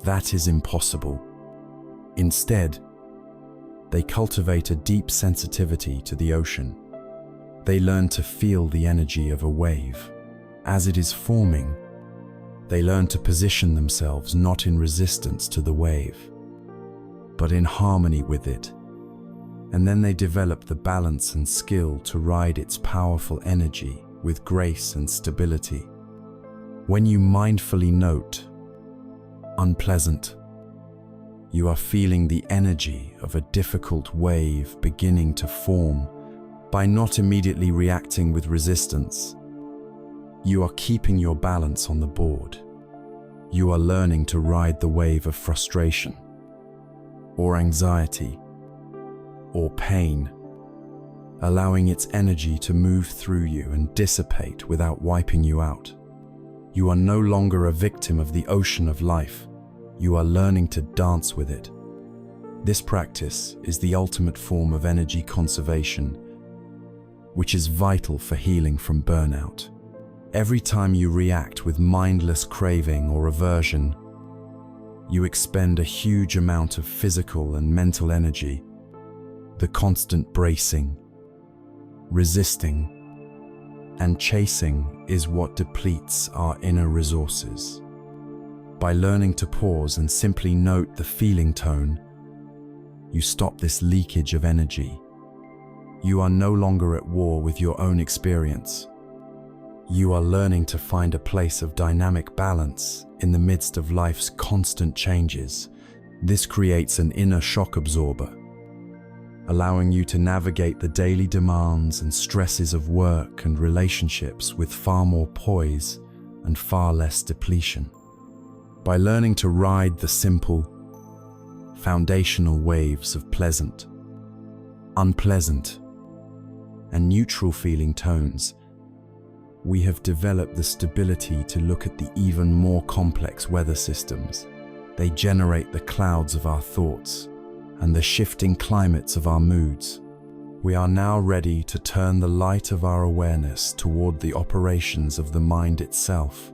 That is impossible. Instead, they cultivate a deep sensitivity to the ocean. They learn to feel the energy of a wave. As it is forming, they learn to position themselves not in resistance to the wave, but in harmony with it. And then they develop the balance and skill to ride its powerful energy with grace and stability. When you mindfully note unpleasant, you are feeling the energy of a difficult wave beginning to form. By not immediately reacting with resistance, you are keeping your balance on the board. You are learning to ride the wave of frustration, or anxiety, or pain, allowing its energy to move through you and dissipate without wiping you out. You are no longer a victim of the ocean of life. You are learning to dance with it. This practice is the ultimate form of energy conservation, which is vital for healing from burnout. Every time you react with mindless craving or aversion, you expend a huge amount of physical and mental energy. The constant bracing, resisting, and chasing is what depletes our inner resources. By learning to pause and simply note the feeling tone, you stop this leakage of energy. You are no longer at war with your own experience. You are learning to find a place of dynamic balance in the midst of life's constant changes. This creates an inner shock absorber, allowing you to navigate the daily demands and stresses of work and relationships with far more poise and far less depletion. By learning to ride the simple, foundational waves of pleasant, unpleasant, and neutral feeling tones, we have developed the stability to look at the even more complex weather systems. They generate the clouds of our thoughts and the shifting climates of our moods. We are now ready to turn the light of our awareness toward the operations of the mind itself.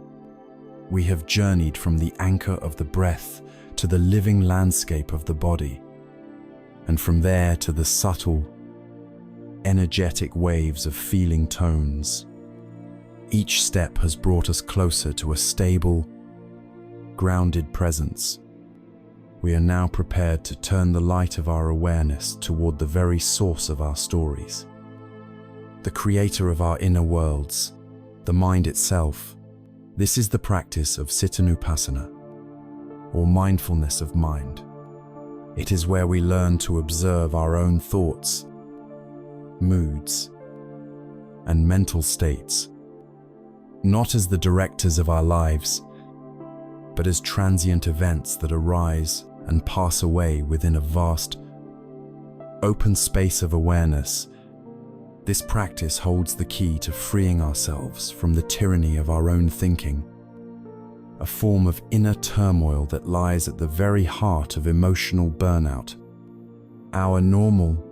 We have journeyed from the anchor of the breath to the living landscape of the body, and from there to the subtle, energetic waves of feeling tones. Each step has brought us closer to a stable, grounded presence. We are now prepared to turn the light of our awareness toward the very source of our stories, the creator of our inner worlds, the mind itself. This is the practice of Sittanupasana, or mindfulness of mind. It is where we learn to observe our own thoughts, moods, and mental states, not as the directors of our lives, but as transient events that arise and pass away within a vast, open space of awareness. This practice holds the key to freeing ourselves from the tyranny of our own thinking, a form of inner turmoil that lies at the very heart of emotional burnout. Our normal,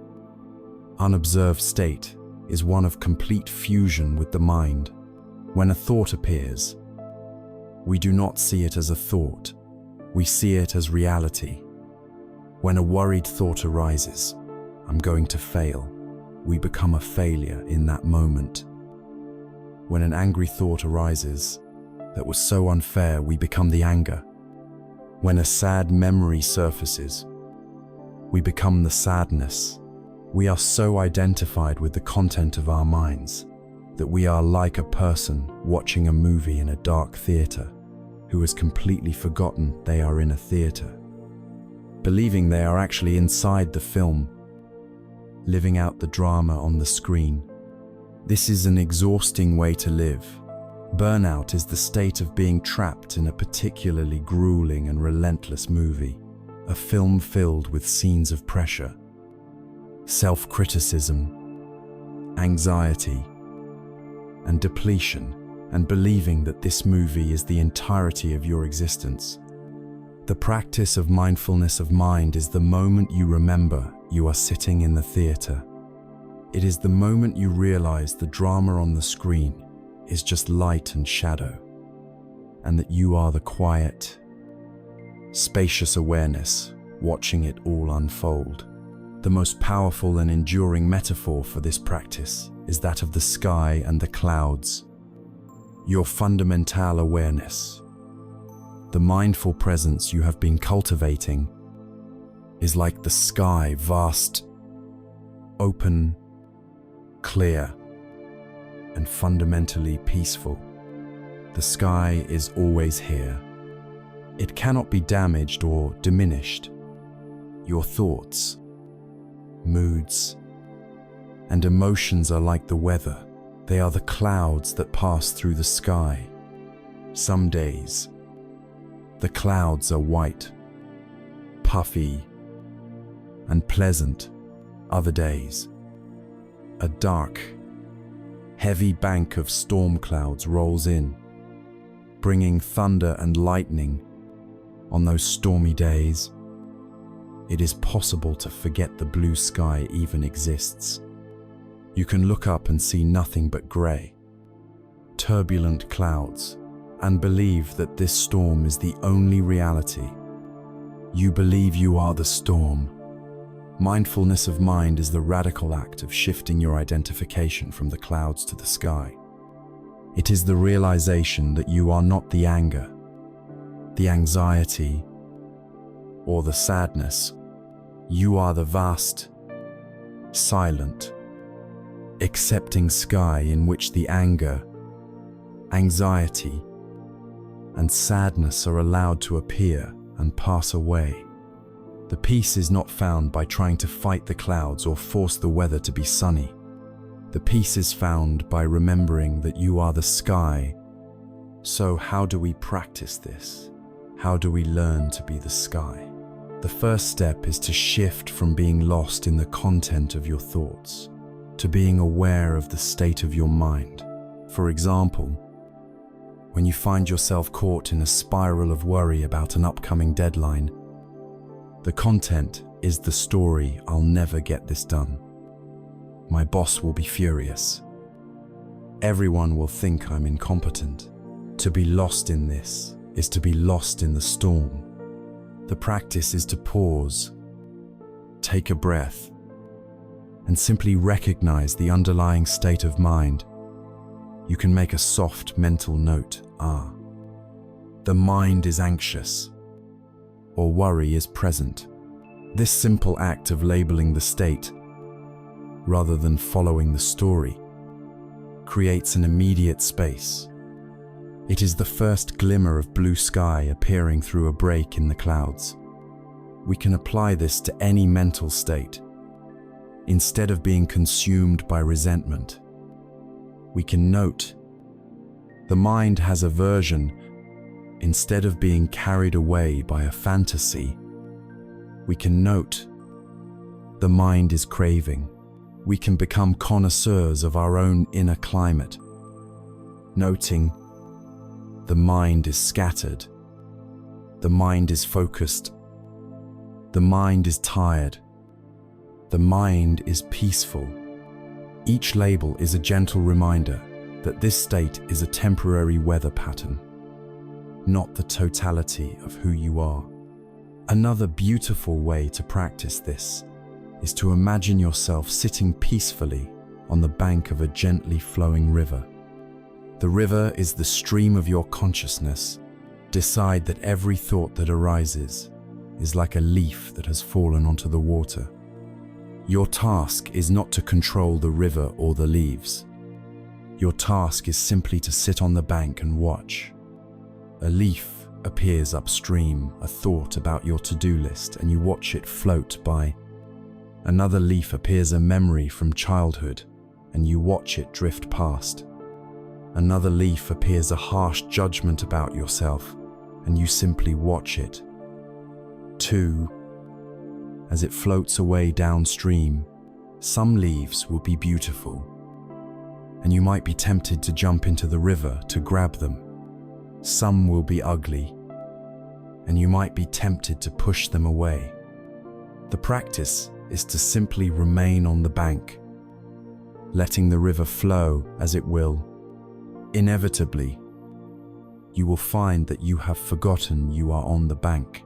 unobserved state is one of complete fusion with the mind. When a thought appears, we do not see it as a thought, we see it as reality. When a worried thought arises, I'm going to fail, we become a failure in that moment. When an angry thought arises that was so unfair, we become the anger. When a sad memory surfaces, we become the sadness. We are so identified with the content of our minds that we are like a person watching a movie in a dark theater who has completely forgotten they are in a theater, believing they are actually inside the film, living out the drama on the screen. This is an exhausting way to live. Burnout is the state of being trapped in a particularly grueling and relentless movie, a film filled with scenes of pressure, self-criticism, anxiety, and depletion, and believing that this movie is the entirety of your existence. The practice of mindfulness of mind is the moment you remember you are sitting in the theater. It is the moment you realize the drama on the screen is just light and shadow, and that you are the quiet, spacious awareness watching it all unfold. The most powerful and enduring metaphor for this practice is that of the sky and the clouds. Your fundamental awareness, the mindful presence you have been cultivating, is like the sky, vast, open, clear, and fundamentally peaceful. The sky is always here. It cannot be damaged or diminished. Your thoughts, moods, and emotions are like the weather. They are the clouds that pass through the sky. Some days, the clouds are white, puffy, and pleasant. Other days, a dark, heavy bank of storm clouds rolls in, bringing thunder and lightning. On those stormy days, it is possible to forget the blue sky even exists. You can look up and see nothing but grey, turbulent clouds, and believe that this storm is the only reality. You believe you are the storm. Mindfulness of mind is the radical act of shifting your identification from the clouds to the sky. It is the realization that you are not the anger, the anxiety, or the sadness. You are the vast, silent, accepting sky in which the anger, anxiety, and sadness are allowed to appear and pass away. The peace is not found by trying to fight the clouds or force the weather to be sunny. The peace is found by remembering that you are the sky. So how do we practice this? How do we learn to be the sky? The first step is to shift from being lost in the content of your thoughts to being aware of the state of your mind. For example, when you find yourself caught in a spiral of worry about an upcoming deadline, the content is the story, "I'll never get this done. My boss will be furious. Everyone will think I'm incompetent." To be lost in this is to be lost in the storm. The practice is to pause, take a breath, and simply recognize the underlying state of mind. You can make a soft mental note, the mind is anxious, or worry is present. This simple act of labeling the state, rather than following the story, creates an immediate space. It is the first glimmer of blue sky appearing through a break in the clouds. We can apply this to any mental state. Instead of being consumed by resentment, we can note the mind has aversion. Instead of being carried away by a fantasy, we can note the mind is craving. We can become connoisseurs of our own inner climate, noting the mind is scattered, the mind is focused, the mind is tired, the mind is peaceful. Each label is a gentle reminder that this state is a temporary weather pattern, not the totality of who you are. Another beautiful way to practice this is to imagine yourself sitting peacefully on the bank of a gently flowing river. The river is the stream of your consciousness. Decide that every thought that arises is like a leaf that has fallen onto the water. Your task is not to control the river or the leaves. Your task is simply to sit on the bank and watch. A leaf appears upstream, a thought about your to-do list, and you watch it float by. Another leaf appears, a memory from childhood, and you watch it drift past. Another leaf appears, a harsh judgment about yourself, and you simply watch it. 2. As it floats away downstream, some leaves will be beautiful, and you might be tempted to jump into the river to grab them. Some will be ugly, and you might be tempted to push them away. The practice is to simply remain on the bank, letting the river flow as it will. Inevitably, you will find that you have forgotten you are on the bank.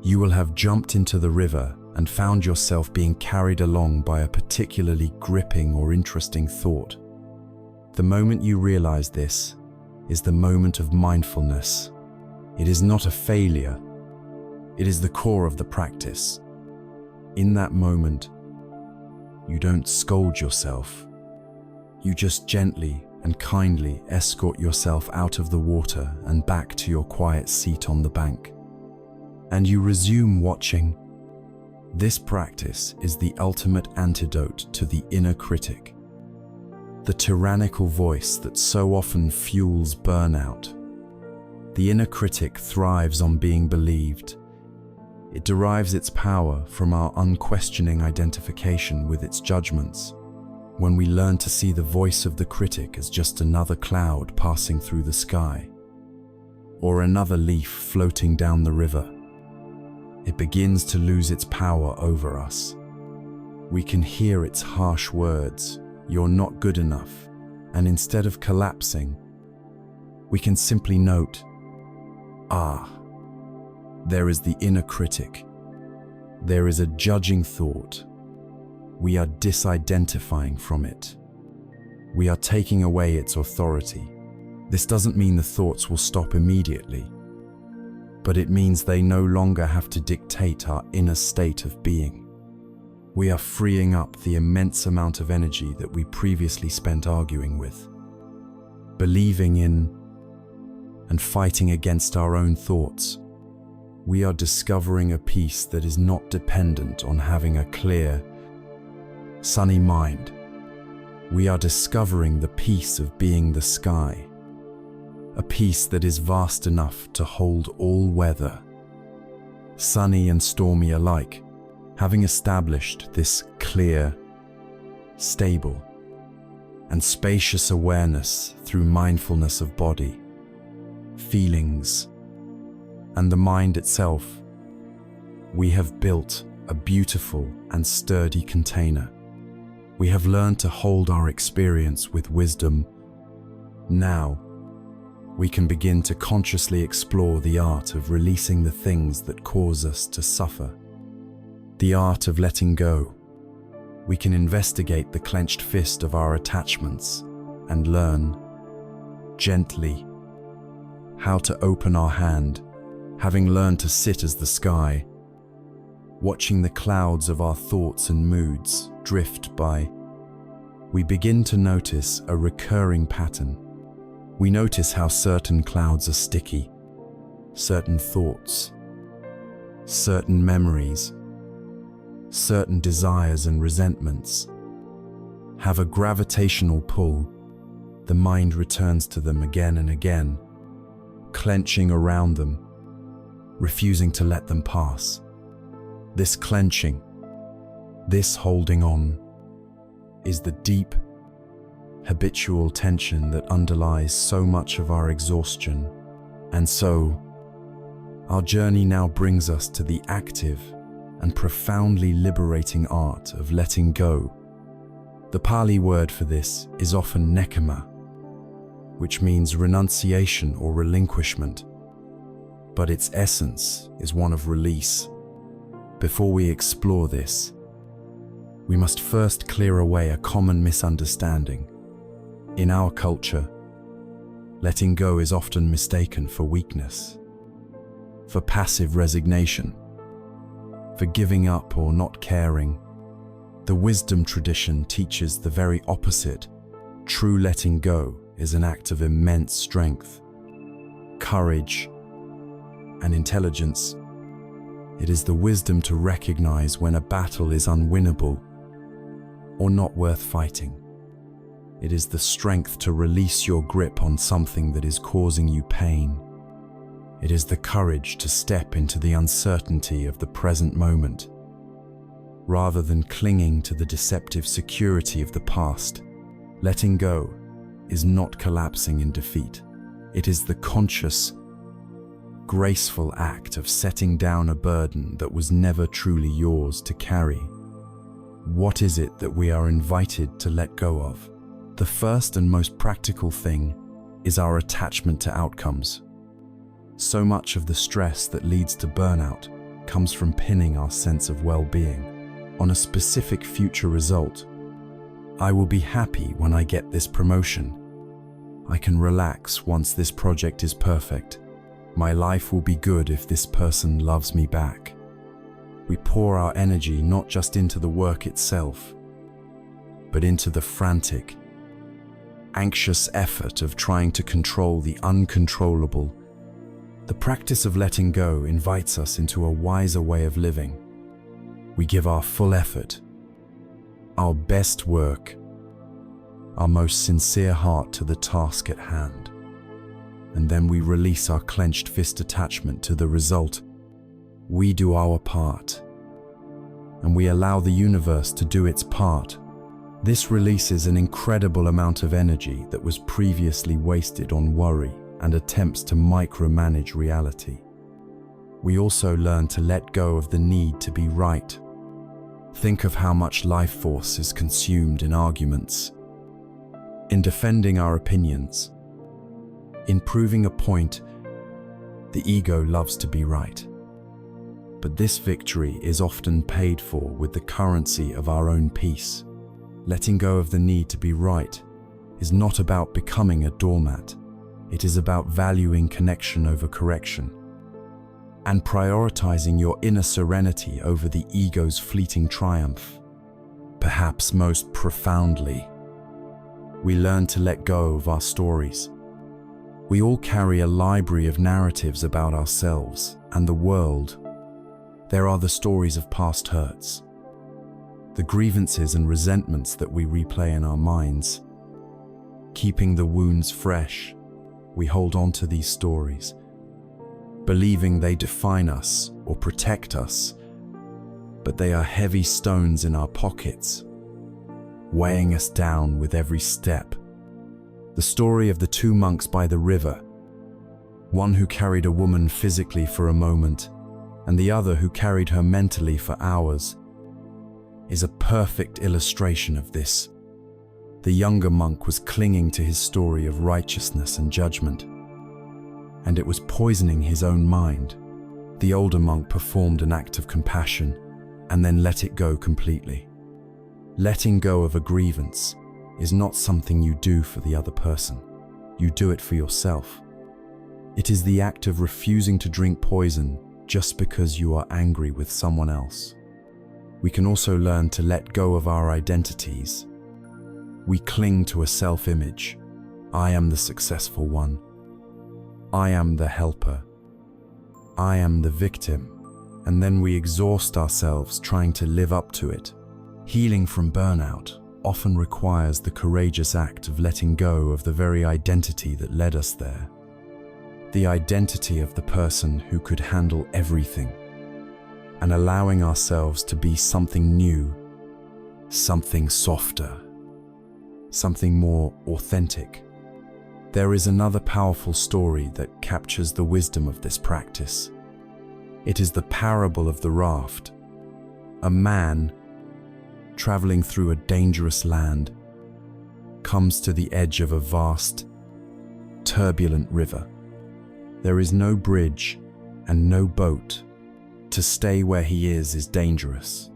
You will have jumped into the river and found yourself being carried along by a particularly gripping or interesting thought. The moment you realize this is the moment of mindfulness. It is not a failure. It is the core of the practice. In that moment, you don't scold yourself. You just gently and kindly escort yourself out of the water and back to your quiet seat on the bank. And you resume watching. This practice is the ultimate antidote to the inner critic, the tyrannical voice that so often fuels burnout. The inner critic thrives on being believed. It derives its power from our unquestioning identification with its judgments. When we learn to see the voice of the critic as just another cloud passing through the sky, or another leaf floating down the river, it begins to lose its power over us. We can hear its harsh words, "You're not good enough," and instead of collapsing, we can simply note, there is the inner critic. There is a judging thought. We are disidentifying from it. We are taking away its authority. This doesn't mean the thoughts will stop immediately, but it means they no longer have to dictate our inner state of being. We are freeing up the immense amount of energy that we previously spent arguing with, believing in, and fighting against our own thoughts. We are discovering a peace that is not dependent on having a clear, sunny mind. We are discovering the peace of being the sky, a peace that is vast enough to hold all weather, sunny and stormy alike. Having established this clear, stable, and spacious awareness through mindfulness of body, feelings, and the mind itself, we have built a beautiful and sturdy container. We have learned to hold our experience with wisdom. Now, we can begin to consciously explore the art of releasing the things that cause us to suffer. The art of letting go. We can investigate the clenched fist of our attachments and learn, gently, how to open our hand, having learned to sit as the sky, watching the clouds of our thoughts and moods drift by. We begin to notice a recurring pattern. We notice how certain clouds are sticky, certain thoughts, certain memories, certain desires and resentments have a gravitational pull. The mind returns to them again and again, clenching around them, refusing to let them pass. This clenching, this holding on, is the deep, habitual tension that underlies so much of our exhaustion. And so, our journey now brings us to the active and profoundly liberating art of letting go. The Pali word for this is often nekama, which means renunciation or relinquishment, but its essence is one of release. Before we explore this, we must first clear away a common misunderstanding. In our culture, letting go is often mistaken for weakness, for passive resignation, for giving up or not caring. The wisdom tradition teaches the very opposite. True letting go is an act of immense strength, courage, and intelligence. It is the wisdom to recognize when a battle is unwinnable or not worth fighting. It is the strength to release your grip on something that is causing you pain. It is the courage to step into the uncertainty of the present moment, rather than clinging to the deceptive security of the past. Letting go is not collapsing in defeat. It is the conscious, graceful act of setting down a burden that was never truly yours to carry. What is it that we are invited to let go of? The first and most practical thing is our attachment to outcomes. So much of the stress that leads to burnout comes from pinning our sense of well-being on a specific future result. I will be happy when I get this promotion. I can relax once this project is perfect. My life will be good if this person loves me back. We pour our energy not just into the work itself, but into the frantic, anxious effort of trying to control the uncontrollable. The practice of letting go invites us into a wiser way of living. We give our full effort, our best work, our most sincere heart to the task at hand. And then we release our clenched fist attachment to the result. We do our part, and we allow the universe to do its part. This releases an incredible amount of energy that was previously wasted on worry and attempts to micromanage reality. We also learn to let go of the need to be right. Think of how much life force is consumed in arguments, in defending our opinions, in proving a point. The ego loves to be right. But this victory is often paid for with the currency of our own peace. Letting go of the need to be right is not about becoming a doormat. It is about valuing connection over correction and prioritizing your inner serenity over the ego's fleeting triumph. Perhaps most profoundly, we learn to let go of our stories. We all carry a library of narratives about ourselves and the world. There are the stories of past hurts, the grievances and resentments that we replay in our minds. Keeping the wounds fresh, we hold on to these stories, believing they define us or protect us, but they are heavy stones in our pockets, weighing us down with every step. The story of the two monks by the river, one who carried a woman physically for a moment, and the other who carried her mentally for hours, is a perfect illustration of this. The younger monk was clinging to his story of righteousness and judgment, and it was poisoning his own mind. The older monk performed an act of compassion and then let it go completely. Letting go of a grievance is not something you do for the other person. You do it for yourself. It is the act of refusing to drink poison just because you are angry with someone else. We can also learn to let go of our identities. We cling to a self-image. I am the successful one. I am the helper. I am the victim. And then we exhaust ourselves trying to live up to it. Healing from burnout often requires the courageous act of letting go of the very identity that led us there. The identity of the person who could handle everything, and allowing ourselves to be something new, something softer, something more authentic. There is another powerful story that captures the wisdom of this practice. It is the parable of the raft. A man, traveling through a dangerous land, comes to the edge of a vast, turbulent river. There is no bridge and no boat. To stay where he is dangerous,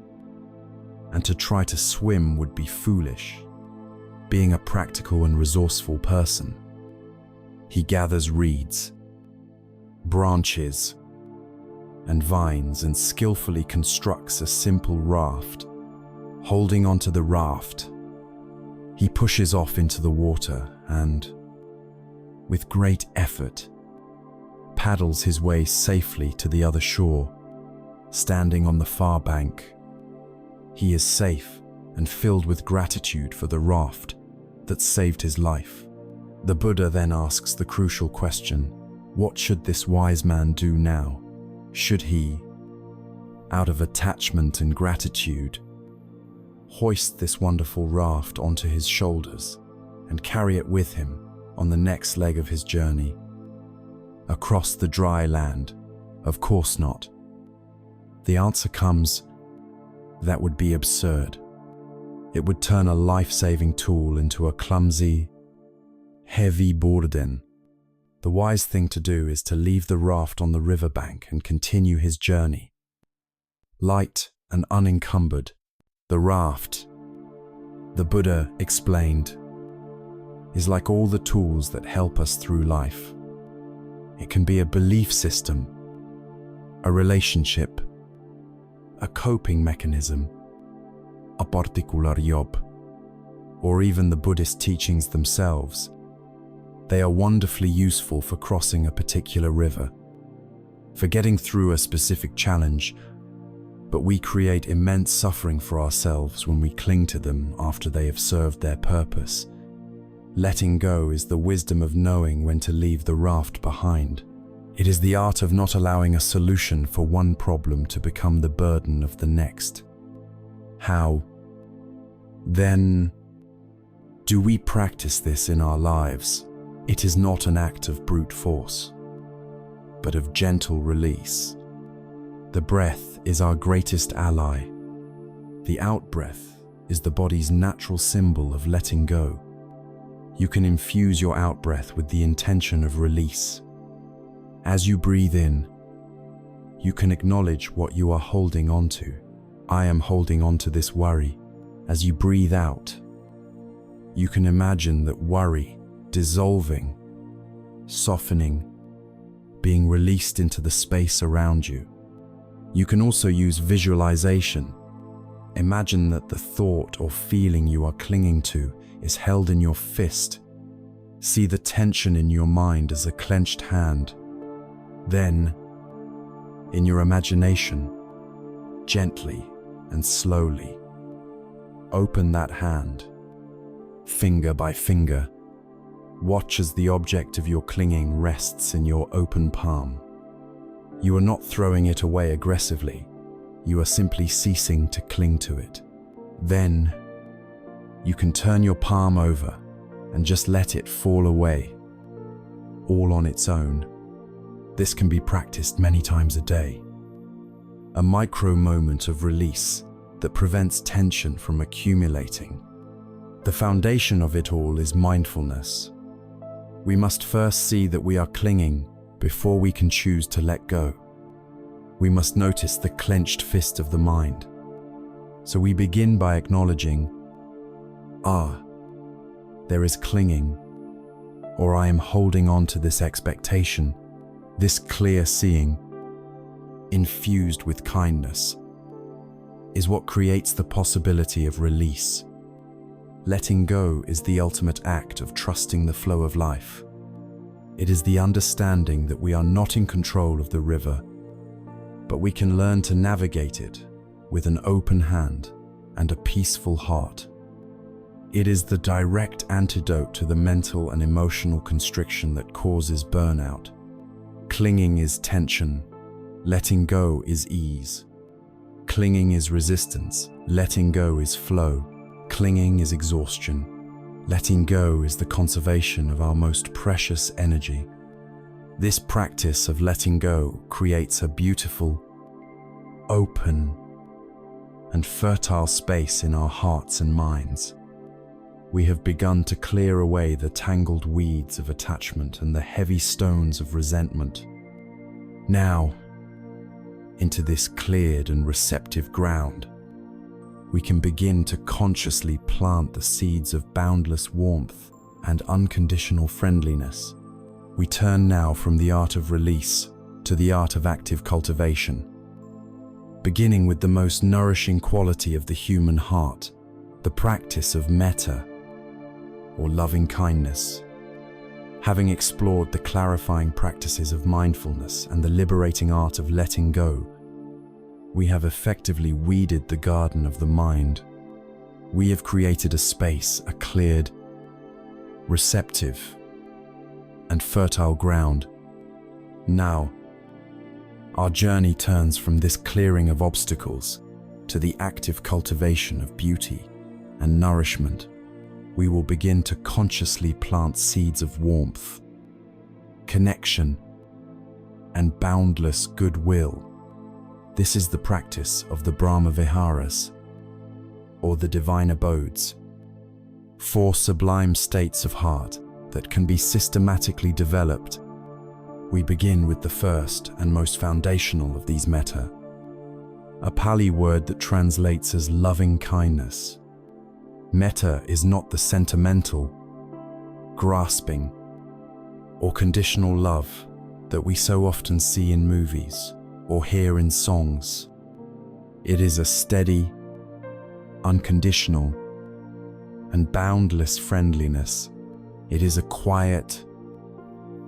and to try to swim would be foolish. Being a practical and resourceful person, he gathers reeds, branches, and vines and skillfully constructs a simple raft. Holding onto the raft, he pushes off into the water and, with great effort, paddles his way safely to the other shore. Standing on the far bank, he is safe and filled with gratitude for the raft that saved his life. The Buddha then asks the crucial question, what should this wise man do now? Should he, out of attachment and gratitude, hoist this wonderful raft onto his shoulders and carry it with him on the next leg of his journey? Across the dry land? Of course not. The answer comes, that would be absurd. It would turn a life-saving tool into a clumsy, heavy burden. The wise thing to do is to leave the raft on the riverbank and continue his journey. Light and unencumbered, the raft, the Buddha explained, is like all the tools that help us through life. It can be a belief system, a relationship, a coping mechanism, a particular job, or even the Buddhist teachings themselves. They are wonderfully useful for crossing a particular river, for getting through a specific challenge, but we create immense suffering for ourselves when we cling to them after they have served their purpose. Letting go is the wisdom of knowing when to leave the raft behind. It is the art of not allowing a solution for one problem to become the burden of the next. How, then, do we practice this in our lives? It is not an act of brute force, but of gentle release. The breath is our greatest ally. The out-breath is the body's natural symbol of letting go. You can infuse your out-breath with the intention of release. As you breathe in, you can acknowledge what you are holding onto. I am holding onto this worry. As you breathe out, you can imagine that worry dissolving, softening, being released into the space around you. You can also use visualization. Imagine that the thought or feeling you are clinging to is held in your fist. See the tension in your mind as a clenched hand. Then, in your imagination, gently and slowly, open that hand, finger by finger. Watch as the object of your clinging rests in your open palm. You are not throwing it away aggressively. You are simply ceasing to cling to it. Then, you can turn your palm over and just let it fall away, all on its own. This can be practiced many times a day. A micro moment of release that prevents tension from accumulating. The foundation of it all is mindfulness. We must first see that we are clinging before we can choose to let go. We must notice the clenched fist of the mind. So we begin by acknowledging, there is clinging, or I am holding on to this expectation. This clear seeing, infused with kindness, is what creates the possibility of release. Letting go is the ultimate act of trusting the flow of life. It is the understanding that we are not in control of the river, but we can learn to navigate it with an open hand and a peaceful heart. It is the direct antidote to the mental and emotional constriction that causes burnout. Clinging is tension, letting go is ease. Clinging is resistance, letting go is flow. Clinging is exhaustion, letting go is the conservation of our most precious energy. This practice of letting go creates a beautiful, open, and fertile space in our hearts and minds. We have begun to clear away the tangled weeds of attachment and the heavy stones of resentment. Now, into this cleared and receptive ground, we can begin to consciously plant the seeds of boundless warmth and unconditional friendliness. We turn now from the art of release to the art of active cultivation, beginning with the most nourishing quality of the human heart, the practice of metta, or loving kindness. Having explored the clarifying practices of mindfulness and the liberating art of letting go, we have effectively weeded the garden of the mind. We have created a space, a cleared, receptive, and fertile ground. Now, our journey turns from this clearing of obstacles to the active cultivation of beauty and nourishment. We will begin to consciously plant seeds of warmth, connection, and boundless goodwill. This is the practice of the Brahma Viharas, or the divine abodes, 4 sublime states of heart that can be systematically developed. We begin with the first and most foundational of these metta, a Pali word that translates as loving kindness. Metta is not the sentimental, grasping, or conditional love that we so often see in movies or hear in songs. It is a steady, unconditional, and boundless friendliness. It is a quiet,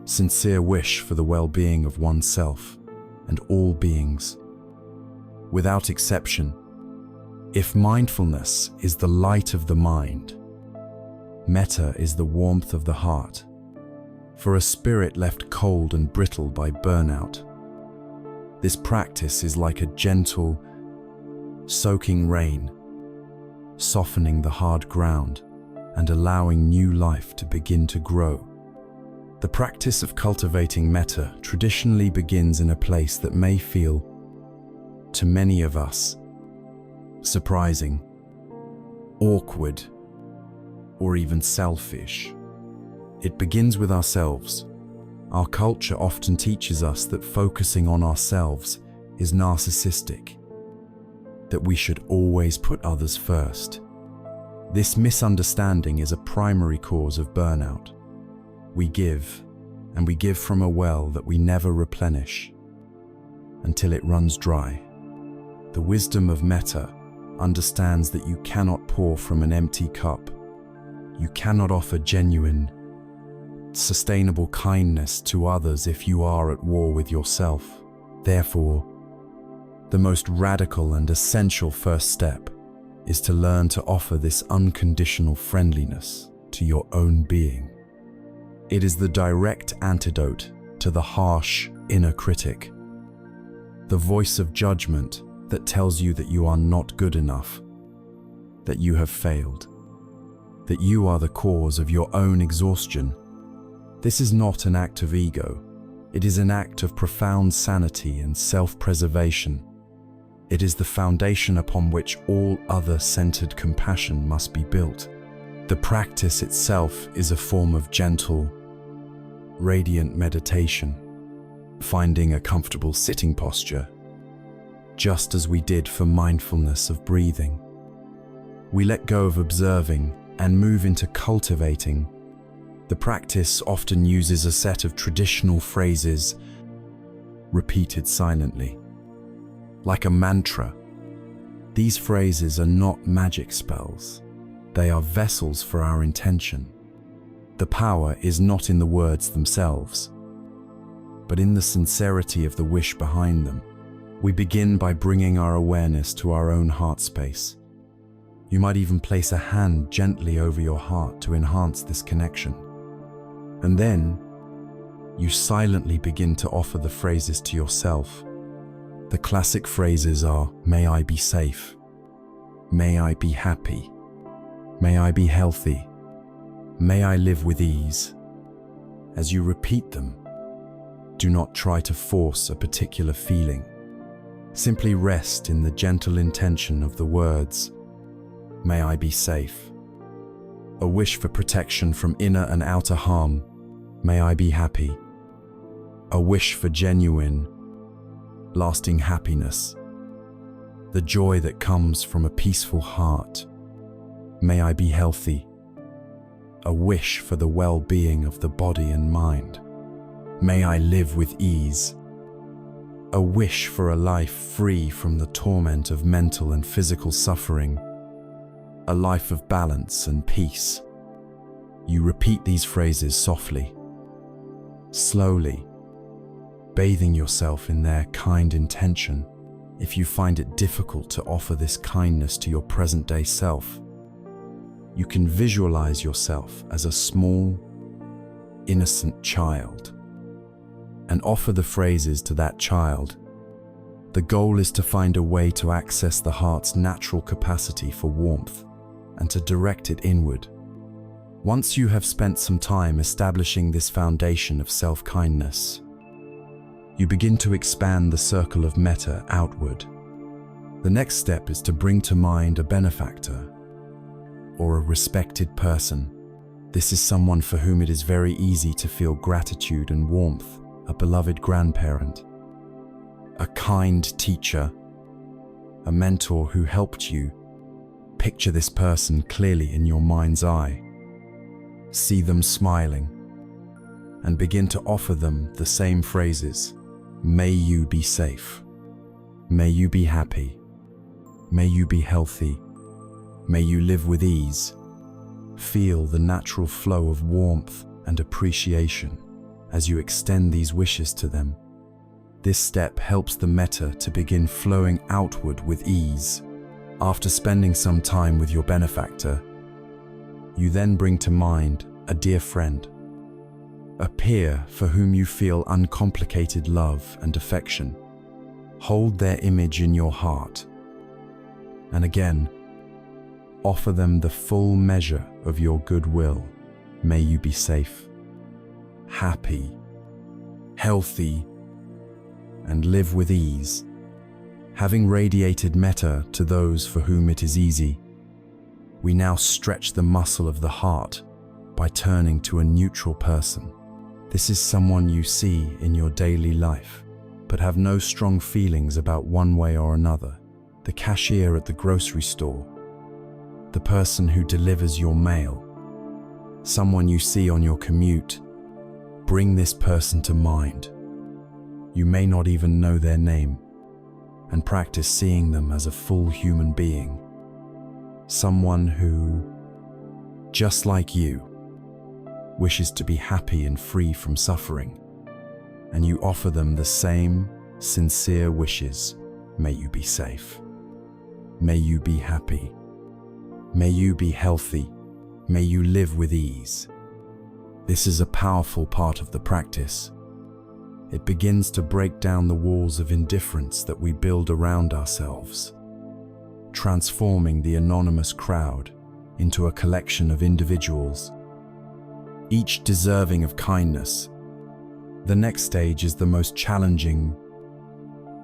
sincere wish for the well-being of oneself and all beings. Without exception, if mindfulness is the light of the mind, metta is the warmth of the heart. For a spirit left cold and brittle by burnout, this practice is like a gentle, soaking rain, softening the hard ground and allowing new life to begin to grow. The practice of cultivating metta traditionally begins in a place that may feel, to many of us, surprising, awkward, or even selfish. It begins with ourselves. Our culture often teaches us that focusing on ourselves is narcissistic, that we should always put others first. This misunderstanding is a primary cause of burnout. We give, and we give from a well that we never replenish until it runs dry. The wisdom of metta understands that you cannot pour from an empty cup. You cannot offer genuine, sustainable kindness to others if you are at war with yourself. Therefore, the most radical and essential first step is to learn to offer this unconditional friendliness to your own being. It is the direct antidote to the harsh inner critic, the voice of judgment that tells you that you are not good enough, that you have failed, that you are the cause of your own exhaustion. This is not an act of ego. It is an act of profound sanity and self-preservation. It is the foundation upon which all other-centered compassion must be built. The practice itself is a form of gentle, radiant meditation, finding a comfortable sitting posture, just as we did for mindfulness of breathing. We let go of observing and move into cultivating. The practice often uses a set of traditional phrases repeated silently, like a mantra. These phrases are not magic spells. They are vessels for our intention. The power is not in the words themselves, but in the sincerity of the wish behind them. We begin by bringing our awareness to our own heart space. You might even place a hand gently over your heart to enhance this connection. And then, you silently begin to offer the phrases to yourself. The classic phrases are, may I be safe, may I be happy, may I be healthy, may I live with ease. As you repeat them, do not try to force a particular feeling. Simply rest in the gentle intention of the words, may I be safe. A wish for protection from inner and outer harm, may I be happy. A wish for genuine, lasting happiness. The joy that comes from a peaceful heart, may I be healthy. A wish for the well-being of the body and mind, may I live with ease. A wish for a life free from the torment of mental and physical suffering, a life of balance and peace. You repeat these phrases softly, slowly, bathing yourself in their kind intention. If you find it difficult to offer this kindness to your present-day self, you can visualize yourself as a small, innocent child and offer the phrases to that child. The goal is to find a way to access the heart's natural capacity for warmth and to direct it inward. Once you have spent some time establishing this foundation of self-kindness, you begin to expand the circle of metta outward. The next step is to bring to mind a benefactor or a respected person. This is someone for whom it is very easy to feel gratitude and warmth. A beloved grandparent, a kind teacher, a mentor who helped you. Picture this person clearly in your mind's eye. See them smiling and begin to offer them the same phrases. May you be safe. May you be happy. May you be healthy. May you live with ease. Feel the natural flow of warmth and appreciation as you extend these wishes to them. This step helps the metta to begin flowing outward with ease. After spending some time with your benefactor, you then bring to mind a dear friend, a peer for whom you feel uncomplicated love and affection. Hold their image in your heart, and again, offer them the full measure of your goodwill. May you be safe, happy, healthy, and live with ease. Having radiated metta to those for whom it is easy, we now stretch the muscle of the heart by turning to a neutral person. This is someone you see in your daily life, but have no strong feelings about one way or another. The cashier at the grocery store, the person who delivers your mail, someone you see on your commute, Bring this person to mind. You may not even know their name, and practice seeing them as a full human being. Someone who, just like you, wishes to be happy and free from suffering, and you offer them the same sincere wishes. May you be safe. May you be happy. May you be healthy. May you live with ease. This is a powerful part of the practice. It begins to break down the walls of indifference that we build around ourselves, transforming the anonymous crowd into a collection of individuals, each deserving of kindness. The next stage is the most challenging,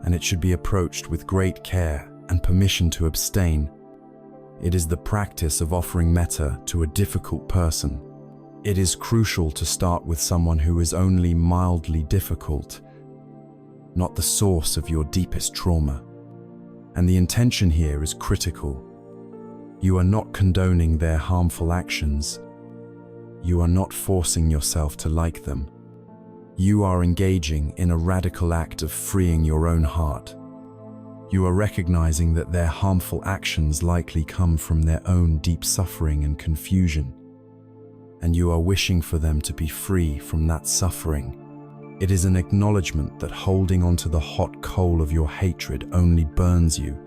and it should be approached with great care and permission to abstain. It is the practice of offering metta to a difficult person. It is crucial to start with someone who is only mildly difficult, not the source of your deepest trauma. And the intention here is critical. You are not condoning their harmful actions. You are not forcing yourself to like them. You are engaging in a radical act of freeing your own heart. You are recognizing that their harmful actions likely come from their own deep suffering and confusion, and you are wishing for them to be free from that suffering. It is an acknowledgement that holding onto the hot coal of your hatred only burns you.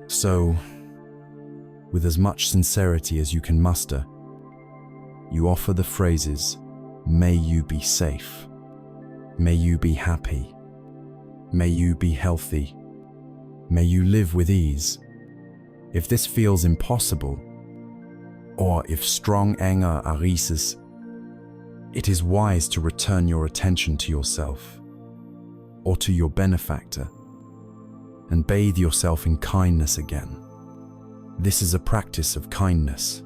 So, with as much sincerity as you can muster, you offer the phrases, "May you be safe. May you be happy. May you be healthy. May you live with ease." If this feels impossible, or if strong anger arises, it is wise to return your attention to yourself or to your benefactor and bathe yourself in kindness again. This is a practice of kindness,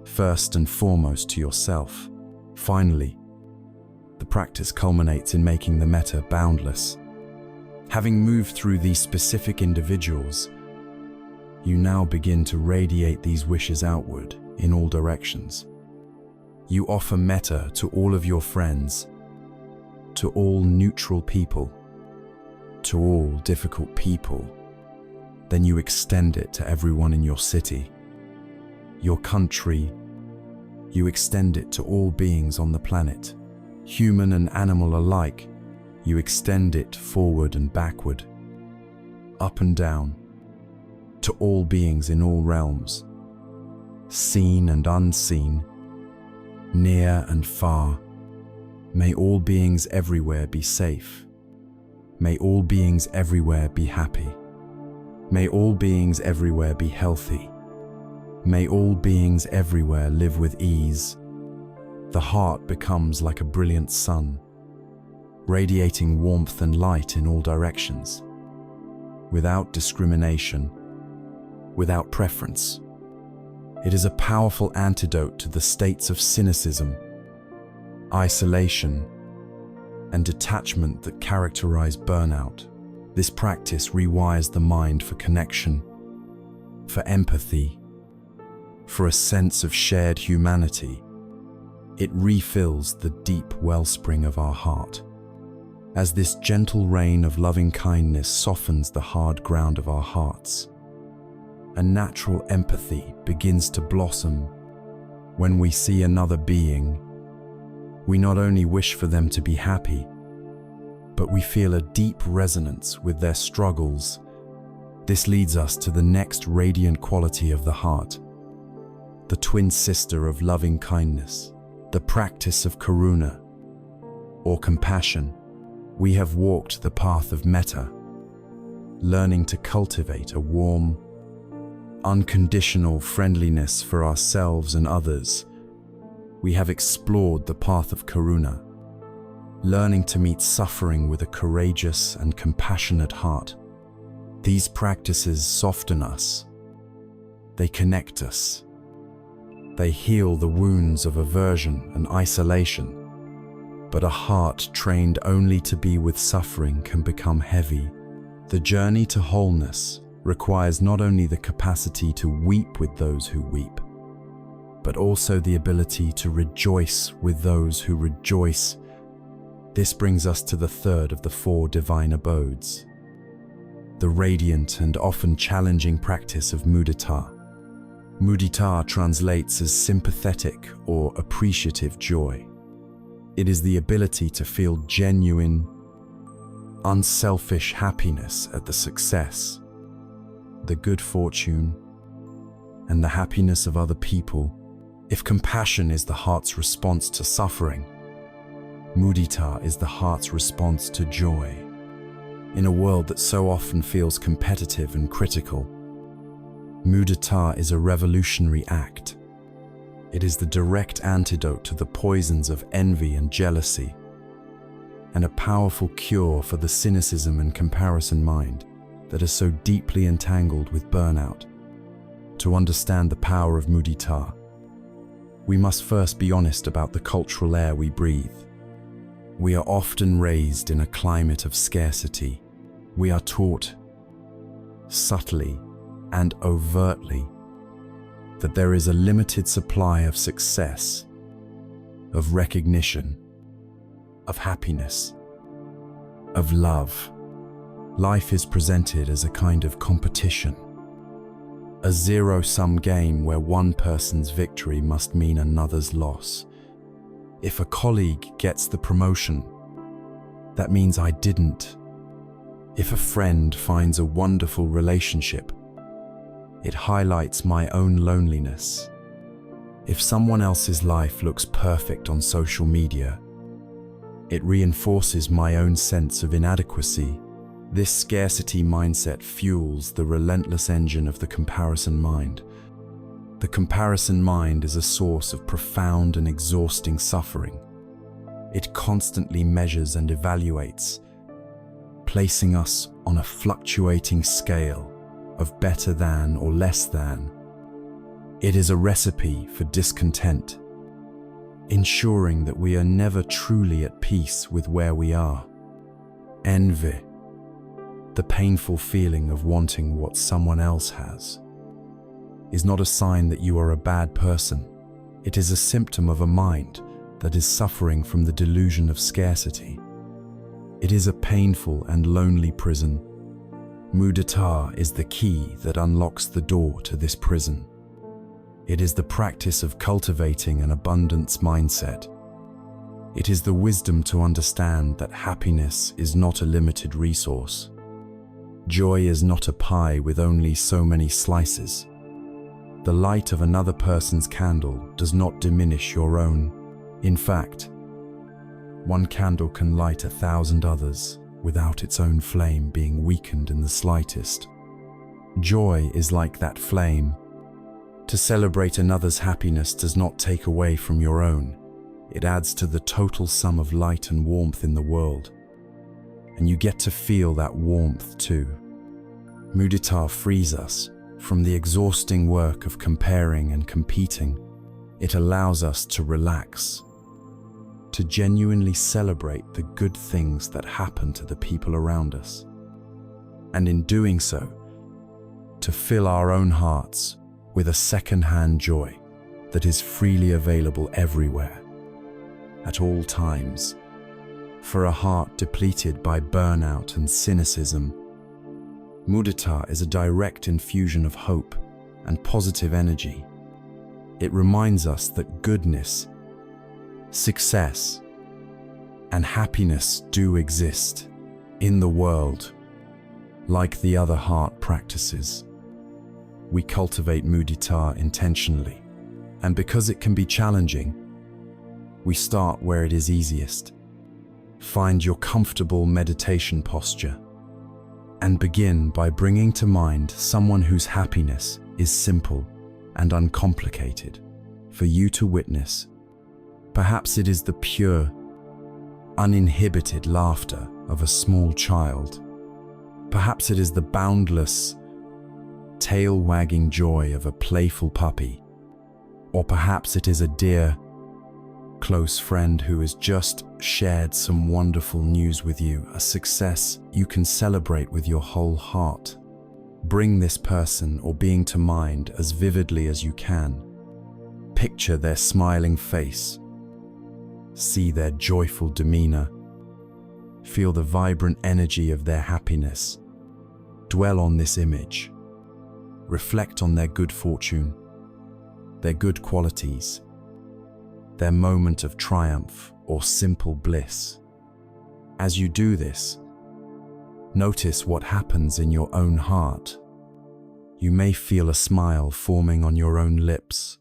first and foremost to yourself. Finally, the practice culminates in making the metta boundless. Having moved through these specific individuals, you now begin to radiate these wishes outward in all directions. You offer metta to all of your friends, to all neutral people, to all difficult people. Then you extend it to everyone in your city, your country. You extend it to all beings on the planet, human and animal alike. You extend it forward and backward, up and down, to all beings in all realms, seen and unseen, near and far. May all beings everywhere be safe. May all beings everywhere be happy. May all beings everywhere be healthy. May all beings everywhere live with ease. The heart becomes like a brilliant sun, radiating warmth and light in all directions, without discrimination, without preference. It is a powerful antidote to the states of cynicism, isolation, and detachment that characterize burnout. This practice rewires the mind for connection, for empathy, for a sense of shared humanity. It refills the deep wellspring of our heart. As this gentle rain of loving kindness softens the hard ground of our hearts, a natural empathy begins to blossom. When we see another being, we not only wish for them to be happy, but we feel a deep resonance with their struggles. This leads us to the next radiant quality of the heart, the twin sister of loving kindness, the practice of karuna, or compassion. We have walked the path of metta, learning to cultivate a warm, unconditional friendliness for ourselves and others. We have explored the path of karuna, learning to meet suffering with a courageous and compassionate heart. These practices soften us. They connect us. They heal the wounds of aversion and isolation. But a heart trained only to be with suffering can become heavy. The journey to wholeness requires not only the capacity to weep with those who weep, but also the ability to rejoice with those who rejoice. This brings us to the third of the 4 divine abodes, the radiant and often challenging practice of mudita. Mudita translates as sympathetic or appreciative joy. It is the ability to feel genuine, unselfish happiness at the success, the good fortune, and the happiness of other people. If compassion is the heart's response to suffering, mudita is the heart's response to joy. In a world that so often feels competitive and critical, mudita is a revolutionary act. It is the direct antidote to the poisons of envy and jealousy, and a powerful cure for the cynicism and comparison mind that is so deeply entangled with burnout. To understand the power of mudita, we must first be honest about the cultural air we breathe. We are often raised in a climate of scarcity. We are taught, subtly and overtly, that there is a limited supply of success, of recognition, of happiness, of love. Life is presented as a kind of competition, a zero-sum game where one person's victory must mean another's loss. If a colleague gets the promotion, that means I didn't. If a friend finds a wonderful relationship, it highlights my own loneliness. If someone else's life looks perfect on social media, it reinforces my own sense of inadequacy. This scarcity mindset fuels the relentless engine of the comparison mind. The comparison mind is a source of profound and exhausting suffering. It constantly measures and evaluates, placing us on a fluctuating scale of better than or less than. It is a recipe for discontent, ensuring that we are never truly at peace with where we are. Envy, the painful feeling of wanting what someone else has, is not a sign that you are a bad person. It is a symptom of a mind that is suffering from the delusion of scarcity. It is a painful and lonely prison. Mudita is the key that unlocks the door to this prison. It is the practice of cultivating an abundance mindset. It is the wisdom to understand that happiness is not a limited resource. Joy is not a pie with only so many slices. The light of another person's candle does not diminish your own. In fact, one candle can light 1,000 others without its own flame being weakened in the slightest. Joy is like that flame. To celebrate another's happiness does not take away from your own. It adds to the total sum of light and warmth in the world. And you get to feel that warmth too. Mudita frees us from the exhausting work of comparing and competing. It allows us to relax, to genuinely celebrate the good things that happen to the people around us, and in doing so, to fill our own hearts with a second-hand joy that is freely available everywhere, at all times. For a heart depleted by burnout and cynicism, mudita is a direct infusion of hope and positive energy. It reminds us that goodness, success, and happiness do exist in the world, like the other heart practices. We cultivate mudita intentionally, and because it can be challenging, we start where it is easiest. Find your comfortable meditation posture and begin by bringing to mind someone whose happiness is simple and uncomplicated for you to witness. Perhaps it is the pure, uninhibited laughter of a small child. Perhaps it is the boundless, tail-wagging joy of a playful puppy. Or perhaps it is a dear, close friend who has just shared some wonderful news with you, a success you can celebrate with your whole heart. Bring this person or being to mind as vividly as you can. Picture their smiling face. See their joyful demeanor. Feel the vibrant energy of their happiness. Dwell on this image. Reflect on their good fortune, their good qualities, their moment of triumph or simple bliss. As you do this, notice what happens in your own heart. You may feel a smile forming on your own lips.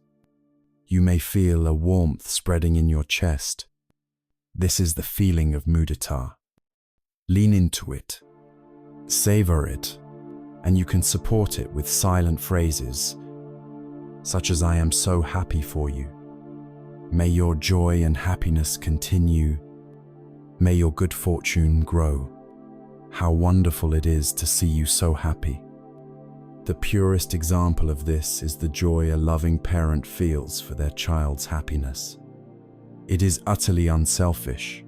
You may feel a warmth spreading in your chest. This is the feeling of mudita. Lean into it, savor it, and you can support it with silent phrases, such as "I am so happy for you." "May your joy and happiness continue." "May your good fortune grow." "How wonderful it is to see you so happy." The purest example of this is the joy a loving parent feels for their child's happiness. It is utterly unselfish.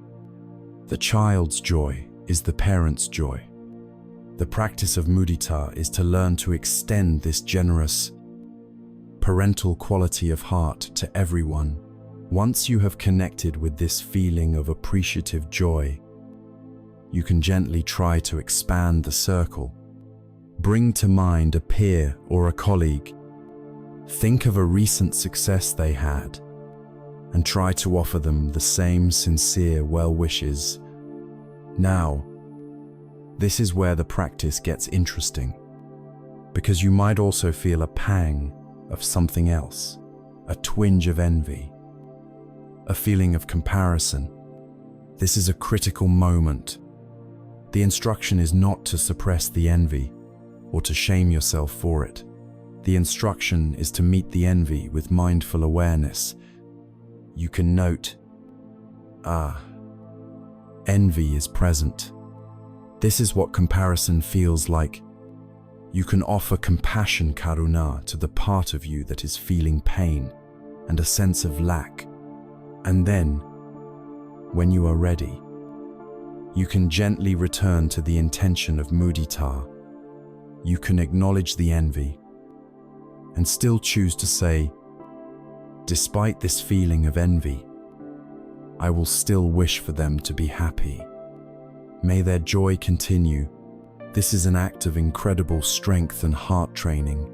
The child's joy is the parent's joy. The practice of mudita is to learn to extend this generous, parental quality of heart to everyone. Once you have connected with this feeling of appreciative joy, you can gently try to expand the circle. Bring to mind a peer or a colleague. Think of a recent success they had, and try to offer them the same sincere well wishes. Now, this is where the practice gets interesting, because you might also feel a pang of something else, a twinge of envy, a feeling of comparison. This is a critical moment. The instruction is not to suppress the envy or to shame yourself for it. The instruction is to meet the envy with mindful awareness. You can note, envy is present. This is what comparison feels like. You can offer compassion, karuna, to the part of you that is feeling pain and a sense of lack. And then, when you are ready, you can gently return to the intention of mudita. You can acknowledge the envy and still choose to say, "Despite this feeling of envy, I will still wish for them to be happy. May their joy continue." This is an act of incredible strength and heart training.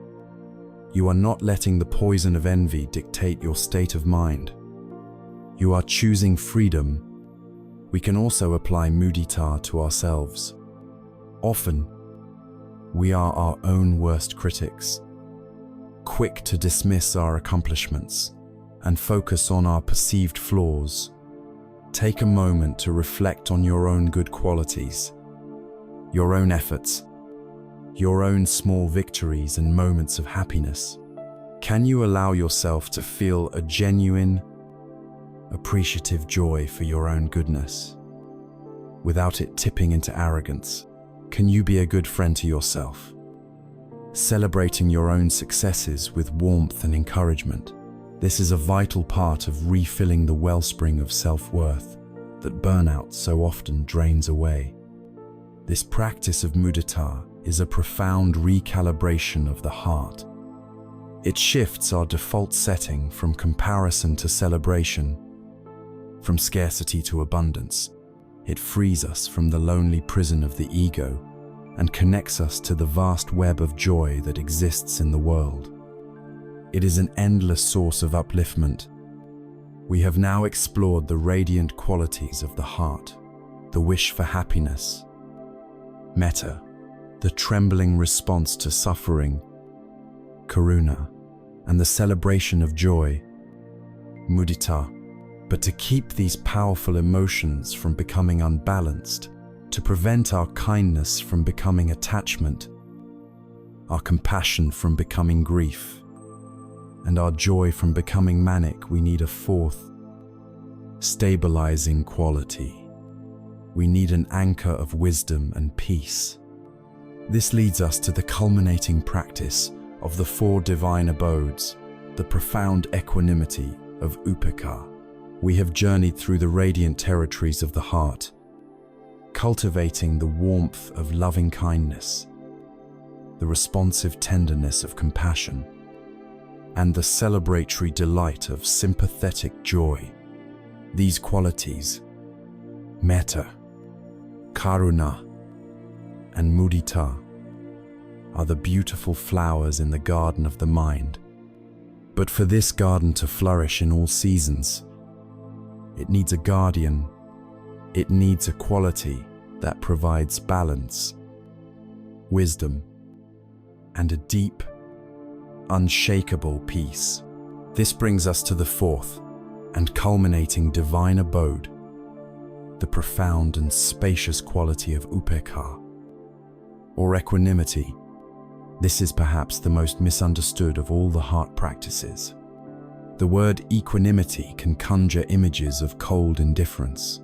You are not letting the poison of envy dictate your state of mind. You are choosing freedom. We can also apply mudita to ourselves. Often, we are our own worst critics, quick to dismiss our accomplishments and focus on our perceived flaws. Take a moment to reflect on your own good qualities, your own efforts, your own small victories and moments of happiness. Can you allow yourself to feel a genuine, appreciative joy for your own goodness, without it tipping into arrogance? Can you be a good friend to yourself, celebrating your own successes with warmth and encouragement? This is a vital part of refilling the wellspring of self-worth that burnout so often drains away. This practice of mudita is a profound recalibration of the heart. It shifts our default setting from comparison to celebration, from scarcity to abundance. It frees us from the lonely prison of the ego and connects us to the vast web of joy that exists in the world. It is an endless source of upliftment. We have now explored the radiant qualities of the heart, the wish for happiness, metta, the trembling response to suffering, karuna, and the celebration of joy, mudita. But to keep these powerful emotions from becoming unbalanced, to prevent our kindness from becoming attachment, our compassion from becoming grief, and our joy from becoming manic, we need a fourth, stabilizing quality. We need an anchor of wisdom and peace. This leads us to the culminating practice of the 4 divine abodes, the profound equanimity of upekkha. We have journeyed through the radiant territories of the heart, cultivating the warmth of loving kindness, the responsive tenderness of compassion, and the celebratory delight of sympathetic joy. These qualities, metta, karuna, and mudita, are the beautiful flowers in the garden of the mind. But for this garden to flourish in all seasons, it needs a guardian. It needs a quality that provides balance, wisdom, and a deep, unshakable peace. This brings us to the fourth and culminating divine abode, the profound and spacious quality of upekkha, or equanimity. This is perhaps the most misunderstood of all the heart practices. The word equanimity can conjure images of cold indifference,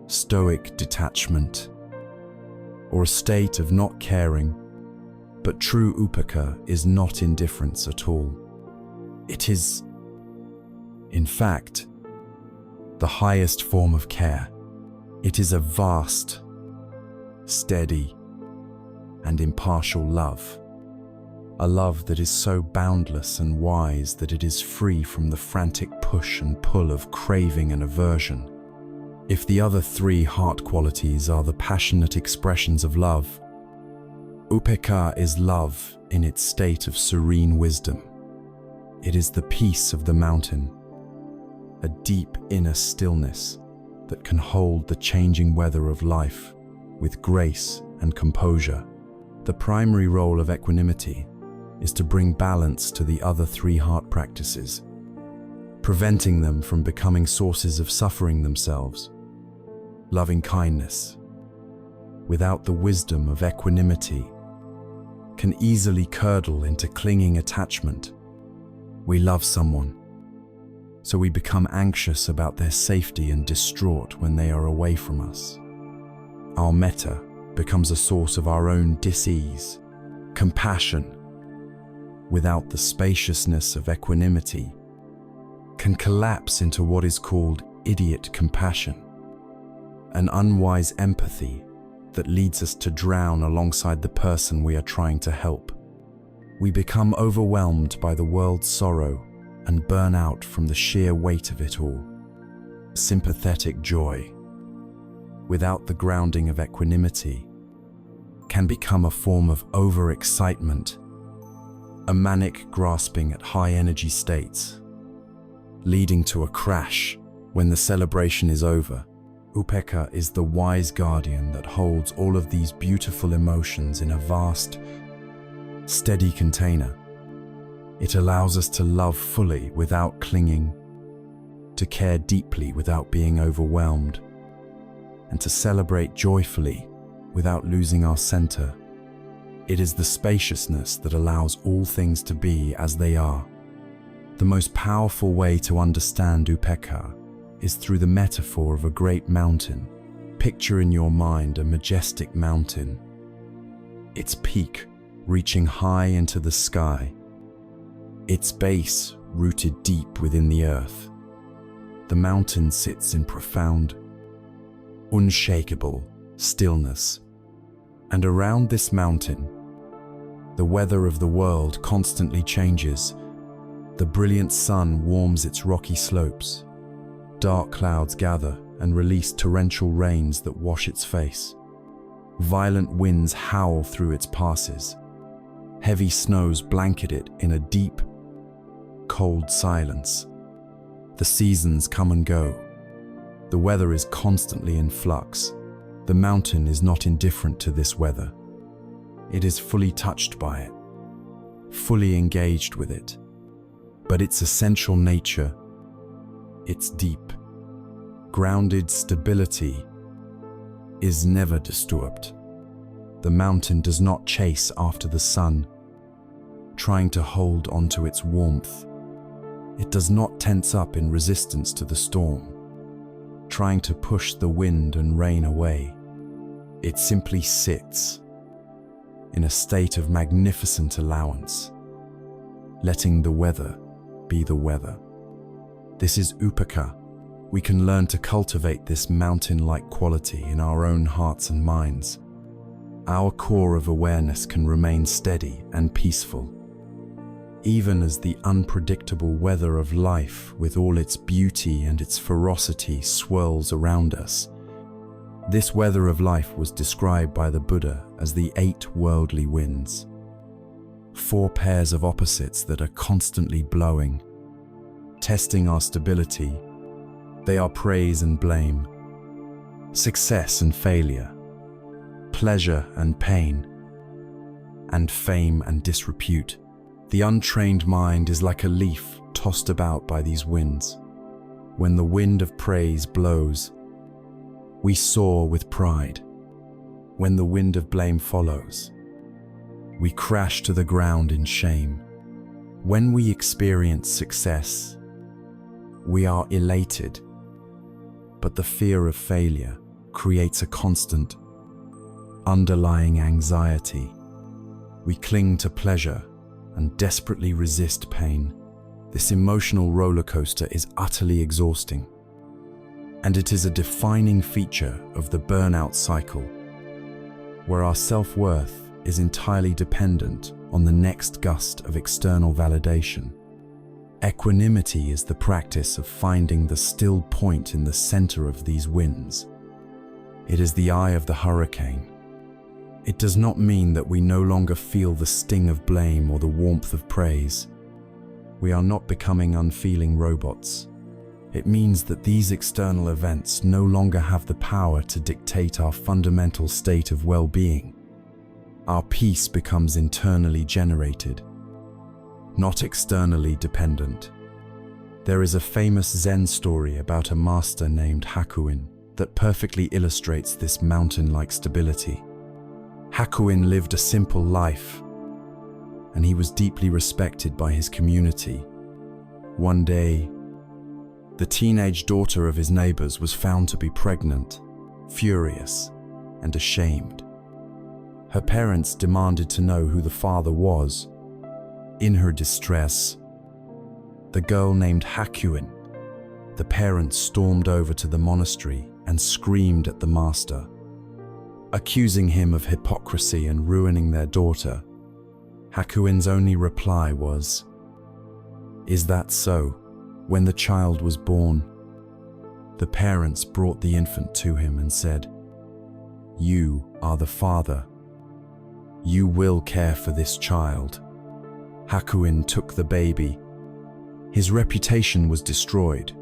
stoic detachment, or a state of not caring, but true upekkha is not indifference at all. It is, in fact, the highest form of care. It is a vast, steady, and impartial love. A love that is so boundless and wise that it is free from the frantic push and pull of craving and aversion. If the other three heart qualities are the passionate expressions of love, upekkha is love in its state of serene wisdom. It is the peace of the mountain, a deep inner stillness that can hold the changing weather of life with grace and composure. The primary role of equanimity is to bring balance to the other three heart practices, preventing them from becoming sources of suffering themselves. Loving kindness, without the wisdom of equanimity, can easily curdle into clinging attachment. We love someone, so we become anxious about their safety and distraught when they are away from us. Our metta becomes a source of our own dis-ease. Compassion, without the spaciousness of equanimity, can collapse into what is called idiot compassion, an unwise empathy that leads us to drown alongside the person we are trying to help. We become overwhelmed by the world's sorrow and burn out from the sheer weight of it all. Sympathetic joy, without the grounding of equanimity, can become a form of overexcitement, a manic grasping at high energy states, leading to a crash when the celebration is over. Upekkha is the wise guardian that holds all of these beautiful emotions in a vast, steady container. It allows us to love fully without clinging, to care deeply without being overwhelmed, and to celebrate joyfully without losing our center. It is the spaciousness that allows all things to be as they are. The most powerful way to understand upekkha is through the metaphor of a great mountain. Picture in your mind a majestic mountain, its peak reaching high into the sky, its base rooted deep within the earth. The mountain sits in profound, unshakable stillness, and around this mountain, the weather of the world constantly changes. The brilliant sun warms its rocky slopes. Dark clouds gather and release torrential rains that wash its face. Violent winds howl through its passes. Heavy snows blanket it in a deep, cold silence. The seasons come and go. The weather is constantly in flux. The mountain is not indifferent to this weather. It is fully touched by it, fully engaged with it. But its essential nature, its deep, grounded stability, is never disturbed. The mountain does not chase after the sun, trying to hold onto its warmth. It does not tense up in resistance to the storm, trying to push the wind and rain away. It simply sits in a state of magnificent allowance, letting the weather be the weather. This is upekkha. We can learn to cultivate this mountain-like quality in our own hearts and minds. Our core of awareness can remain steady and peaceful. even as the unpredictable weather of life, with all its beauty and its ferocity, swirls around us. This weather of life was described by the Buddha as the 8 worldly winds. 4 pairs of opposites that are constantly blowing, testing our stability. They are praise and blame, success and failure, pleasure and pain, and fame and disrepute. The untrained mind is like a leaf tossed about by these winds. When the wind of praise blows, we soar with pride. When the wind of blame follows, we crash to the ground in shame. When we experience success, we are elated, but the fear of failure creates a constant, underlying anxiety. We cling to pleasure and desperately resist pain. This emotional roller coaster is utterly exhausting, and it is a defining feature of the burnout cycle, where our self-worth is entirely dependent on the next gust of external validation. Equanimity is the practice of finding the still point in the center of these winds. It is the eye of the hurricane. It does not mean that we no longer feel the sting of blame or the warmth of praise. We are not becoming unfeeling robots. It means that these external events no longer have the power to dictate our fundamental state of well-being. Our peace becomes internally generated, not externally dependent. There is a famous Zen story about a master named Hakuin that perfectly illustrates this mountain-like stability. Hakuin lived a simple life, and he was deeply respected by his community. One day, the teenage daughter of his neighbors was found to be pregnant, furious, and ashamed. Her parents demanded to know who the father was. In her distress, the girl named Hakuin, the parents stormed over to the monastery and screamed at the master, accusing him of hypocrisy and ruining their daughter. Hakuin's only reply was, "Is that so?" When the child was born, the parents brought the infant to him and said, "You are the father. You will care for this child." Hakuin took the baby. His reputation was destroyed.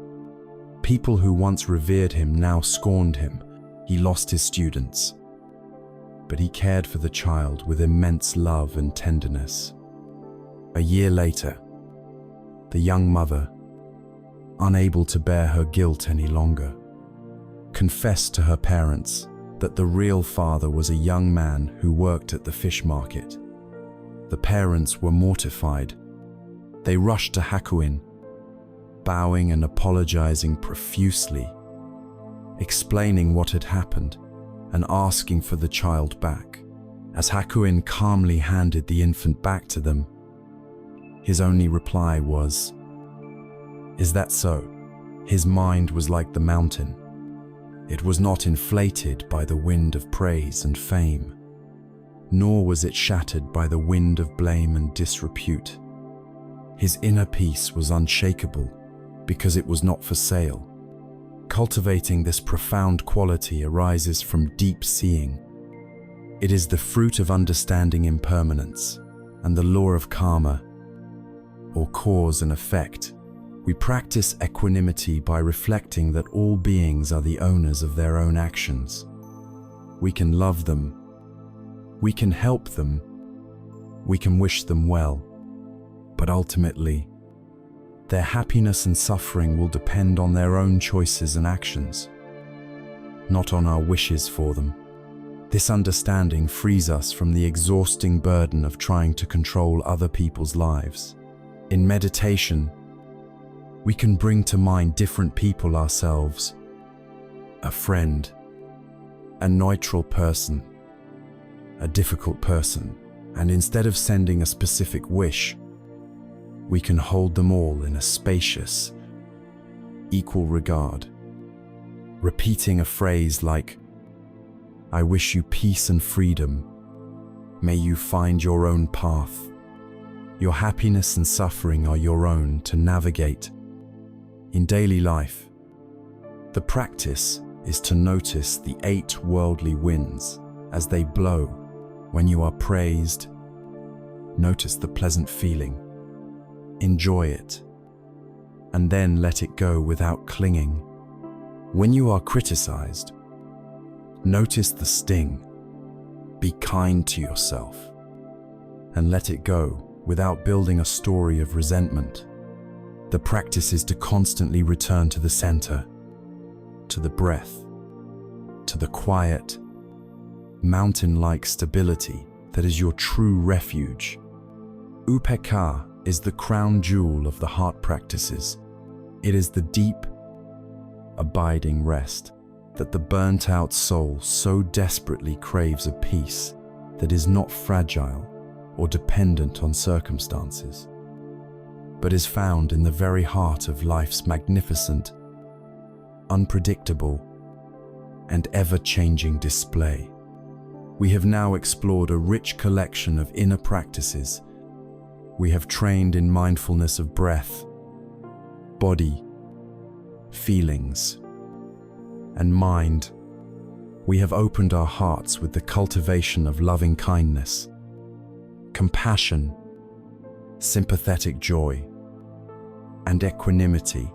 People who once revered him now scorned him. He lost his students. But he cared for the child with immense love and tenderness. A year later, the young mother, unable to bear her guilt any longer, confessed to her parents that the real father was a young man who worked at the fish market. The parents were mortified. They rushed to Hakuin, bowing and apologizing profusely, explaining what had happened and asking for the child back. As Hakuin calmly handed the infant back to them, his only reply was, "Is that so?" His mind was like the mountain. It was not inflated by the wind of praise and fame, nor was it shattered by the wind of blame and disrepute. His inner peace was unshakable because it was not for sale. Cultivating this profound quality arises from deep seeing. It is the fruit of understanding impermanence and the law of karma, or cause and effect. We practice equanimity by reflecting that all beings are the owners of their own actions. We can love them, we can help them, we can wish them well, but ultimately, their happiness and suffering will depend on their own choices and actions, not on our wishes for them. This understanding frees us from the exhausting burden of trying to control other people's lives. In meditation, we can bring to mind different people ourselves, a friend, a neutral person, a difficult person, and instead of sending a specific wish, we can hold them all in a spacious, equal regard, repeating a phrase like, "I wish you peace and freedom. May you find your own path." Your happiness and suffering are your own to navigate. In daily life, the practice is to notice the 8 worldly winds as they blow. When you are praised, notice the pleasant feeling. Enjoy it, and then let it go without clinging. When you are criticized, notice the sting. Be kind to yourself, and let it go without building a story of resentment. The practice is to constantly return to the center, to the breath, to the quiet, mountain-like stability that is your true refuge. Upekkha is the crown jewel of the heart practices. It is the deep, abiding rest that the burnt-out soul so desperately craves, a peace that is not fragile or dependent on circumstances, but is found in the very heart of life's magnificent, unpredictable, and ever-changing display. We have now explored a rich collection of inner practices. We have trained in mindfulness of breath, body, feelings, and mind. We have opened our hearts with the cultivation of loving kindness, compassion, sympathetic joy, and equanimity.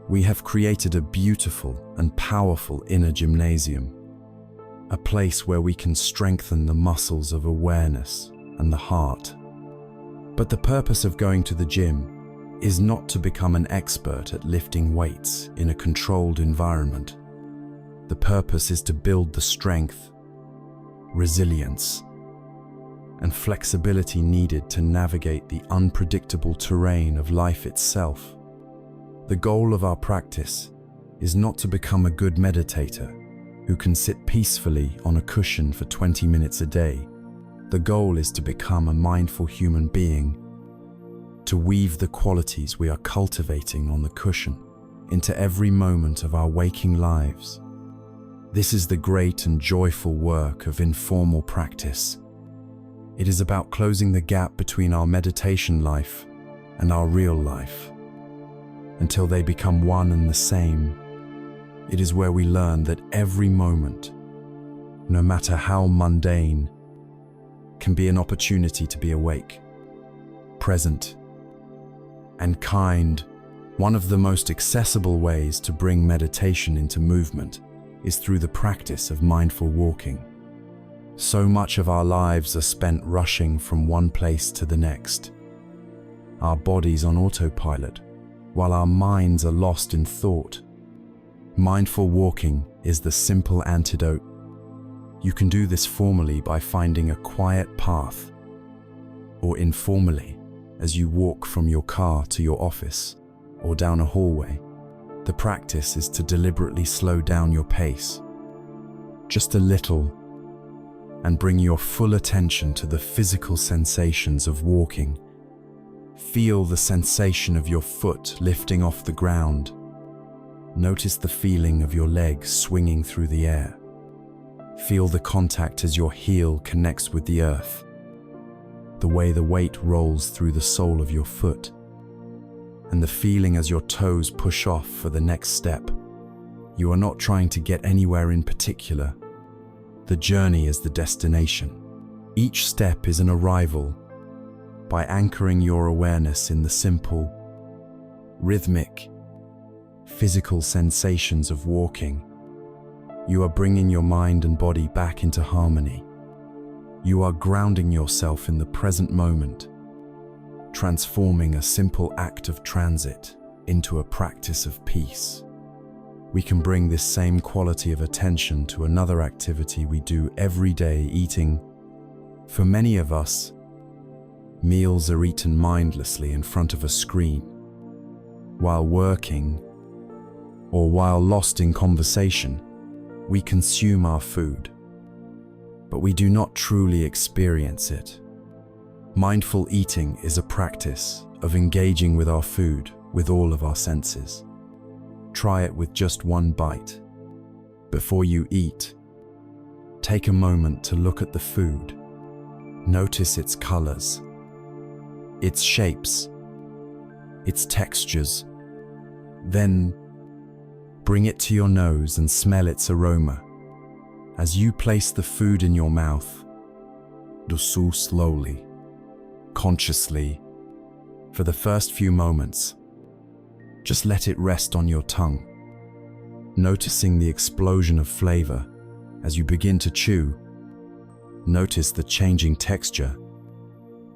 We have created a beautiful and powerful inner gymnasium, a place where we can strengthen the muscles of awareness and the heart. But the purpose of going to the gym is not to become an expert at lifting weights in a controlled environment. The purpose is to build the strength, resilience, and flexibility needed to navigate the unpredictable terrain of life itself. The goal of our practice is not to become a good meditator who can sit peacefully on a cushion for 20 minutes a day. The goal is to become a mindful human being, to weave the qualities we are cultivating on the cushion into every moment of our waking lives. This is the great and joyful work of informal practice. It is about closing the gap between our meditation life and our real life, until they become one and the same. It is where we learn that every moment, no matter how mundane, can be an opportunity to be awake, present, and kind. One of the most accessible ways to bring meditation into movement is through the practice of mindful walking. So much of our lives are spent rushing from one place to the next, our bodies on autopilot, while our minds are lost in thought. Mindful walking is the simple antidote. You can do this formally by finding a quiet path, or informally as you walk from your car to your office or down a hallway. The practice is to deliberately slow down your pace, just a little, and bring your full attention to the physical sensations of walking. Feel the sensation of your foot lifting off the ground. Notice the feeling of your legs swinging through the air. Feel the contact as your heel connects with the earth, the way the weight rolls through the sole of your foot, and the feeling as your toes push off for the next step. You are not trying to get anywhere in particular. The journey is the destination. Each step is an arrival. By anchoring your awareness in the simple, rhythmic, physical sensations of walking, you are bringing your mind and body back into harmony. You are grounding yourself in the present moment, transforming a simple act of transit into a practice of peace. We can bring this same quality of attention to another activity we do every day: eating. For many of us, meals are eaten mindlessly in front of a screen, while working, or while lost in conversation. We consume our food, but we do not truly experience it. Mindful eating is a practice of engaging with our food with all of our senses. Try it with just one bite. Before you eat, take a moment to look at the food. Notice its colors, its shapes, its textures. Then bring it to your nose and smell its aroma. As you place the food in your mouth, do so slowly, consciously, for the first few moments. Just let it rest on your tongue, noticing the explosion of flavor as you begin to chew. Notice the changing texture,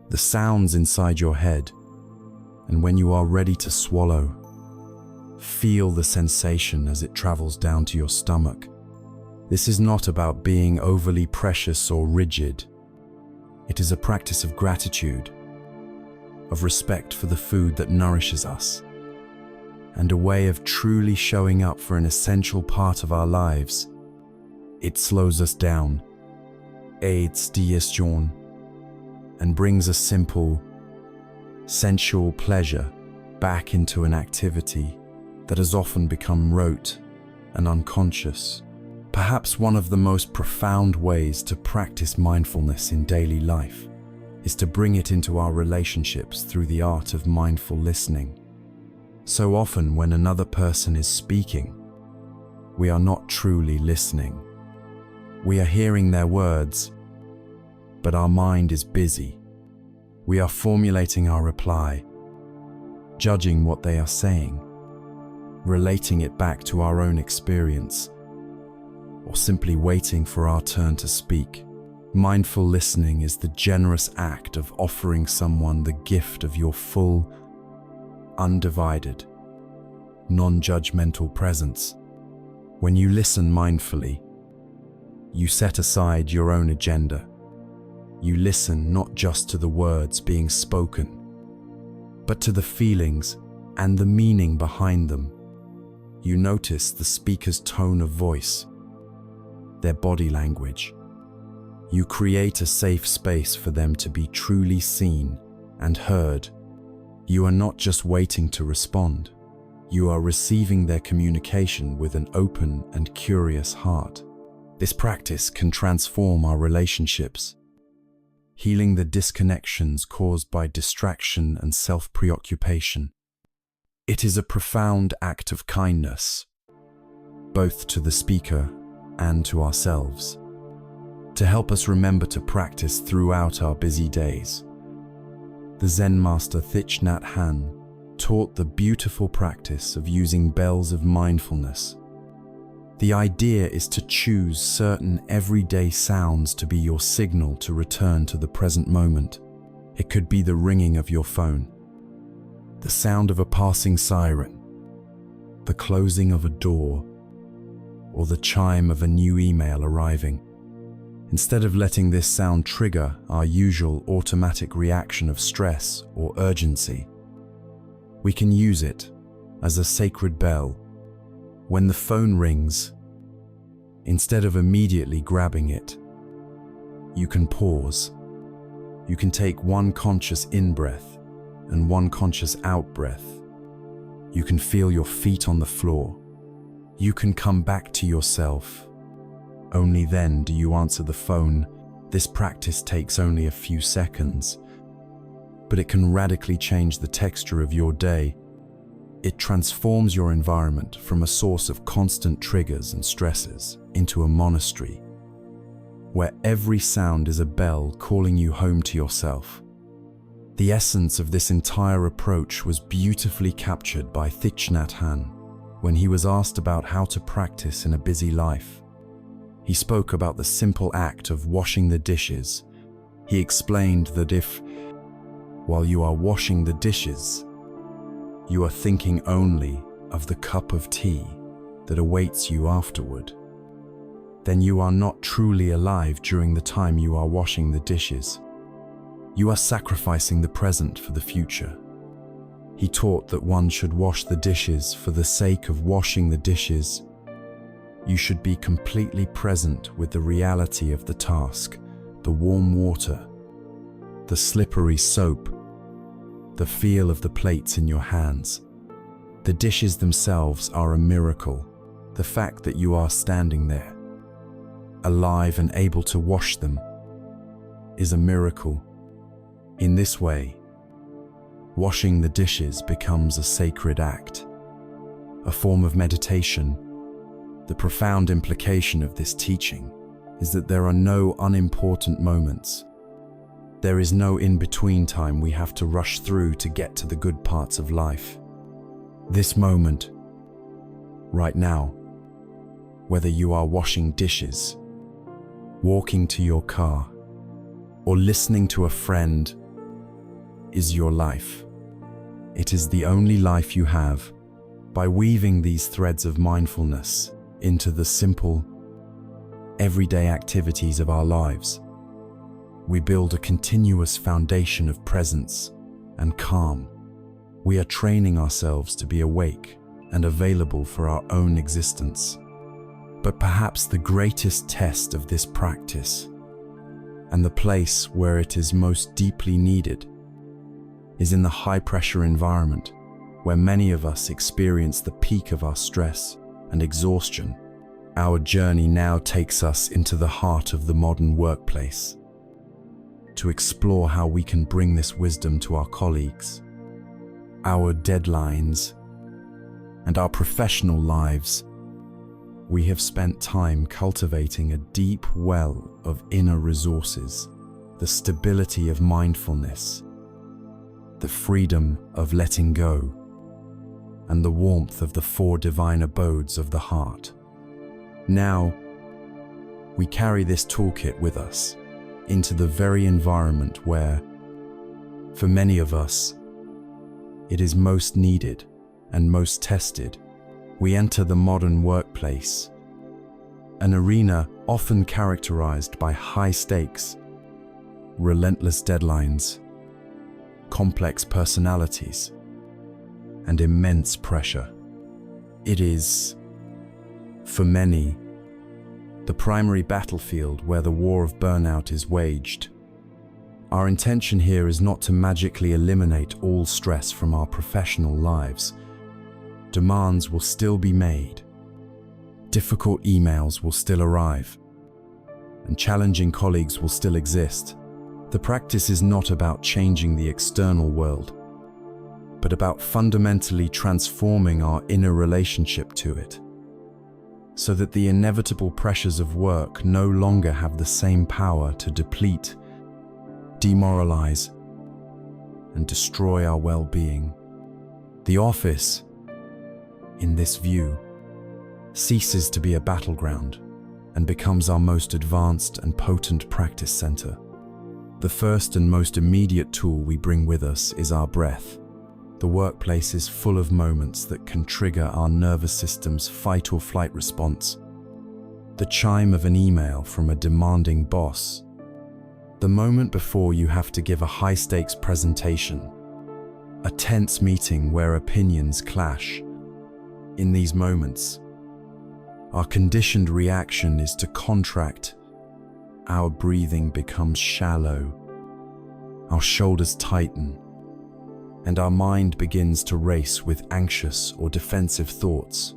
the sounds inside your head, and when you are ready to swallow, feel the sensation as it travels down to your stomach. This is not about being overly precious or rigid. It is a practice of gratitude, of respect for the food that nourishes us, and a way of truly showing up for an essential part of our lives. It slows us down, aids digestion, and brings a simple, sensual pleasure back into an activity that has often become rote and unconscious. Perhaps one of the most profound ways to practice mindfulness in daily life is to bring it into our relationships through the art of mindful listening. So often when another person is speaking, we are not truly listening. We are hearing their words, but our mind is busy. We are formulating our reply, judging what they are saying, relating it back to our own experience, or simply waiting for our turn to speak. Mindful listening is the generous act of offering someone the gift of your full, undivided, non-judgmental presence. When you listen mindfully, you set aside your own agenda. You listen not just to the words being spoken, but to the feelings and the meaning behind them. You notice the speaker's tone of voice, their body language. You create a safe space for them to be truly seen and heard. You are not just waiting to respond. You are receiving their communication with an open and curious heart. This practice can transform our relationships, healing the disconnections caused by distraction and self-preoccupation. It is a profound act of kindness, both to the speaker and to ourselves, to help us remember to practice throughout our busy days. The Zen master Thich Nhat Hanh taught the beautiful practice of using bells of mindfulness. The idea is to choose certain everyday sounds to be your signal to return to the present moment. It could be the ringing of your phone, the sound of a passing siren, the closing of a door, or the chime of a new email arriving. Instead of letting this sound trigger our usual automatic reaction of stress or urgency, we can use it as a sacred bell. When the phone rings, instead of immediately grabbing it, you can pause. You can take one conscious in-breath and one conscious out-breath. You can feel your feet on the floor. You can come back to yourself. Only then do you answer the phone. This practice takes only a few seconds, but it can radically change the texture of your day. It transforms your environment from a source of constant triggers and stresses into a monastery, where every sound is a bell calling you home to yourself. The essence of this entire approach was beautifully captured by Thich Nhat Hanh when he was asked about how to practice in a busy life. He spoke about the simple act of washing the dishes. He explained that if, while you are washing the dishes, you are thinking only of the cup of tea that awaits you afterward, then you are not truly alive during the time you are washing the dishes. You are sacrificing the present for the future. He taught that one should wash the dishes for the sake of washing the dishes. You should be completely present with the reality of the task, the warm water, the slippery soap, the feel of the plates in your hands. The dishes themselves are a miracle. The fact that you are standing there, alive and able to wash them, is a miracle. In this way, Washing the dishes becomes a sacred act, a form of meditation. The profound implication of this teaching is that there are no unimportant moments. There is no in-between time we have to rush through to get to the good parts of life. This moment, right now, whether you are washing dishes, walking to your car, or listening to a friend, is your life. It is the only life you have. By weaving these threads of mindfulness into the simple, everyday activities of our lives, we build a continuous foundation of presence and calm. We are training ourselves to be awake and available for our own existence. But perhaps the greatest test of this practice, and the place where it is most deeply needed, is in the high-pressure environment where many of us experience the peak of our stress and exhaustion. Our journey now takes us into the heart of the modern workplace to explore how we can bring this wisdom to our colleagues, our deadlines, and our professional lives. We have spent time cultivating a deep well of inner resources, the stability of mindfulness, the freedom of letting go, and the warmth of the four divine abodes of the heart. Now, we carry this toolkit with us into the very environment where, for many of us, it is most needed and most tested. We enter the modern workplace, an arena often characterized by high stakes, relentless deadlines, complex personalities, and immense pressure. It is, for many, the primary battlefield where the war of burnout is waged. Our intention here is not to magically eliminate all stress from our professional lives. Demands will still be made, difficult emails will still arrive, and challenging colleagues will still exist. The practice is not about changing the external world, but about fundamentally transforming our inner relationship to it, so that the inevitable pressures of work no longer have the same power to deplete, demoralize, and destroy our well-being. The office, in this view, ceases to be a battleground and becomes our most advanced and potent practice center. The first and most immediate tool we bring with us is our breath. The workplace is full of moments that can trigger our nervous system's fight or flight response. The chime of an email from a demanding boss, the moment before you have to give a high-stakes presentation, a tense meeting where opinions clash. In these moments, our conditioned reaction is to contract. Our breathing becomes shallow, our shoulders tighten, and our mind begins to race with anxious or defensive thoughts.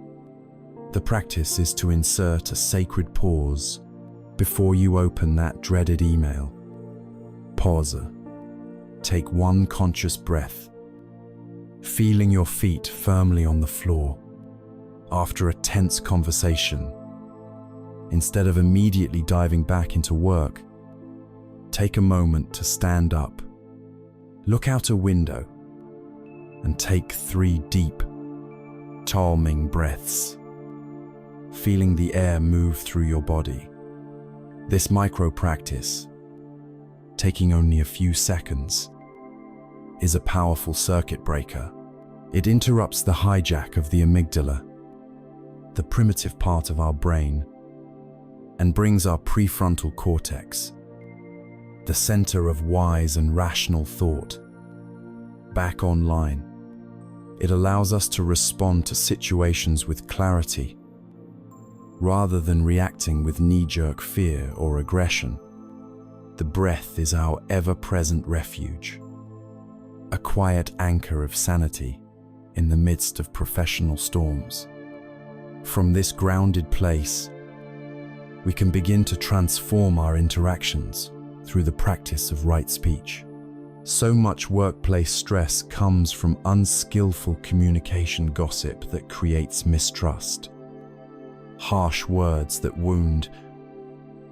The practice is to insert a sacred pause before you open that dreaded email. Pause. Take one conscious breath, feeling your feet firmly on the floor. After a tense conversation, instead of immediately diving back into work, take a moment to stand up, look out a window, and take 3 deep, calming breaths, feeling the air move through your body. This micro-practice, taking only a few seconds, is a powerful circuit breaker. It interrupts the hijack of the amygdala, the primitive part of our brain, and brings our prefrontal cortex, the center of wise and rational thought, back online. It allows us to respond to situations with clarity, rather than reacting with knee-jerk fear or aggression. The breath is our ever-present refuge, a quiet anchor of sanity in the midst of professional storms. From this grounded place, we can begin to transform our interactions through the practice of right speech. So much workplace stress comes from unskillful communication gossip that creates mistrust, harsh words that wound,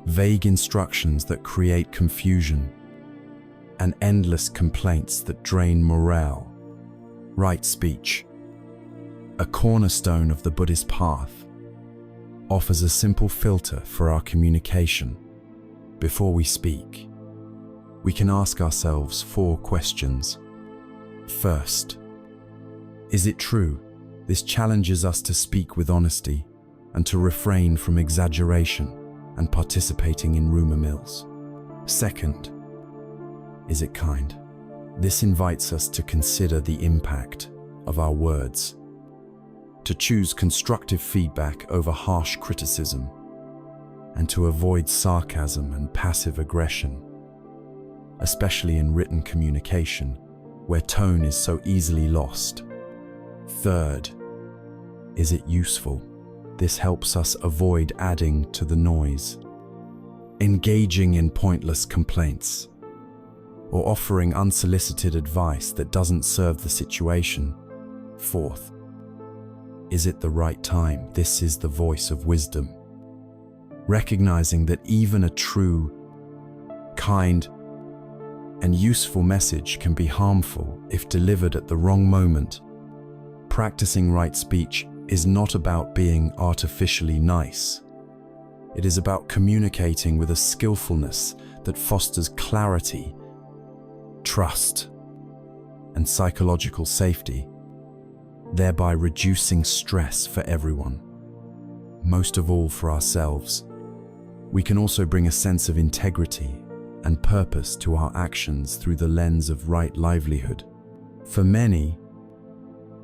vague instructions that create confusion, and endless complaints that drain morale. Right speech, a cornerstone of the Buddhist path, offers a simple filter for our communication. Before we speak, we can ask ourselves 4 questions. First, is it true? This challenges us to speak with honesty and to refrain from exaggeration and participating in rumor mills. Second, is it kind? This invites us to consider the impact of our words, to choose constructive feedback over harsh criticism, and to avoid sarcasm and passive aggression, especially in written communication, where tone is so easily lost. Third, is it useful? This helps us avoid adding to the noise, engaging in pointless complaints, or offering unsolicited advice that doesn't serve the situation. Fourth, is it the right time? This is the voice of wisdom, recognizing that even a true, kind, and useful message can be harmful if delivered at the wrong moment. Practicing right speech is not about being artificially nice. It is about communicating with a skillfulness that fosters clarity, trust, and psychological safety, thereby reducing stress for everyone, most of all for ourselves. We can also bring a sense of integrity and purpose to our actions through the lens of right livelihood. For many,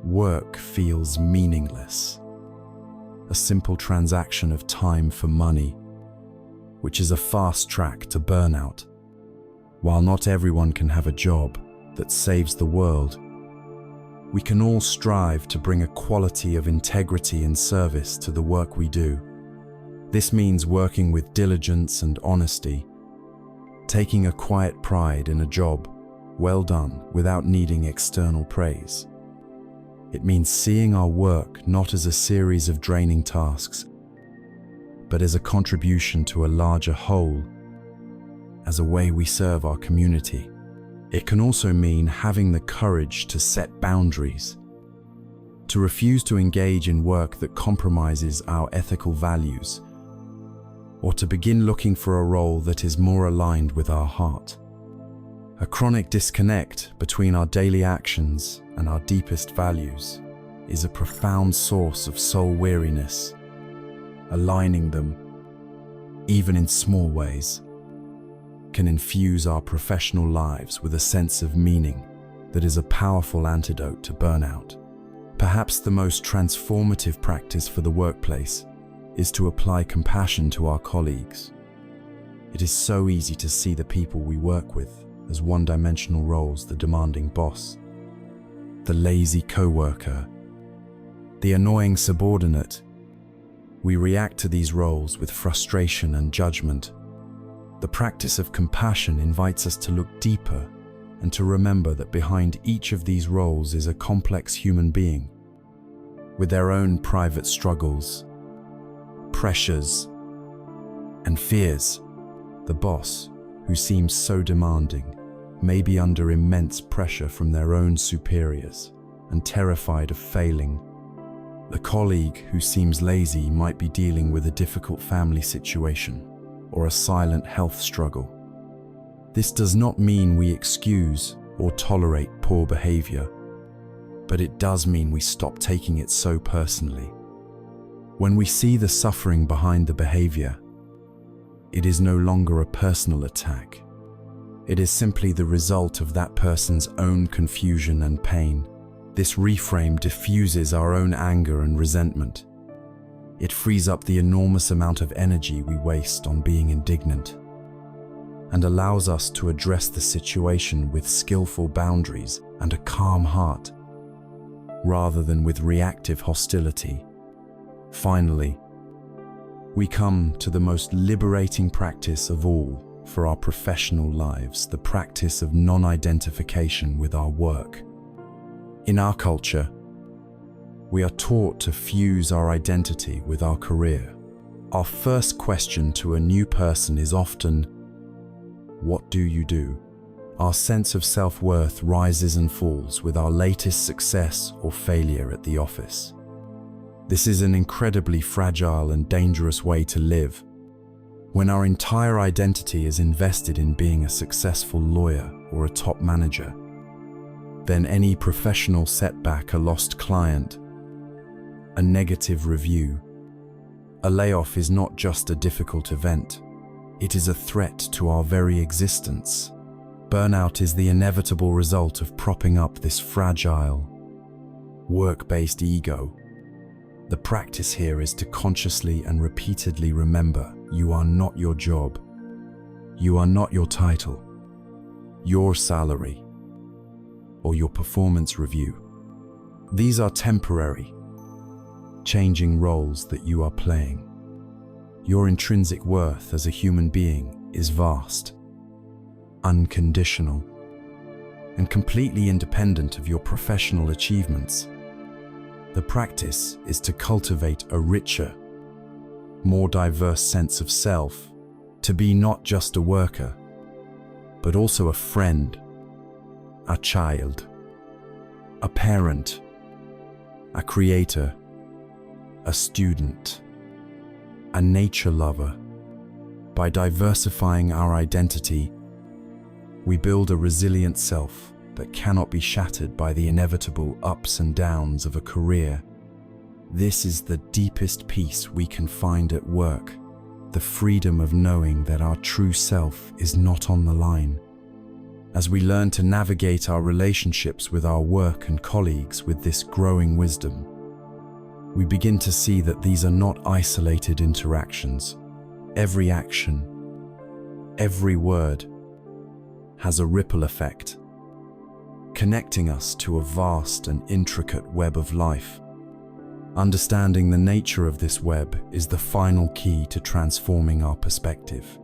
work feels meaningless, a simple transaction of time for money, which is a fast track to burnout. While not everyone can have a job that saves the world, we can all strive to bring a quality of integrity and service to the work we do. This means working with diligence and honesty, taking a quiet pride in a job well done without needing external praise. It means seeing our work not as a series of draining tasks, but as a contribution to a larger whole, as a way we serve our community. It can also mean having the courage to set boundaries, to refuse to engage in work that compromises our ethical values, or to begin looking for a role that is more aligned with our heart. A chronic disconnect between our daily actions and our deepest values is a profound source of soul weariness. Aligning them, even in small ways, can infuse our professional lives with a sense of meaning that is a powerful antidote to burnout. Perhaps the most transformative practice for the workplace is to apply compassion to our colleagues. It is so easy to see the people we work with as one-dimensional roles: the demanding boss, the lazy coworker, the annoying subordinate. We react to these roles with frustration and judgment. The practice of compassion invites us to look deeper and to remember that behind each of these roles is a complex human being with their own private struggles, pressures, and fears. The boss, who seems so demanding, may be under immense pressure from their own superiors and terrified of failing. The colleague who seems lazy might be dealing with a difficult family situation or a silent health struggle. This does not mean we excuse or tolerate poor behavior, but it does mean we stop taking it so personally. When we see the suffering behind the behavior, it is no longer a personal attack. It is simply the result of that person's own confusion and pain. This reframe diffuses our own anger and resentment. It frees up the enormous amount of energy we waste on being indignant and allows us to address the situation with skillful boundaries and a calm heart, rather than with reactive hostility. Finally, we come to the most liberating practice of all for our professional lives, the practice of non-identification with our work. In our culture, we are taught to fuse our identity with our career. Our first question to a new person is often, "What do you do?" Our sense of self-worth rises and falls with our latest success or failure at the office. This is an incredibly fragile and dangerous way to live. When our entire identity is invested in being a successful lawyer or a top manager, then any professional setback, a lost client, a negative review, a layoff is not just a difficult event, it is a threat to our very existence. Burnout is the inevitable result of propping up this fragile, work-based ego. The practice here is to consciously and repeatedly remember you are not your job, you are not your title, your salary, or your performance review. These are temporary, changing roles that you are playing. Your intrinsic worth as a human being is vast, unconditional, and completely independent of your professional achievements. The practice is to cultivate a richer, more diverse sense of self, to be not just a worker, but also a friend, a child, a parent, a creator, a student, a nature lover. By diversifying our identity, we build a resilient self that cannot be shattered by the inevitable ups and downs of a career. This is the deepest peace we can find at work, the freedom of knowing that our true self is not on the line. As we learn to navigate our relationships with our work and colleagues with this growing wisdom, we begin to see that these are not isolated interactions. Every action, every word, has a ripple effect, connecting us to a vast and intricate web of life. Understanding the nature of this web is the final key to transforming our perspective.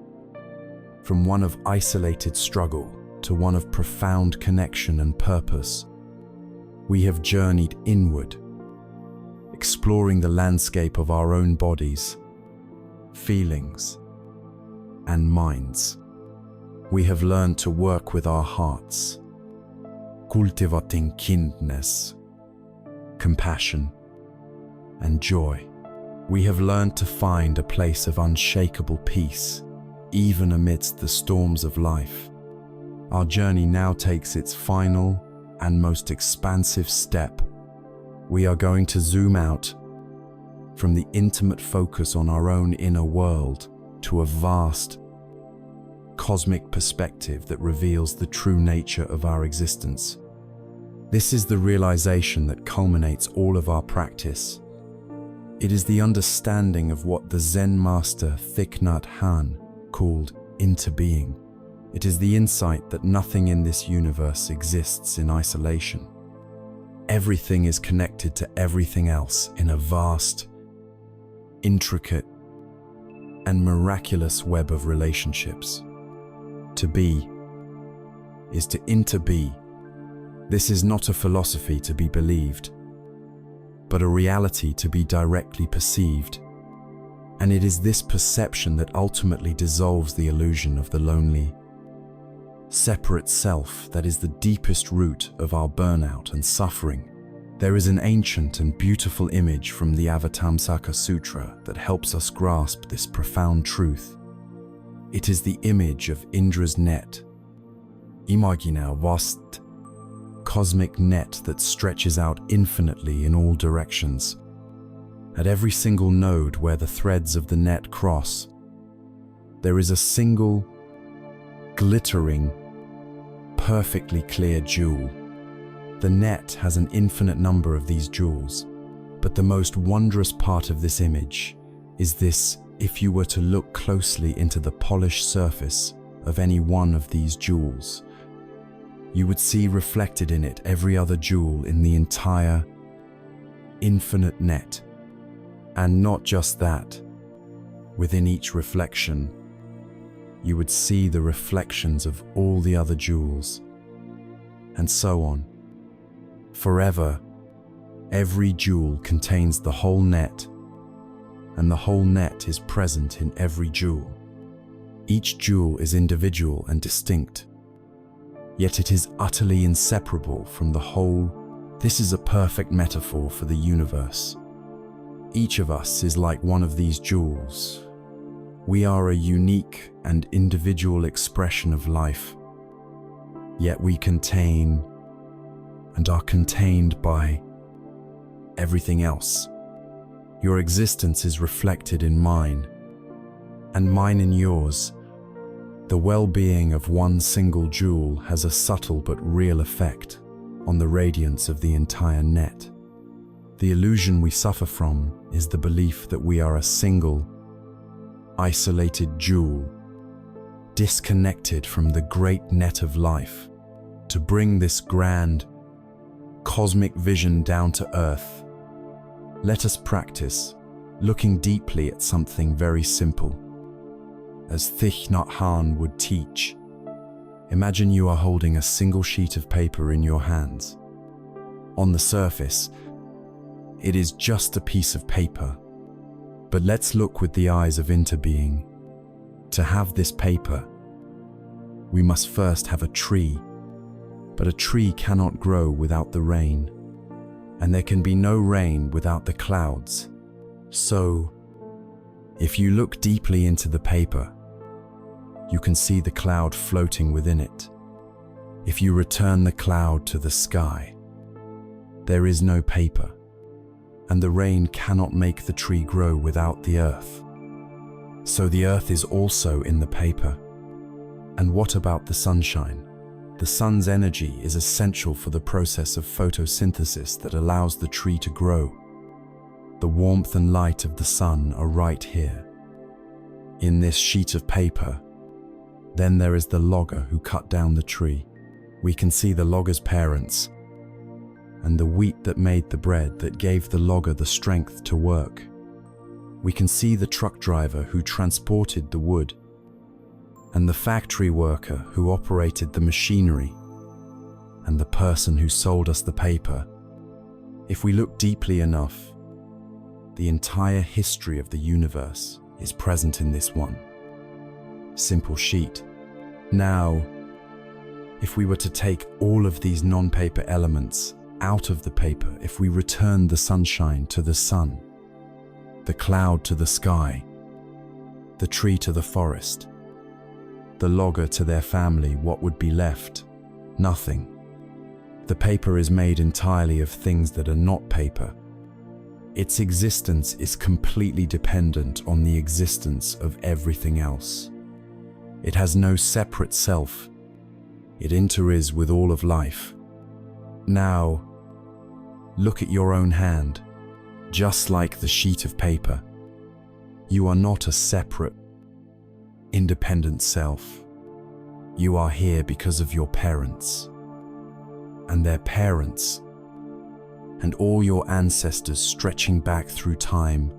From one of isolated struggle to one of profound connection and purpose, we have journeyed inward, exploring the landscape of our own bodies, feelings, and minds. We have learned to work with our hearts, cultivating kindness, compassion, and joy. We have learned to find a place of unshakable peace, even amidst the storms of life. Our journey now takes its final and most expansive step. We are going to zoom out from the intimate focus on our own inner world to a vast, cosmic perspective that reveals the true nature of our existence. This is the realization that culminates all of our practice. It is the understanding of what the Zen master Thich Nhat Hanh called interbeing. It is the insight that nothing in this universe exists in isolation. Everything is connected to everything else in a vast, intricate, and miraculous web of relationships. To be is to interbe. This is not a philosophy to be believed, but a reality to be directly perceived. And it is this perception that ultimately dissolves the illusion of the lonely, separate self that is the deepest root of our burnout and suffering. There is an ancient and beautiful image from the Avatamsaka Sutra that helps us grasp this profound truth. It is the image of Indra's net, Imagina vast, cosmic net that stretches out infinitely in all directions. At every single node where the threads of the net cross, there is a single, glittering, perfectly clear jewel. The net has an infinite number of these jewels, but the most wondrous part of this image is this: if you were to look closely into the polished surface of any one of these jewels, you would see reflected in it every other jewel in the entire, infinite net. And not just that, within each reflection, you would see the reflections of all the other jewels, and so on. Forever, every jewel contains the whole net, and the whole net is present in every jewel. Each jewel is individual and distinct, yet it is utterly inseparable from the whole. This is a perfect metaphor for the universe. Each of us is like one of these jewels. We are a unique and individual expression of life, yet we contain and are contained by everything else. Your existence is reflected in mine, and mine in yours. The well-being of one single jewel has a subtle but real effect on the radiance of the entire net. The illusion we suffer from is the belief that we are a single, isolated jewel, disconnected from the great net of life. To bring this grand, cosmic vision down to earth, let us practice looking deeply at something very simple. As Thich Nhat Hanh would teach, imagine you are holding a single sheet of paper in your hands. On the surface, it is just a piece of paper, but let's look with the eyes of interbeing. To have this paper, we must first have a tree, but a tree cannot grow without the rain, and there can be no rain without the clouds. So, if you look deeply into the paper, you can see the cloud floating within it. If you return the cloud to the sky, there is no paper, and the rain cannot make the tree grow without the earth. So the earth is also in the paper. And what about the sunshine? The sun's energy is essential for the process of photosynthesis that allows the tree to grow. The warmth and light of the sun are right here, in this sheet of paper. Then there is the logger who cut down the tree. We can see the logger's parents, and the wheat that made the bread that gave the logger the strength to work. We can see the truck driver who transported the wood, and the factory worker who operated the machinery, and the person who sold us the paper. If we look deeply enough, the entire history of the universe is present in this one simple sheet. Now, if we were to take all of these non-paper elements out of the paper, if we returned the sunshine to the sun, the cloud to the sky, the tree to the forest, the logger to their family, what would be left? Nothing. The paper is made entirely of things that are not paper. Its existence is completely dependent on the existence of everything else. It has no separate self. It interis with all of life. Now, look at your own hand. Just like the sheet of paper, you are not a separate, independent self. You are here because of your parents, and their parents, and all your ancestors stretching back through time.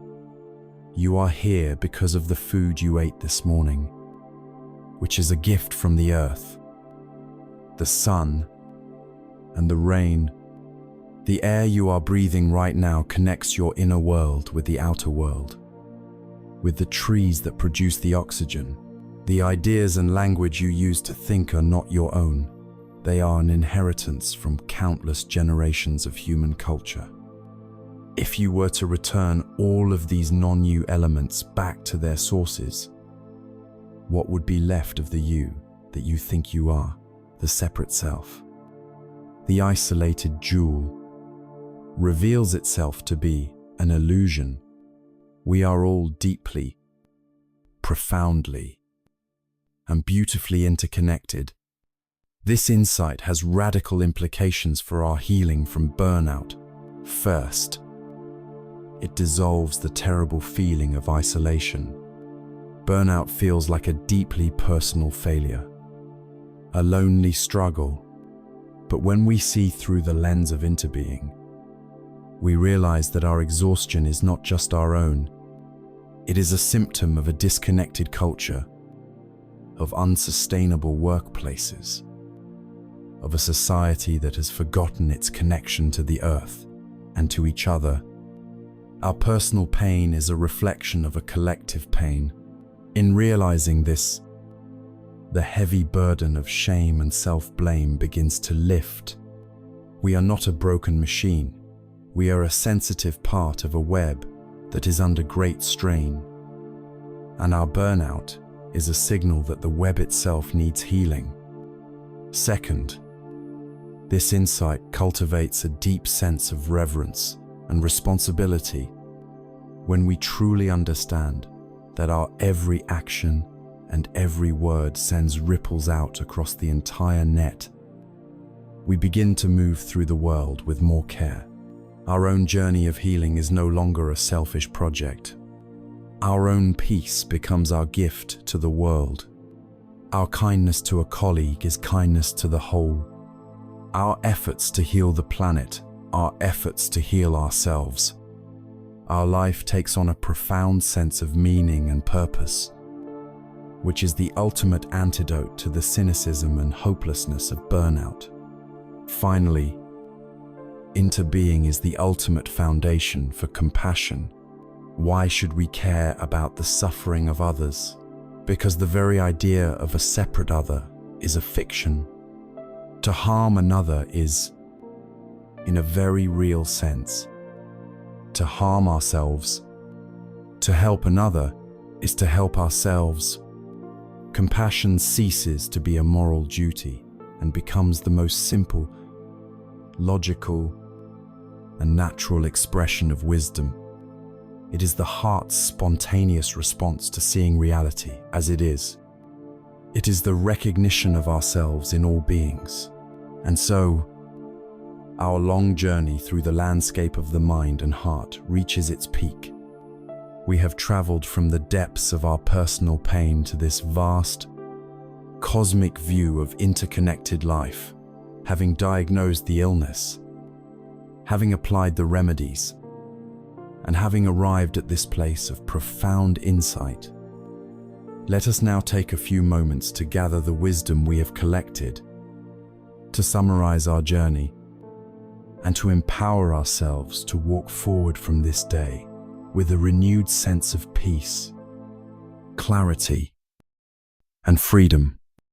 You are here because of the food you ate this morning, which is a gift from the earth, the sun, and the rain. The air you are breathing right now connects your inner world with the outer world, with the trees that produce the oxygen. The ideas and language you use to think are not your own. They are an inheritance from countless generations of human culture. If you were to return all of these non-you elements back to their sources, what would be left of the you that you think you are, the separate self? The isolated jewel reveals itself to be an illusion. We are all deeply, profoundly, and beautifully interconnected. This insight has radical implications for our healing from burnout. First, it dissolves the terrible feeling of isolation. Burnout feels like a deeply personal failure, a lonely struggle. But when we see through the lens of interbeing, we realize that our exhaustion is not just our own. It is a symptom of a disconnected culture, of unsustainable workplaces, of a society that has forgotten its connection to the earth and to each other. Our personal pain is a reflection of a collective pain. In realizing this, the heavy burden of shame and self-blame begins to lift. We are not a broken machine. We are a sensitive part of a web that is under great strain. And our burnout is a signal that the web itself needs healing. Second, this insight cultivates a deep sense of reverence and responsibility when we truly understand that our every action and every word sends ripples out across the entire net. We begin to move through the world with more care. Our own journey of healing is no longer a selfish project. Our own peace becomes our gift to the world. Our kindness to a colleague is kindness to the whole. Our efforts to heal the planet are efforts to heal ourselves. Our life takes on a profound sense of meaning and purpose, which is the ultimate antidote to the cynicism and hopelessness of burnout. Finally, interbeing is the ultimate foundation for compassion. Why should we care about the suffering of others? Because the very idea of a separate other is a fiction. To harm another is, in a very real sense, to harm ourselves. To help another is to help ourselves. Compassion ceases to be a moral duty and becomes the most simple, logical, and natural expression of wisdom. It is the heart's spontaneous response to seeing reality as it is. It is the recognition of ourselves in all beings. And so, our long journey through the landscape of the mind and heart reaches its peak. We have traveled from the depths of our personal pain to this vast, cosmic view of interconnected life, having diagnosed the illness, having applied the remedies, and having arrived at this place of profound insight. Let us now take a few moments to gather the wisdom we have collected, to summarize our journey, and to empower ourselves to walk forward from this day with a renewed sense of peace, clarity, and freedom.